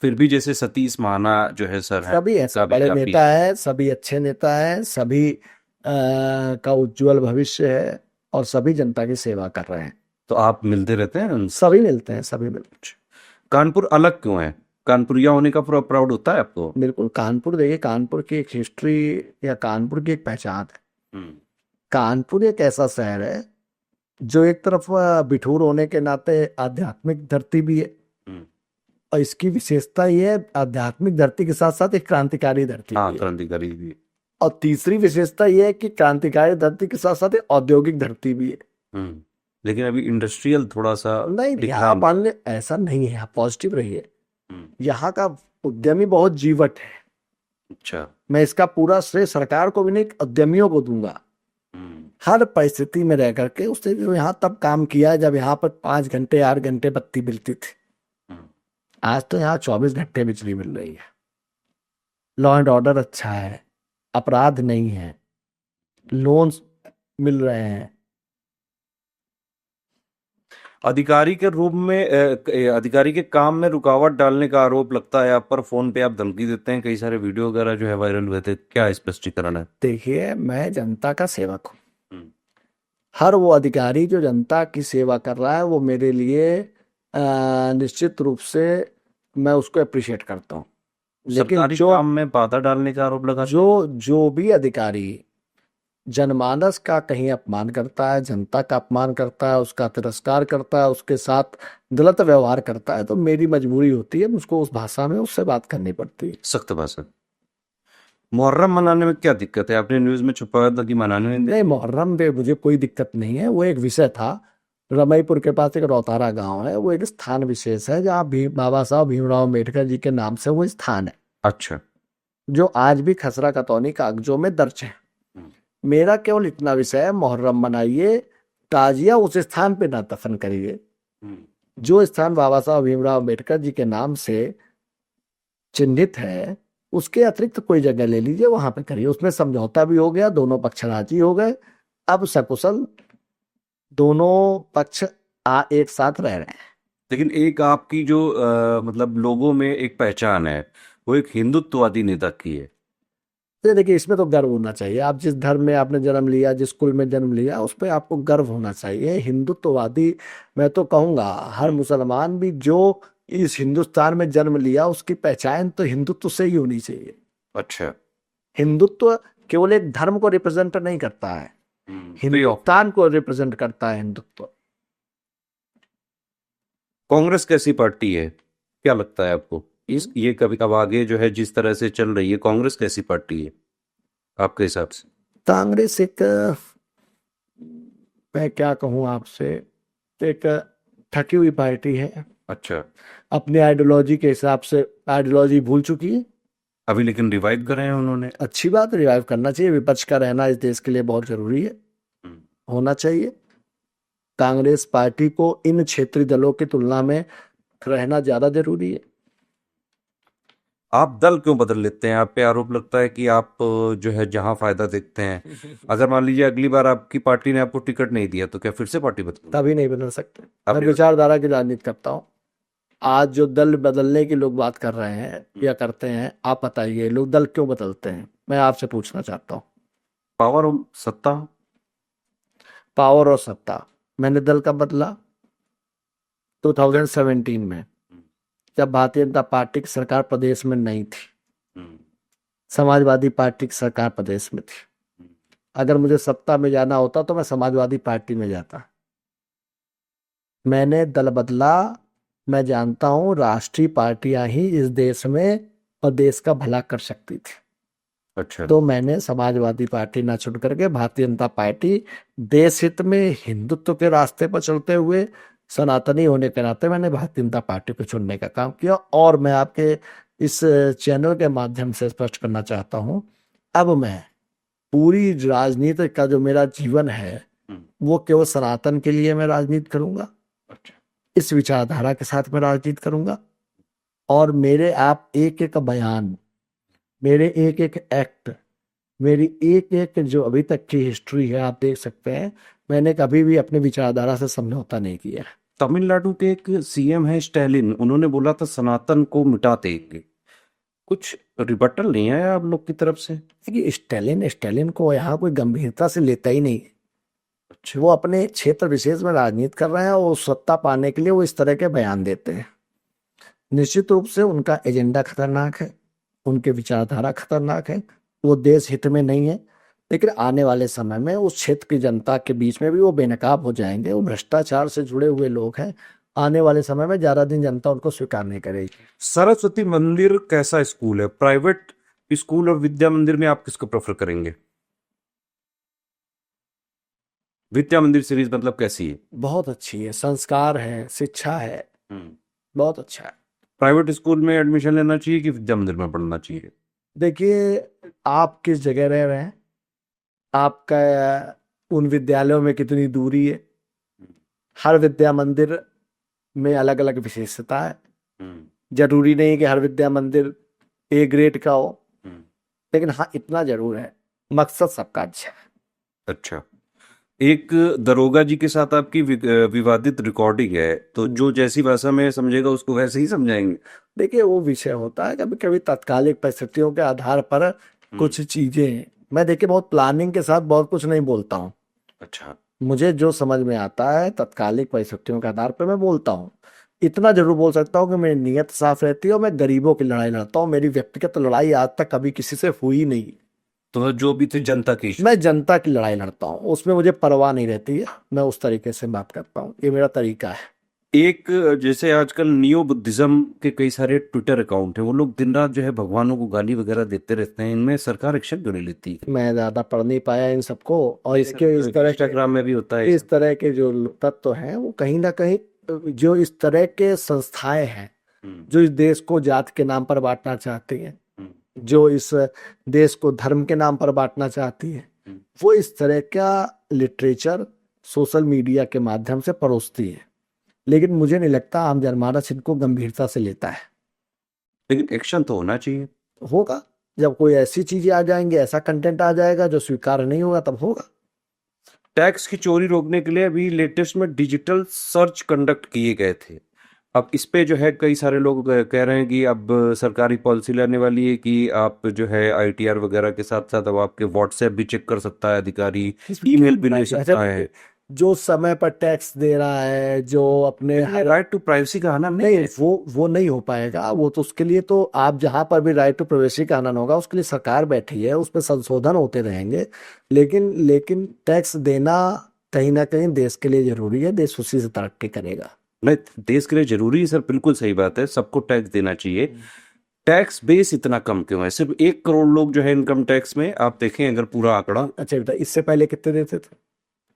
फिर भी जैसे सतीश महाना जो है सर है, सभी ऐसे बड़े नेता है, सभी अच्छे नेता है, सभी का उज्जवल भविष्य है और सभी जनता की सेवा कर रहे हैं। तो आप मिलते रहते हैं उनसे? सभी मिलते हैं, सभी मिलते हैं। कानपुर अलग क्यों है? कानपुरिया होने का पूरा प्राउड होता है आपको? बिल्कुल। कानपुर देखिए, कानपुर की एक हिस्ट्री या कानपुर की एक पहचान है। कानपुर एक ऐसा शहर है जो एक तरफ बिठूर होने के नाते आध्यात्मिक धरती भी है, और इसकी विशेषता ये है आध्यात्मिक धरती के साथ साथ एक क्रांतिकारी धरती भी है। क्रांतिकारी भी है। और तीसरी विशेषता ये है कि क्रांतिकारी धरती के साथ साथ एक औद्योगिक धरती भी है। लेकिन अभी इंडस्ट्रियल थोड़ा सा नहीं, यहाँ मान ले ऐसा नहीं है, यहाँ पॉजिटिव रहिए। यहाँ का उद्यमी बहुत जीवट है। अच्छा, मैं इसका पूरा श्रेय सरकार को भी नहीं, उद्यमियों को दूंगा। हर परिस्थिति में रह करके उसने यहाँ तब काम किया जब यहाँ पर 5 घंटे 8 घंटे बत्ती मिलती थी। आज तो यहाँ 24 घंटे बिजली मिल रही है। लॉ एंड ऑर्डर अच्छा है, अपराध नहीं है, लोन्स मिल रहे हैं, अधिकारी के रूप में अधिकारी के काम में रुकावट डालने का आरोप लगता है आप पर, फोन पे आप धमकी देते हैं, कई सारे वीडियो वगैरह जो है वायरल हुए थे, क्या स्पष्टीकरण है? देखिए, मैं जनता का सेवक हूँ। हम्म, हर वो अधिकारी जो जनता की सेवा कर रहा है वो मेरे लिए निश्चित रूप से मैं उसको अप्रिशिएट करता हूँ। लेकिन सरकारी काम में बाधा डालने का आरोप लगा। जो भी अधिकारी जनमानस का कहीं अपमान करता है, जनता का अपमान करता है, उसका तिरस्कार करता है, उसके साथ गलत व्यवहार करता है, तो मेरी मजबूरी होती है मुझको उस भाषा में उससे बात करनी पड़ती है। सख्त भाषा। मुहर्रम मनाने में क्या दिक्कत है? आपने न्यूज में छुपाया था कि मनाने में नहीं, मुहर्रम पे मुझे कोई दिक्कत नहीं है। वो एक विषय था। रमईपुर के पास एक रौतारा गांव है, वो एक स्थान विशेष है जहाँ बाबा साहब भीमराव अम्बेडकर जी के नाम से वो स्थान है, अच्छा। जो आज भी खसरा कतौनी कागजों में दर्ज है। मेरा केवल इतना विषय है, मुहर्रम मनाइए, ताजिया उस स्थान पे ना दफन करिए। जो स्थान बाबा साहब भीमराव अम्बेडकर जी के नाम से चिन्हित है, उसके अतिरिक्त कोई जगह ले लीजिए, वहां पे करिए। उसमें समझौता भी हो गया, दोनों पक्ष राजी हो गए। अब सकुशल दोनों पक्ष एक साथ रह रहे हैं। लेकिन एक आपकी जो मतलब लोगों में एक पहचान है, वो एक हिंदुत्ववादी नेता की है। तो देखिए, इसमें तो गर्व होना चाहिए। आप जिस धर्म में आपने जन्म लिया, जिस कुल में जन्म लिया, उस पर आपको गर्व होना चाहिए। हिंदुत्ववादी, मैं तो कहूंगा हर मुसलमान भी जो इस हिंदुस्तान में जन्म लिया, उसकी पहचान तो हिंदुत्व से ही होनी चाहिए। अच्छा। हिंदुत्व केवल एक धर्म को रिप्रेजेंट नहीं करता है, तो ये हिंदुस्तान को रिप्रेजेंट करता है हिंदुत्व। कांग्रेस कैसी पार्टी है, क्या लगता है आपको? इस ये कभी अब आगे जो है जिस तरह से चल रही है, कांग्रेस कैसी पार्टी है आपके हिसाब से? कांग्रेस एक, मैं क्या कहूं आपसे, एक थकी हुई पार्टी है। अच्छा। अपने आइडियोलॉजी के हिसाब से आइडियोलॉजी भूल चुकी है। अभी लेकिन रिवाइव करे हैं उन्होंने। अच्छी बात, रिवाइव करना चाहिए। विपक्ष का रहना इस देश के लिए बहुत जरूरी है, हम्म। होना चाहिए। कांग्रेस पार्टी को इन क्षेत्रीय दलों की तुलना में रहना ज्यादा जरूरी है। आप दल क्यों बदल लेते हैं? आप पे आरोप लगता है कि आप जो है जहां फायदा देखते हैं, अगर मान लीजिए अगली बार आपकी पार्टी ने आपको टिकट नहीं दिया तो क्या फिर से पार्टी बदल? तभी नहीं बदल सकते। मैं आपने विचारधारा की राजनीति करता हूँ। आज जो दल बदलने की लोग बात कर रहे हैं या करते हैं, आप बताइए लोग दल क्यों बदलते हैं? मैं आपसे पूछना चाहता हूँ। पावर और सत्ता। पावर और सत्ता। मैंने दल कब बदला? 2017 में, जब भारतीय जनता पार्टी की सरकार प्रदेश में नहीं थी, समाजवादी पार्टी की सरकार प्रदेश में थी। अगर मुझे सत्ता में जाना होता तो मैं समाजवादी पार्टी में जाता। मैंने दल बदला। मैं जानता हूं राष्ट्रीय पार्टियां ही इस देश में और देश का भला कर सकती थी। अच्छा। तो मैंने समाजवादी पार्टी ना चुन करके भारतीय जनता पार्टी, देश हित में हिंदुत्व के रास्ते पर चलते हुए सनातनी होने के नाते मैंने भारतीय जनता पार्टी को चुनने का काम किया। और मैं आपके इस चैनल के माध्यम से स्पष्ट करना चाहता हूं, अब मैं पूरी राजनीति का जो मेरा जीवन है वो केवल सनातन के लिए मैं राजनीति करूंगा। अच्छा। इस विचारधारा के साथ मैं राजनीति करूंगा। और मेरे आप एक एक बयान, मेरे एक एक एक्ट, मेरी एक एक जो अभी तक की हिस्ट्री है, आप देख सकते हैं। मैंने कभी भी अपने विचारधारा से समझौता नहीं किया। तमिलनाडु के एक सीएम है स्टैलिन, उन्होंने बोला था सनातन को मिटा देंगे। कुछ रिबटल नहीं आया आप लोग की तरफ से? देखिए, स्टालिन को यहाँ कोई गंभीरता से लेता ही नहीं। अच्छा, वो अपने क्षेत्र विशेष में राजनीति कर रहे हैं और सत्ता पाने के लिए वो इस तरह के बयान देते हैं। निश्चित रूप से उनका एजेंडा खतरनाक है, उनके विचारधारा खतरनाक है, वो देश हित में नहीं है। लेकिन आने वाले समय में उस क्षेत्र की जनता के बीच में भी वो बेनकाब हो जाएंगे। वो भ्रष्टाचार से जुड़े हुए लोग हैं। आने वाले समय में ज्यादा दिन जनता उनको स्वीकार नहीं करेगी। सरस्वती मंदिर कैसा स्कूल है? प्राइवेट स्कूल और विद्या मंदिर में आप किसको प्रेफर करेंगे? विद्या मंदिर सीरीज मतलब कैसी है? बहुत अच्छी है, संस्कार है, शिक्षा है, बहुत अच्छा है। प्राइवेट स्कूल में एडमिशन लेना चाहिए कि विद्या मंदिर में पढ़ना चाहिए? देखिए, आप किस जगह रह रहे हैं, आपका उन विद्यालयों में कितनी दूरी है। हर विद्या मंदिर में अलग अलग विशेषता है। जरूरी नहीं कि हर विद्या मंदिर ए ग्रेड का हो, लेकिन हाँ इतना जरूर है, मकसद सबका अच्छा है। अच्छा। एक दरोगा जी के साथ आपकी विवादित रिकॉर्डिंग है, तो जो जैसी भाषा में समझेगा उसको वैसे ही समझाएंगे। देखिए वो विषय होता है, कभी कभी तात्कालिक परिस्थितियों के आधार पर कुछ चीजें, मैं देखिए बहुत प्लानिंग के साथ बहुत कुछ नहीं बोलता हूँ। अच्छा। मुझे जो समझ में आता है तत्कालिक परिस्थितियों के आधार पर मैं बोलता हूँ। इतना जरूर बोल सकता हूँ कि मेरी नीयत साफ रहती है और मैं गरीबों की लड़ाई लड़ता हूँ। मेरी व्यक्तिगत लड़ाई आज तक कभी किसी से हुई नहीं। तो जो भी थे जनता की इश्यू। मैं जनता की लड़ाई लड़ता हूँ, उसमें मुझे परवाह नहीं रहती है। मैं उस तरीके से बात करता हूँ, ये मेरा तरीका है। एक जैसे आजकल नियो बुद्धिज्म के कई सारे ट्विटर अकाउंट हैं, वो लोग दिन रात जो है भगवानों को गाली वगैरह देते रहते हैं, इनमें सरकार एक्शन क्यों नहीं लेती? मैं ज्यादा पढ़ नहीं पाया इन सबको, और ये इसके सर इंस्टाग्राम में भी होता है ये इस सब। तरह के जो तत्व हैं वो कहीं ना कहीं, जो इस तरह के संस्थाएं हैं हम्म, जो इस देश को जात के नाम पर बांटना चाहती हैं, हम्म, जो इस देश को धर्म के नाम पर बांटना चाहती है, हम्म। वो इस तरह का लिटरेचर सोशल मीडिया के माध्यम से परोसती है। लेकिन मुझे नहीं लगता आम जनमानस इनको गंभीरता से लेता है। लेकिन एक्शन तो होना चाहिए। होगा, जब कोई ऐसी चीजें आ जाएंगी, ऐसा कंटेंट आ जाएगा जो स्वीकार नहीं होगा, तब होगा। टैक्स की चोरी रोकने के लिए अभी लेटेस्ट में डिजिटल सर्च कंडक्ट किए गए थे। अब इस पे जो है कई सारे लोग कह रहे हैं कि अब सरकारी पॉलिसी लाने वाली है कि आप जो है आईटीआर वगैरह के साथ साथ अब आपके व्हाट्सएप भी चेक कर सकता है अधिकारी, ईमेल भी ले सकता है। जो समय पर टैक्स दे रहा है, जो अपने राइट टू प्राइवेसी का हनन नहीं नहीं, है। वो नहीं हो पाएगा। वो तो उसके लिए तो आप जहां पर भी राइट टू प्राइवेसी का हनन होगा उसके लिए सरकार बैठी है, उस पर संशोधन होते रहेंगे। लेकिन लेकिन टैक्स देना कहीं ना कहीं देश के लिए जरूरी है, देश उसी से तरक्की करेगा। नहीं, देश के लिए जरूरी है सर, बिल्कुल सही बात है, सबको टैक्स देना चाहिए। टैक्स बेस इतना कम क्यों है? सिर्फ 1 करोड़ लोग जो है इनकम टैक्स में, आप देखें अगर पूरा आंकड़ा। अच्छा बेटा, इससे पहले कितने देते थे?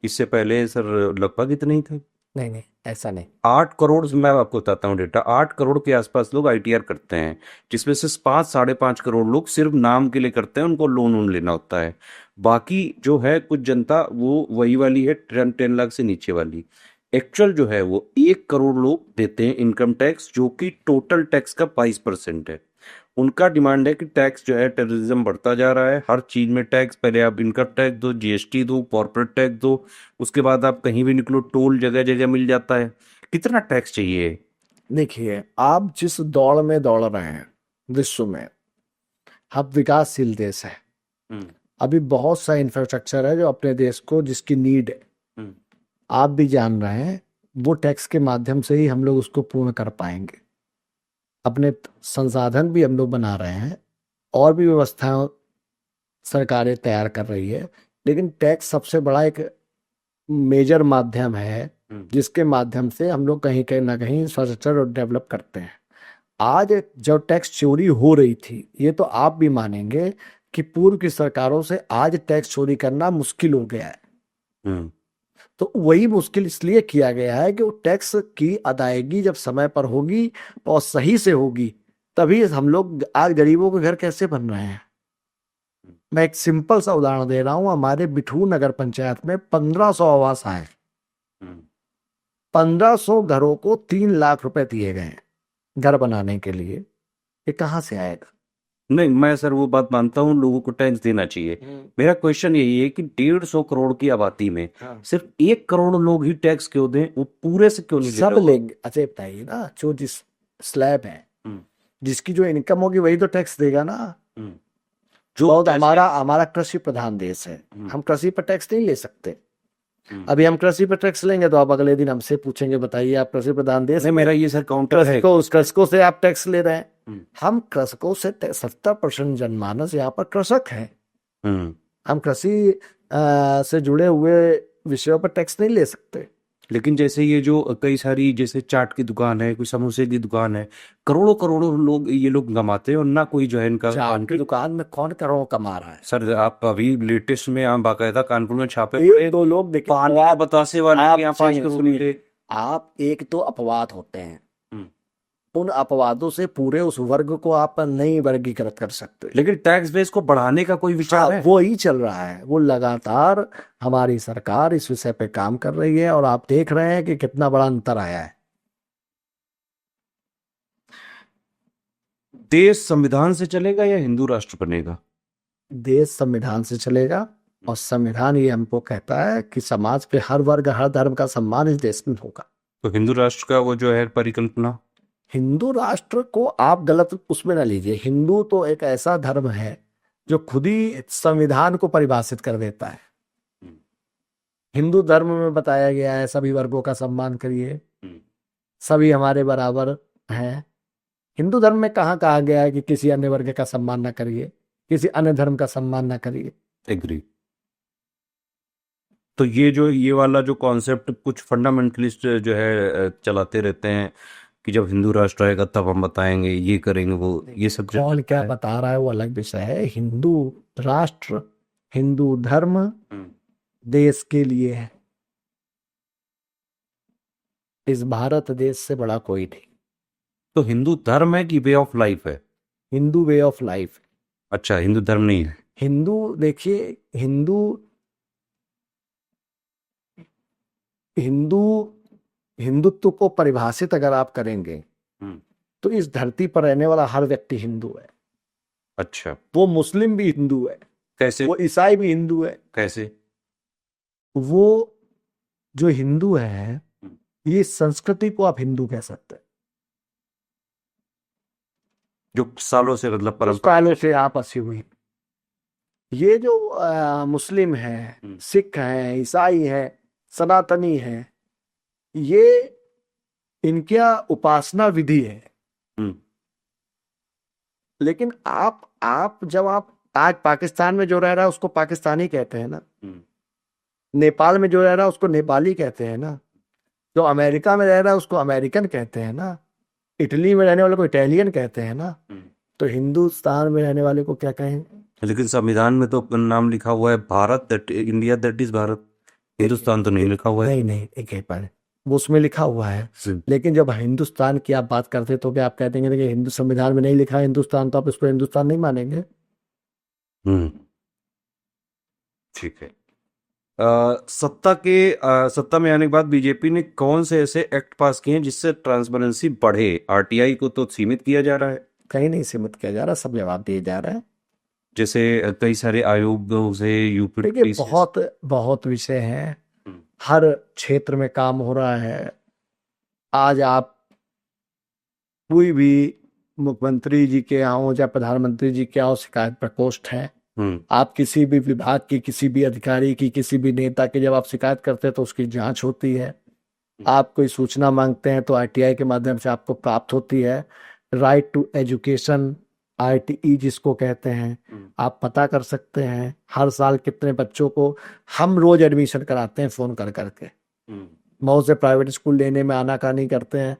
इससे पहले सर लगभग इतने ही थे। नहीं नहीं, ऐसा नहीं। 8 करोड़, मैं आपको बताता हूँ डेटा, 8 करोड़ के आसपास लोग आईटीआर करते हैं, जिसमें से 5 साढ़े 5 करोड़ लोग सिर्फ नाम के लिए करते हैं, उनको लोन वोन लेना होता है। बाकी जो है कुछ जनता वो वही वाली है, 10 लाख से नीचे वाली। एक्चुअल जो है वो 1 करोड़ लोग देते हैं इनकम टैक्स, जो कि टोटल टैक्स का 22% है। उनका डिमांड है कि टैक्स जो है, टेररिज्म बढ़ता जा रहा है, हर चीज में टैक्स, पहले आप इनकम टैक्स दो, जीएसटी दो, कॉर्पोरेट टैक्स दो, उसके बाद आप कहीं भी निकलो टोल जगह जगह मिल जाता है। कितना टैक्स चाहिए? देखिए, आप जिस दौड़ में दौड़ रहे हैं विश्व में, हम विकासशील देश है। हम्म, अभी बहुत सा इंफ्रास्ट्रक्चर है जो अपने देश को, जिसकी नीड है, हम्म, आप भी जान रहे हैं, वो टैक्स के माध्यम से ही हम लोग उसको पूर्ण कर पाएंगे। अपने संसाधन भी हम लोग बना रहे हैं, और भी व्यवस्थाएं सरकारें तैयार कर रही है। लेकिन टैक्स सबसे बड़ा एक मेजर माध्यम है जिसके माध्यम से हम लोग कहीं कहीं ना कहीं इंफ्रास्ट्रक्चर डेवलप करते हैं। आज जब टैक्स चोरी हो रही थी, ये तो आप भी मानेंगे कि पूर्व की सरकारों से आज टैक्स चोरी करना मुश्किल हो गया है। हम्म, तो वही मुश्किल इसलिए किया गया है कि वो टैक्स की अदायगी जब समय पर होगी और सही से होगी, तभी हम लोग, आज गरीबों के घर कैसे बन रहे हैं। मैं एक सिंपल सा उदाहरण दे रहा हूं, हमारे बिठूर नगर पंचायत में 1500 आवास आए। हम्म। 1500 घरों को 3 लाख रुपए दिए गए घर बनाने के लिए। ये कहाँ से आएगा? नहीं, मैं सर वो बात मानता हूँ, लोगों को टैक्स देना चाहिए। मेरा क्वेश्चन यही है कि 150 करोड़ की आबादी में हाँ। सिर्फ 1 करोड़ लोग ही टैक्स क्यों दें? वो पूरे से क्यों नहीं दे सब रहे? लेंगे। अच्छा ये बताइए ना, जो जिस स्लैब है, हम्म, जिसकी जो इनकम होगी वही तो टैक्स देगा ना। हम्म। जो बहुत, जैसे हमारा हमारा कृषि प्रधान देश है, हम्म, हम कृषि पर टैक्स नहीं ले सकते। हम्म। अभी हम कृषि पर टैक्स लेंगे तो आप अगले दिन हमसे पूछेंगे, बताइए आप कृषि प्रधान देश नहीं, मेरा ये सर काउंटर है। कृषकों, उस कृषकों से आप टैक्स ले रहे हैं। हम्म, हम कृषकों से 70% जनमानस यहाँ पर कृषक है। हम्म। हम कृषि से जुड़े हुए विषयों पर टैक्स नहीं ले सकते। लेकिन जैसे ये जो कई सारी, जैसे चाट की दुकान है, कोई समोसे की दुकान है, करोड़ों करोड़ों लोग ये लोग कमाते हैं और ना कोई जो है इनका चाट की दुकान में कौन करोड़ कमा रहा है? सर आप अभी लेटेस्ट में यहाँ बाकायदा कानपुर में छापे एक पड़े, दो लोग देखिए, पान बतासे वाले आप के यहाँ 5 करोड़ सुनिए, मिले। आप एक तो अपवाद होते हैं, हम्म। उन अपवादों से पूरे उस वर्ग को आप नहीं वर्गीकृत कर सकते। लेकिन टैक्स बेस को बढ़ाने का कोई विचार है? वो ही चल रहा है, वो लगातार हमारी सरकार इस विषय पे काम कर रही है, और आप देख रहे हैं कि कितना बड़ा अंतर आया है। देश संविधान से चलेगा या हिंदू राष्ट्र बनेगा? देश संविधान से चलेगा, और संविधान ये हमको कहता है कि समाज पे हर वर्ग हर धर्म का सम्मान इस देश में होगा। तो हिंदू राष्ट्र का वो जो है परिकल्पना, हिंदू राष्ट्र को आप गलत उसमें ना लीजिए। हिंदू तो एक ऐसा धर्म है जो खुद ही संविधान को परिभाषित कर देता है। हिंदू धर्म में बताया गया है सभी वर्गों का सम्मान करिए, सभी हमारे बराबर हैं। हिंदू धर्म में कहाँ कहा गया है कि किसी अन्य वर्ग का सम्मान ना करिए, किसी अन्य धर्म का सम्मान ना करिए। एग्री। तो ये वाला जो कॉन्सेप्ट कुछ फंडामेंटलिस्ट जो है चलाते रहते हैं कि जब हिंदू राष्ट्र आएगा तब हम बताएंगे, ये करेंगे, वो ये सब कौन क्या बता रहा है वो अलग विषय है। हिंदू राष्ट्र, हिंदू धर्म देश के लिए है। इस भारत देश से बड़ा कोई नहीं। तो हिंदू धर्म है कि वे ऑफ लाइफ है? Hindu way of life. अच्छा, हिंदू धर्म नहीं है। हिंदू देखिए, हिंदू हिंदू हिंदुत्व को परिभाषित अगर आप करेंगे तो इस धरती पर रहने वाला हर व्यक्ति हिंदू है। अच्छा, वो मुस्लिम भी हिंदू है, कैसे? वो ईसाई भी हिंदू है। कैसे? वो जो हिंदू है, ये संस्कृति को आप हिंदू कह सकते हैं, जो सालों से मतलब उस परंपरा। पहले से आपसी हुई। ये जो मुस्लिम है, सिख है, ईसाई है, सनातनी है, ये इनका उपासना विधि है। लेकिन आप जब आप आज पाकिस्तान में जो रह रहा है उसको पाकिस्तानी कहते हैं ना, नेपाल में जो रह रहा है उसको नेपाली कहते हैं ना, जो अमेरिका में रह रहा है उसको अमेरिकन कहते हैं ना, इटली में रहने वाले को इटालियन कहते हैं ना, तो हिंदुस्तान में रहने वाले को क्या कहेंगे? लेकिन संविधान में तो नाम लिखा हुआ है Bharat, that India, that is Bharat. Hindustan तो नहीं लिखा हुआ है। नहीं नहीं, एक पर वो उसमें लिखा हुआ है। लेकिन जब हिंदुस्तान की आप बात करते तो क्या आप कह देंगे कि हिंदू संविधान में नहीं लिखा है हिंदुस्तान, तो आप इसको हिंदुस्तान नहीं मानेंगे? ठीक है। सत्ता में आने के बाद बीजेपी ने कौन से ऐसे एक्ट पास किए हैं जिससे ट्रांसपेरेंसी बढ़े? आरटीआई को तो सीमित किया जा रहा है। कहीं नहीं सीमित किया जा रहा, सब जवाब दिए जा रहा है। जैसे कई सारे आयोगों से यूपी देखिए, बहुत बहुत विषय हैं, हर क्षेत्र में काम हो रहा है। आज आप कोई भी मुख्यमंत्री जी के यहाँ हो, चाहे प्रधानमंत्री जी के यहाँ हो, शिकायत प्रकोष्ठ है। आप किसी भी विभाग की, किसी भी अधिकारी की, किसी भी नेता की जब आप शिकायत करते हैं तो उसकी जांच होती है। आप कोई सूचना मांगते हैं तो आरटीआई के माध्यम से आपको प्राप्त होती है। राइट टू एजुकेशन, आरटीई जिसको कहते हैं, आप पता कर सकते हैं हर साल कितने बच्चों को हम रोज एडमिशन कराते हैं फोन कर करके। बहुत से प्राइवेट स्कूल लेने में आनाकानी करते हैं,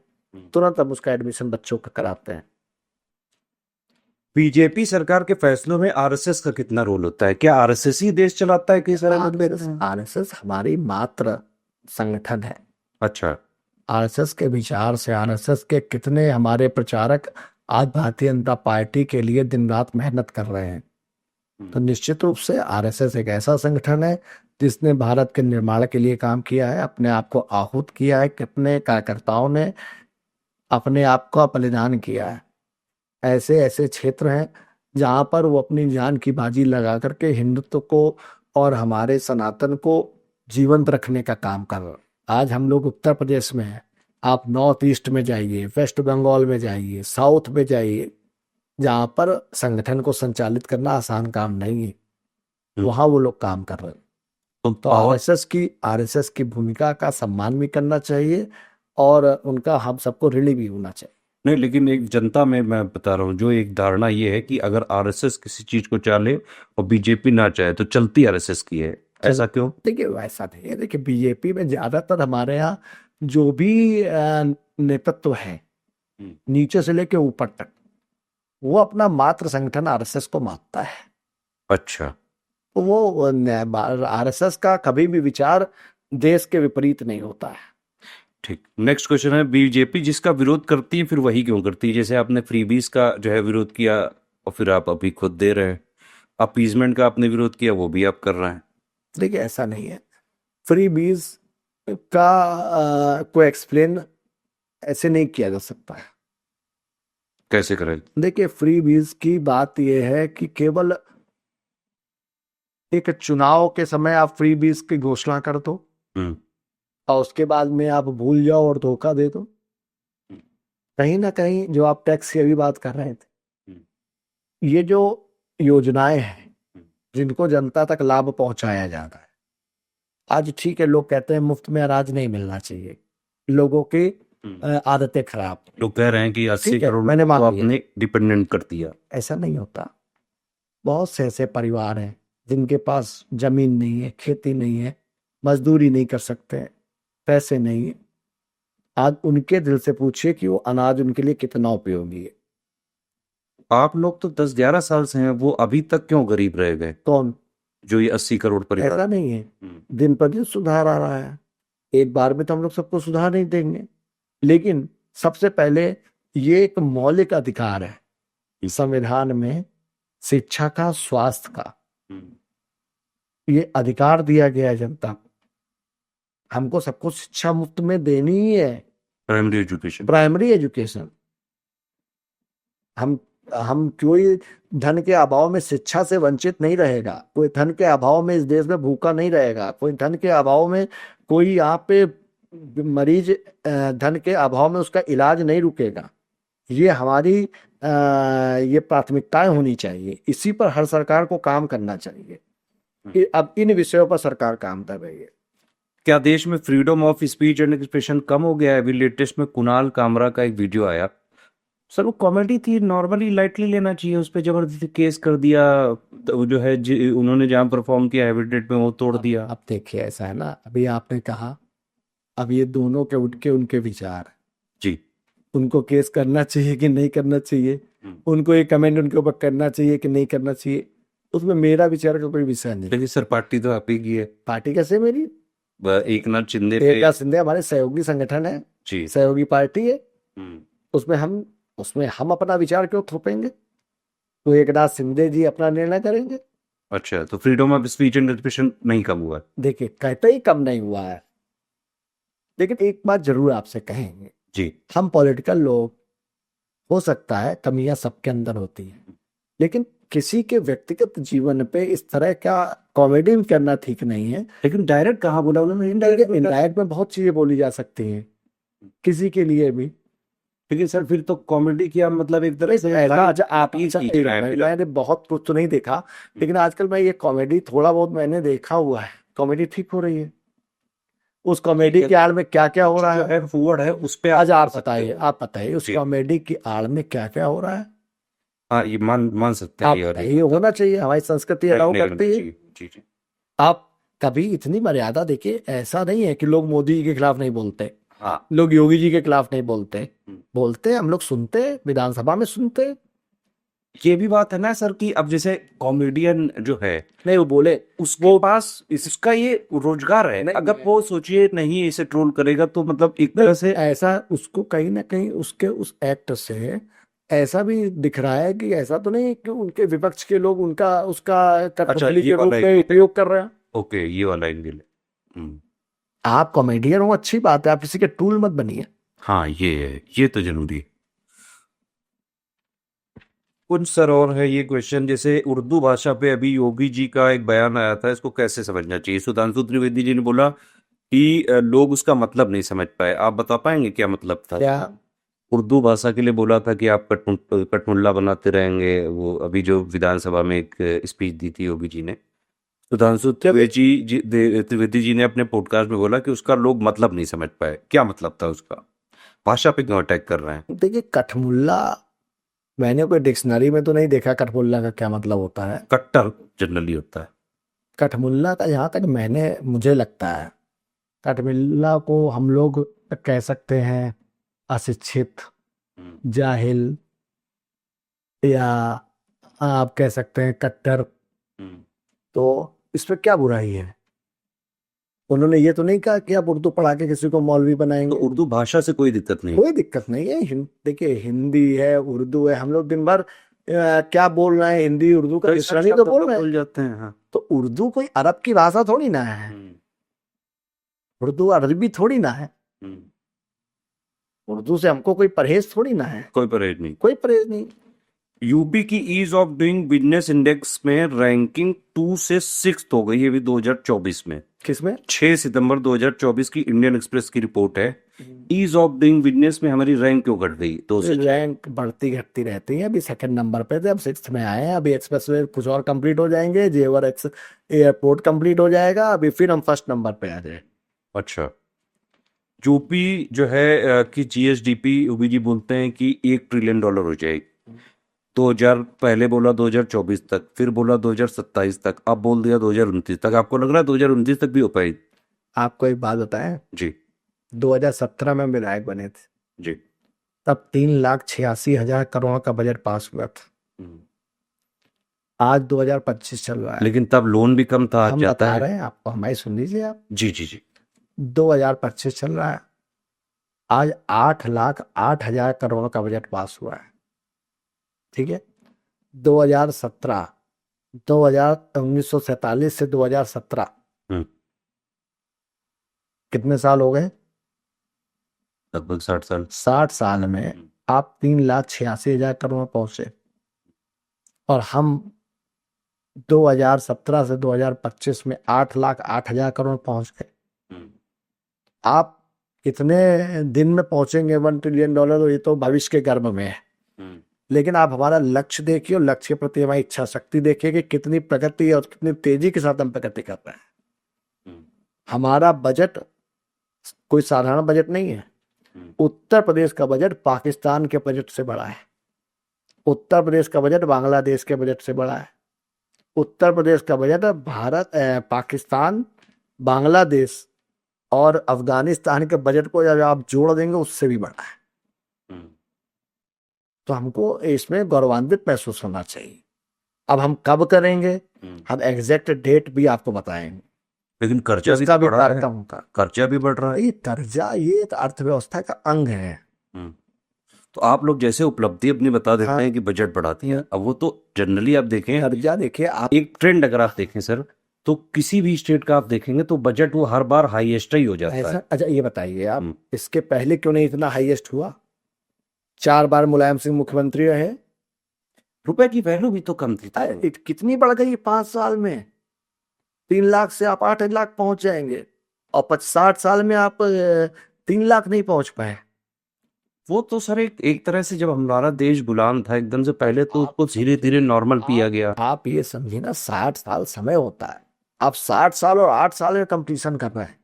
तुरंत हम उसका एडमिशन बच्चों का कराते हैं। बीजेपी सरकार के फैसलों में आरएसएस का कितना रोल होता है? क्या आरएसएस ही देश चलाता है? कई सारे आरएसएस हमारी मात्र संगठन है। अच्छा। आरएसएस के विचार से, आरएसएस के कितने हमारे प्रचारक आज भारतीय जनता पार्टी के लिए दिन रात मेहनत कर रहे हैं। तो निश्चित रूप से आरएसएस एक ऐसा संगठन है जिसने भारत के निर्माण के लिए काम किया है, अपने आप को आहूत किया है, कितने कार्यकर्ताओं ने अपने आप का बलिदान किया है। ऐसे ऐसे क्षेत्र हैं जहां पर वो अपनी जान की बाजी लगा करके हिंदुत्व को और हमारे सनातन को जीवंत रखने का काम कर रहे हैं। आज हम लोग उत्तर प्रदेश में हैं, आप नॉर्थ ईस्ट में जाइए, वेस्ट बंगाल में जाइए, साउथ में जाइए, जहां पर संगठन को संचालित करना आसान काम नहीं है, वहां वो लोग काम कर रहे हैं। तो आरएसएस की भूमिका का सम्मान भी करना चाहिए और उनका हम सबको ऋणी भी होना चाहिए। नहीं, लेकिन एक जनता में मैं बता रहा हूँ जो एक धारणा ये है कि अगर आरएसएस किसी चीज को चाले और बीजेपी ना चाहे तो चलती आरएसएस की है। ऐसा क्यों? देखिए, वैसा नहीं है। देखिए, बीजेपी में ज्यादातर हमारे यहाँ जो भी नेतृत्व है, नीचे से लेके ऊपर तक, वो अपना मात्र संगठन आरएसएस को मानता है। अच्छा। तो वो आरएसएस का कभी भी विचार देश के विपरीत नहीं होता है। ठीक। नेक्स्ट क्वेश्चन है, बीजेपी जिसका विरोध करती है फिर वही क्यों करती है? जैसे आपने फ्रीबीज का जो है विरोध किया और फिर आप अभी खुद दे रहे हैं। अपीजमेंट का आपने विरोध किया, वो भी आप कर रहे हैं। देखिए, ऐसा नहीं है। फ्रीबीज का को एक्सप्लेन ऐसे नहीं किया जा सकता है। कैसे करें? देखिए, फ्रीबीज की बात यह है कि केवल एक चुनाव के समय आप फ्री बीज की घोषणा कर दो हम्म, और उसके बाद में आप भूल जाओ और धोखा दे दो। कहीं ना कहीं जो आप टैक्स की अभी बात कर रहे थे, ये जो योजनाएं हैं जिनको जनता तक लाभ पहुंचाया जा रहा है, आज ठीक है लोग कहते हैं मुफ्त में अनाज नहीं मिलना चाहिए, लोगों की आदतें खराब। लोग कह रहे हैं कि 80 ठीक है, करोड़ मैंने मान को लिया। आपने डिपेंडेंट कर दिया। ऐसा नहीं होता। बहुत से ऐसे परिवार हैं जिनके पास जमीन नहीं है, खेती नहीं है, मजदूरी नहीं कर सकते, पैसे नहीं है। आज उनके दिल से पूछिए कि वो अनाज उनके लिए कितना उपयोगी है। आप लोग तो 10-11 साल से हैं, वो अभी तक क्यों गरीब रह गए? कौन? जो ये 80 करोड़ परिवार। ऐसा नहीं है, हम्म, दिन पर दिन सुधार आ रहा है। एक बार में तो हम लोग सबको सुधार नहीं देंगे, लेकिन सबसे पहले ये एक मौलिक अधिकार है संविधान में, शिक्षा का, स्वास्थ्य का, ये अधिकार दिया गया है जनता को। हमको सबको शिक्षा मुफ्त में देनी ही है, प्राइमरी एजुकेशन। Primary education. हम कोई धन के अभाव में शिक्षा से वंचित नहीं रहेगा, कोई धन के अभाव में इस देश में भूखा नहीं रहेगा, कोई धन के अभाव में कोई यहाँ पे मरीज धन के अभाव में उसका इलाज नहीं रुकेगा। ये हमारी ये प्राथमिकताएं होनी चाहिए, इसी पर हर सरकार को काम करना चाहिए कि अब इन विषयों पर सरकार काम कर रही है। क्या देश में freedom of speech and expression कम हो गया है? अभी लेटेस्ट में कुणाल कामरा का एक वीडियो आया, सर वो कॉमेडी थी, नॉर्मली लाइटली लेना चाहिए, उस पर जबरदस्ती केस कर दिया। तो वो जो है उन्होंने जहाँ परफॉर्म किया हैबिटेट में वो तोड़ दिया। अब देखिए ऐसा है ना, अभी आपने कहा, अब ये दोनों के उठ के उनके विचार, जी। उनको केस करना चाहिए कि नहीं करना चाहिए, उनको एक कमेंट उनके ऊपर करना चाहिए कि नहीं करना चाहिए, उसमें मेरा विचार का कोई विषय नहीं। लेकिन सर पार्टी तो आप ही की है। पार्टी कैसे मेरी? एक नाथ शिंदे पे। एकनाथ शिंदे हमारे सहयोगी संगठन है, जी। सहयोगी पार्टी है, हम्म, उसमें हम अपना विचार क्यों थोपेंगे? तो एकनाथ शिंदे जी अपना निर्णय करेंगे। अच्छा, तो freedom of speech and expression नहीं कम हुआ? देखिए कहते ही कम नहीं हुआ है, लेकिन एक बात जरूर आपसे कहेंगे, जी। हम पॉलिटिकल लोग, हो सकता है कमियां सबके अंदर होती हैं, लेकिन किसी के व्यक्तिगत जीवन पे इस तरह का कॉमेडी करना ठीक नहीं है। लेकिन डायरेक्ट कहाँ बोला उन्होंने? इनडायरेक्ट में बहुत चीजें बोली जा सकती हैं किसी के लिए भी। लेकिन सर फिर तो कॉमेडी किया मतलब एक तरह से ऐसा अच्छा आप ही अच्छा, की है। मैंने बहुत कुछ तो नहीं देखा, लेकिन आजकल मैं ये कॉमेडी थोड़ा बहुत मैंने देखा हुआ है, कॉमेडी ठीक हो रही है। उस कॉमेडी की आड़ में क्या क्या हो रहा है फॉरवर्ड है उस पे आज आप बताइए उस जी। कॉमेडी की आड़ में क्या क्या हो रहा है। हाँ, ये मान सकते हैं आप ये वाली। बताइए, होना चाहिए, हमारी संस्कृति अलाउ करती है। जी जी जी। आप कभी इतनी मर्यादा देखिए, ऐसा नहीं है कि लोग मोदी जी के खिलाफ नहीं बोलते, हाँ। लोग योगी जी के खिलाफ नहीं बोलते, बोलते, हम लोग सुनते, विधानसभा में सुनते। ये भी बात है ना सर कि अब जैसे कॉमेडियन जो है, नहीं वो बोले, उसके पास इसका ये रोजगार है, नहीं, अगर वो सोचिए नहीं इसे ट्रोल करेगा तो मतलब एक तरह से ऐसा उसको कहीं ना कहीं उसके उस एक्ट से ऐसा भी दिख रहा है कि ऐसा तो नहीं कि उनके विपक्ष के लोग उनका उसका कठपुतली ये के रूप वाला में प्रयोग कर रहे हैं। ओके, ये वाला एंगल है। आप कॉमेडियन हो, अच्छी बात है, आप किसी के टूल मत बनिए। हाँ, ये है, ये तो जरूरी है। कुछ सर और है ये क्वेश्चन, जैसे उर्दू भाषा पे अभी योगी जी का एक बयान आया था, इसको कैसे समझना चाहिए? सुधांशु त्रिवेदी जी ने बोला कि लोग उसका मतलब नहीं समझ पाए, आप बता पाएंगे क्या मतलब था? क्या? उर्दू भाषा के लिए बोला था कि आप कठमुल्ला बनाते रहेंगे, वो अभी जो विधानसभा में एक स्पीच दी थी योगी जी ने, सुधांशु त्रिवेदी जी ने अपने पॉडकास्ट में बोला कि उसका लोग मतलब नहीं समझ पाए। क्या मतलब था उसका? भाषा पे क्यों अटैक कर रहे हैं? देखिए कठमुल्ला, मैंने कोई डिक्शनरी में तो नहीं देखा कठमुल्ला का क्या मतलब होता है। कट्टर जनरली होता है। कठमुल्ला का जहाँ तक मुझे लगता है, कठमुल्ला को हम लोग कह सकते हैं अशिक्षित, जाहिल, या आप कह सकते हैं कट्टर। तो इस पे क्या बुराई है? उन्होंने ये तो नहीं कहा कि आप उर्दू पढ़ा के किसी को मौलवी तो बनाएंगे। उर्दू भाषा से कोई दिक्कत नहीं। कोई दिक्कत नहीं है, देखिए हिंदी है, उर्दू है, हम लोग दिन भर क्या बोल रहे हैं, हिंदी उर्दू का मिश्रण ही तो बोल रहे हैं। बोल जाते हैं। हाँ। तो उर्दू कोई अरब की भाषा थोड़ी ना है, उर्दू अरबी थोड़ी ना है, उर्दू से हमको कोई परहेज थोड़ी ना है, कोई परहेज नहीं। कोई परहेज नहीं। यूपी की ease of doing business index में रैंकिंग 2 से 6 हो गई है अभी 2024 में। किसमें? 6 सितंबर 2024 की इंडियन एक्सप्रेस की रिपोर्ट है। ईज ऑफ डूइंग बिजनेस में हमारी रैंक क्यों घट गई? दो से रैंक बढ़ती घटती रहती है। अभी सेकंड नंबर पे थे, अब सिक्स्थ में आए हैं। अभी एक्सप्रेसवे कुछ और कंप्लीट हो जाएंगे, जेवर एक्स एयरपोर्ट कंप्लीट हो जाएगा, अभी फिर हम फर्स्ट नंबर पे आ जाए। अच्छा, यूपी जो है कि जीएसडीपी यूपी जी बोलते हैं कि $1 ट्रिलियन हो जाएगी। 2000 पहले बोला 2024 तक, फिर बोला 2027 तक, अब बोल दिया 2029 तक। आपको लग रहा है 2029 तक भी हो पाएगी? आपको एक बात बताएं, जी 2017 में विधायक बने थे, जी। तब 3,86,000 करोड़ का बजट पास हुआ था। आज 2025 चल रहा है। लेकिन तब लोन भी कम था, आज हम जाता बता है। रहे हैं आपको, हमारी सुन लीजिए आप। जी जी जी। 2025 चल रहा है, आज 8,08,000 करोड़ का बजट पास हुआ है। ठीक है, 2017 1947 से 2017 हम्म, कितने साल हो गए? लगभग 60 साल। 60 साल में आप 3,86,000 करोड़ पहुंचे, और हम 2017 से 2025 में 8,08,000 करोड़ पहुंच गए। हम्म, आप कितने दिन में पहुंचेंगे $1 ट्रिलियन, ये तो भविष्य के गर्भ में है। हम्म, लेकिन आप हमारा लक्ष्य देखिए, और लक्ष्य के प्रति हमारी इच्छा शक्ति देखिए कि कितनी प्रगति और कितनी तेजी के साथ हम प्रगति कर रहे हैं। हम्म, हमारा बजट कोई साधारण बजट नहीं है। उत्तर प्रदेश का बजट पाकिस्तान के बजट से बड़ा है। उत्तर प्रदेश का बजट बांग्लादेश के बजट से बड़ा है। उत्तर प्रदेश का बजट भारत, पाकिस्तान, बांग्लादेश और अफगानिस्तान के बजट को जब आप जोड़ देंगे उससे भी बड़ा है। तो हमको इसमें गौरवान्वित महसूस होना चाहिए। अब हम कब करेंगे, हम एग्जैक्ट डेट भी आपको बताएंगे। लेकिन कर्जा भी उसका भी बढ़ रहा है। कार्यक्रम होगा। कर्जा भी बढ़ रहा है। ये कर्जा, ये तो अर्थव्यवस्था का अंग है। तो आप लोग जैसे उपलब्धि अपनी बता देते हाँ। हैं कि बजट बढ़ाती है, अब वो तो जनरली आप देखें, कर्जा देखिए आप, एक ट्रेंड अगर आप देखें सर, तो किसी भी स्टेट का आप देखेंगे तो बजट वो हर बार हाईएस्ट ही हो जाता ऐसा। है। अच्छा ये बताइए आप, इसके पहले क्यों नहीं इतना हाईएस्ट हुआ? 4 बार मुलायम सिंह मुख्यमंत्री रहे, रुपए की वैल्यू भी तो कम थी। कितनी बढ़ गई 5 साल में। 3 लाख से आप 8 लाख पहुंच जाएंगे, और 60 साल में आप 3 लाख नहीं पहुंच पाए। वो तो सर एक तरह से जब हमारा देश गुलाम था एकदम से, पहले तो उसको धीरे धीरे नॉर्मल किया गया। आप ये समझिए ना, 60 साल समय होता है, आप 60 साल और 8 साल में कंपटीशन कर रहे हैं।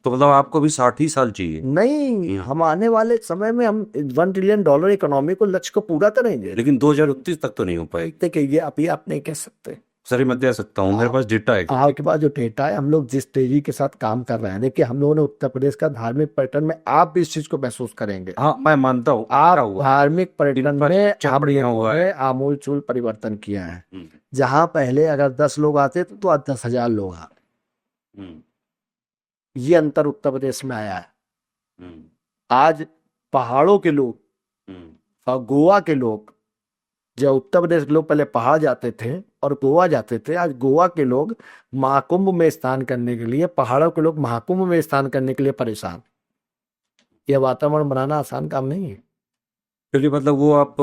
तो मतलब आपको भी 60 ही साल चाहिए? नहीं, हम आने वाले समय में हम $1 ट्रिलियन इकोनॉमी को, लक्ष्य को पूरा करेंगे। लेकिन 2029 तक तो नहीं हो पाएगी। देखिए ये अभी आप नहीं कह सकते। सर मैं दे सकता हूँ, मेरे पास डेटा है। आपके पास जो डेटा है, हम लोग जिस तेजी के साथ काम कर रहे हैं, देखिए हम लोगों ने उत्तर प्रदेश का धार्मिक पर्यटन में, आप भी इस चीज को महसूस करेंगे। हाँ मैं मानता हूँ, आप हुआ धार्मिक पर्यटन में बढ़िया हुआ है। आमूलचूल परिवर्तन किया है। जहां पहले अगर 10 लोग आते थे तो आज 10,000 लोग आते। ये अंतर उत्तर प्रदेश में आया है। आज पहाड़ों के लोग और गोवा के लोग, जो उत्तर प्रदेश के लोग पहले पहाड़ जाते थे और गोवा जाते थे, आज गोवा के लोग महाकुंभ में स्नान करने के लिए, पहाड़ों के लोग महाकुंभ में स्नान करने के लिए परेशान। यह वातावरण बनाना आसान काम नहीं है। चलिए, मतलब वो आप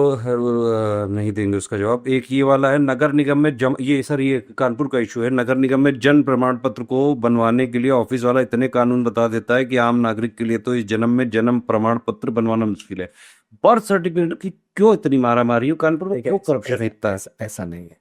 नहीं देंगे उसका जवाब। एक ये वाला है, नगर निगम में ये सर ये कानपुर का इशू है। नगर निगम में जन्म प्रमाण पत्र को बनवाने के लिए ऑफिस वाला इतने कानून बता देता है कि आम नागरिक के लिए तो इस जन्म में जन्म प्रमाण पत्र बनवाना मुश्किल है। बर्थ सर्टिफिकेट की क्यों इतनी मारामारी हो कानपुर में? क्यों करप्शन इतना है? ऐसा नहीं है,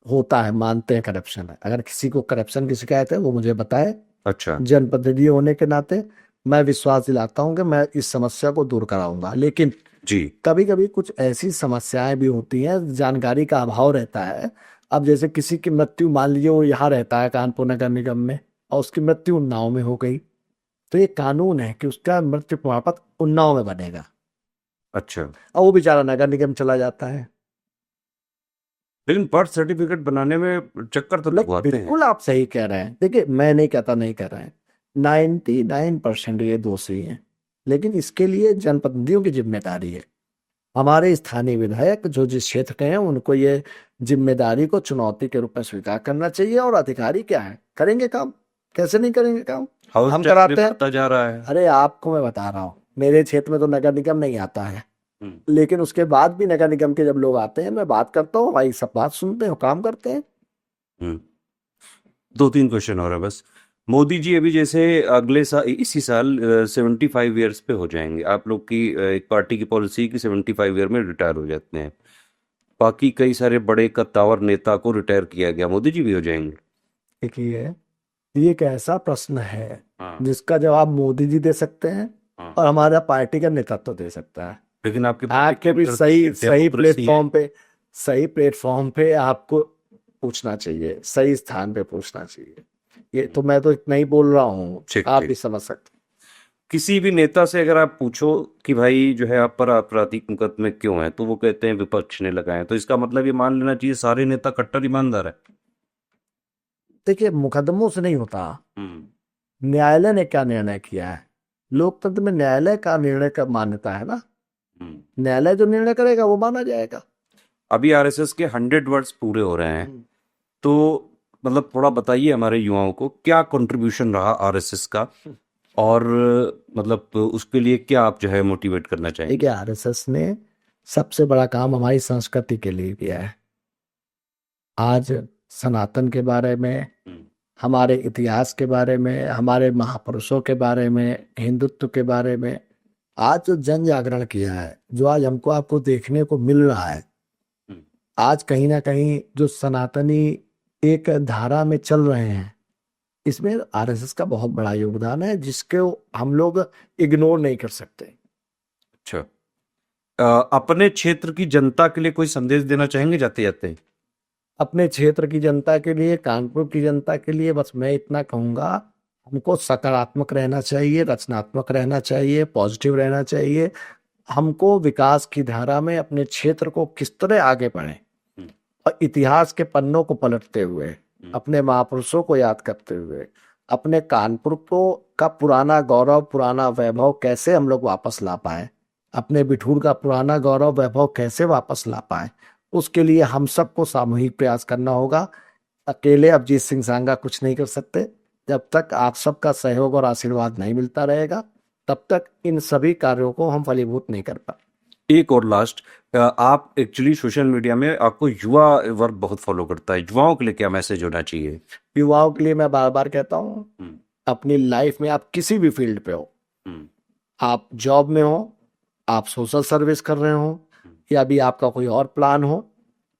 होता है, मानते हैं करप्शन है। अगर किसी को करप्शन की शिकायत है वो मुझे बताए। अच्छा, जनप्रतिनिधि होने के नाते मैं विश्वास दिलाता हूं कि मैं इस समस्या को दूर कराऊंगा। लेकिन जी कभी कभी कुछ ऐसी समस्याएं भी होती हैं, जानकारी का अभाव रहता है। अब जैसे किसी की मृत्यु, मान लीजिए वो यहाँ रहता है कानपुर नगर निगम में, और उसकी मृत्यु उन्नाव में हो गई, तो ये कानून है कि उसका मृत्यु प्रमाण पत्र उन्नाव में बनेगा। अच्छा, और वो बेचारा नगर निगम चला जाता है। लेकिन बर्थ सर्टिफिकेट बनाने में चक्कर तो लगवाते हैं। बिल्कुल आप सही कह रहे हैं। देखिए मैं नहीं कहता नहीं कर रहे हैं, 99% ये दोषी हैं, लेकिन इसके लिए जनप्रतिनिधियों की जिम्मेदारी है। हमारे स्थानीय विधायक जो जिस क्षेत्र के हैं, उनको ये जिम्मेदारी को चुनौती के रूप में स्वीकार करना चाहिए। और अधिकारी क्या है, करेंगे काम, कैसे नहीं करेंगे काम, हम कराते हैं। जा रहा है। अरे आपको मैं बता रहा हूँ, मेरे क्षेत्र में तो नगर निगम नहीं आता है, लेकिन उसके बाद भी नगर निगम के जब लोग आते हैं, मैं बात करता हूँ भाई, सब बात सुनते हैं, काम करते हैं। हम्म। 2-3 क्वेश्चन और है बस। मोदी जी अभी जैसे अगले साल, इसी साल 75 ईयर्स पे हो जाएंगे। आप लोग की एक पार्टी की पॉलिसी की 75 ईयर में रिटायर हो जाते हैं। बाकी कई सारे बड़े कद्दावर नेता को रिटायर किया गया, मोदी जी भी हो जाएंगे? देखिए, ये एक ऐसा प्रश्न है हाँ। जिसका जवाब मोदी जी दे सकते हैं हाँ। और हमारा पार्टी का नेतृत्व दे सकता है। लेकिन आपके आपके भी सही प्लेटफॉर्म पे आपको पूछना चाहिए, सही स्थान पे पूछना चाहिए। ये तो मैं तो इतना ही बोल रहा हूँ, ठीक आप ठीक। भी समझ सकते हैं। किसी भी नेता से अगर आप पूछो कि भाई जो है आप पर आपराधिक मुकदमे क्यों हैं, तो वो कहते हैं विपक्ष ने लगाए। तो इसका मतलब ये मान लेना चाहिए सारे नेता कट्टर ईमानदार है? देखिए, मुकदमों से नहीं होता, न्यायालय ने क्या निर्णय किया है। लोकतंत्र में न्यायालय का निर्णय का मान्यता है ना, न्यायालय जो निर्णय करेगा वो माना जाएगा। अभी आरएसएस के 100 वर्ष पूरे हो रहे हैं, तो मतलब थोड़ा बताइए हमारे युवाओं को क्या कंट्रीब्यूशन रहा आरएसएस का, और मतलब उसके लिए क्या आप जो है मोटिवेट करना चाहेंगे? देखिए, आरएसएस ने सबसे बड़ा काम हमारी संस्कृति के लिए किया है। आज सनातन के बारे में, हमारे इतिहास के बारे में, हमारे महापुरुषों के बारे में, हिंदुत्व के बारे में आज जो जन जागरण किया है, जो आज हमको आपको देखने को मिल रहा है, आज कहीं ना कहीं जो सनातनी एक धारा में चल रहे हैं, इसमें आरएसएस का बहुत बड़ा योगदान है, जिसको हम लोग इग्नोर नहीं कर सकते। अच्छा, अपने क्षेत्र की जनता के लिए कोई संदेश देना चाहेंगे जाते जाते? अपने क्षेत्र की जनता के लिए, कानपुर की जनता के लिए बस मैं इतना कहूंगा, हमको सकारात्मक रहना चाहिए, रचनात्मक रहना चाहिए, पॉजिटिव रहना चाहिए। हमको विकास की धारा में अपने क्षेत्र को किस तरह आगे बढ़े, और इतिहास के पन्नों को पलटते हुए, अपने महापुरुषों को याद करते हुए, अपने कानपुर को का पुराना गौरव, पुराना वैभव कैसे हम लोग वापस ला पाए, अपने बिठूर का पुराना गौरव वैभव कैसे वापस ला पाए, उसके लिए हम सबको सामूहिक प्रयास करना होगा। अकेले अभिजीत सिंह सांगा कुछ नहीं कर सकते। जब तक आप सबका सहयोग और आशीर्वाद नहीं मिलता रहेगा, तब तक इन सभी कार्यों को हम फलीभूत नहीं कर पाए। एक और लास्ट, आप एक्चुअली सोशल मीडिया में आपको युवा वर्ग बहुत फॉलो करता है, युवाओं के लिए क्या मैसेज होना चाहिए? युवाओं के लिए मैं बार बार कहता हूँ, अपनी लाइफ में आप किसी भी फील्ड पे हो, आप जॉब में हो, आप सोशल सर्विस कर रहे हो, या भी आपका कोई और प्लान हो,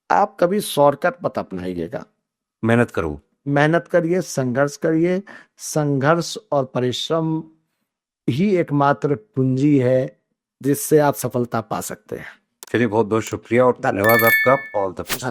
आप कभी शॉर्टकट मत अपनाइएगा। मेहनत करो, मेहनत करिए, संघर्ष करिए। संघर्ष और परिश्रम ही एकमात्र पूंजी है जिससे आप सफलता पा सकते हैं। चलिए बहुत बहुत शुक्रिया और धन्यवाद आपका। All the best.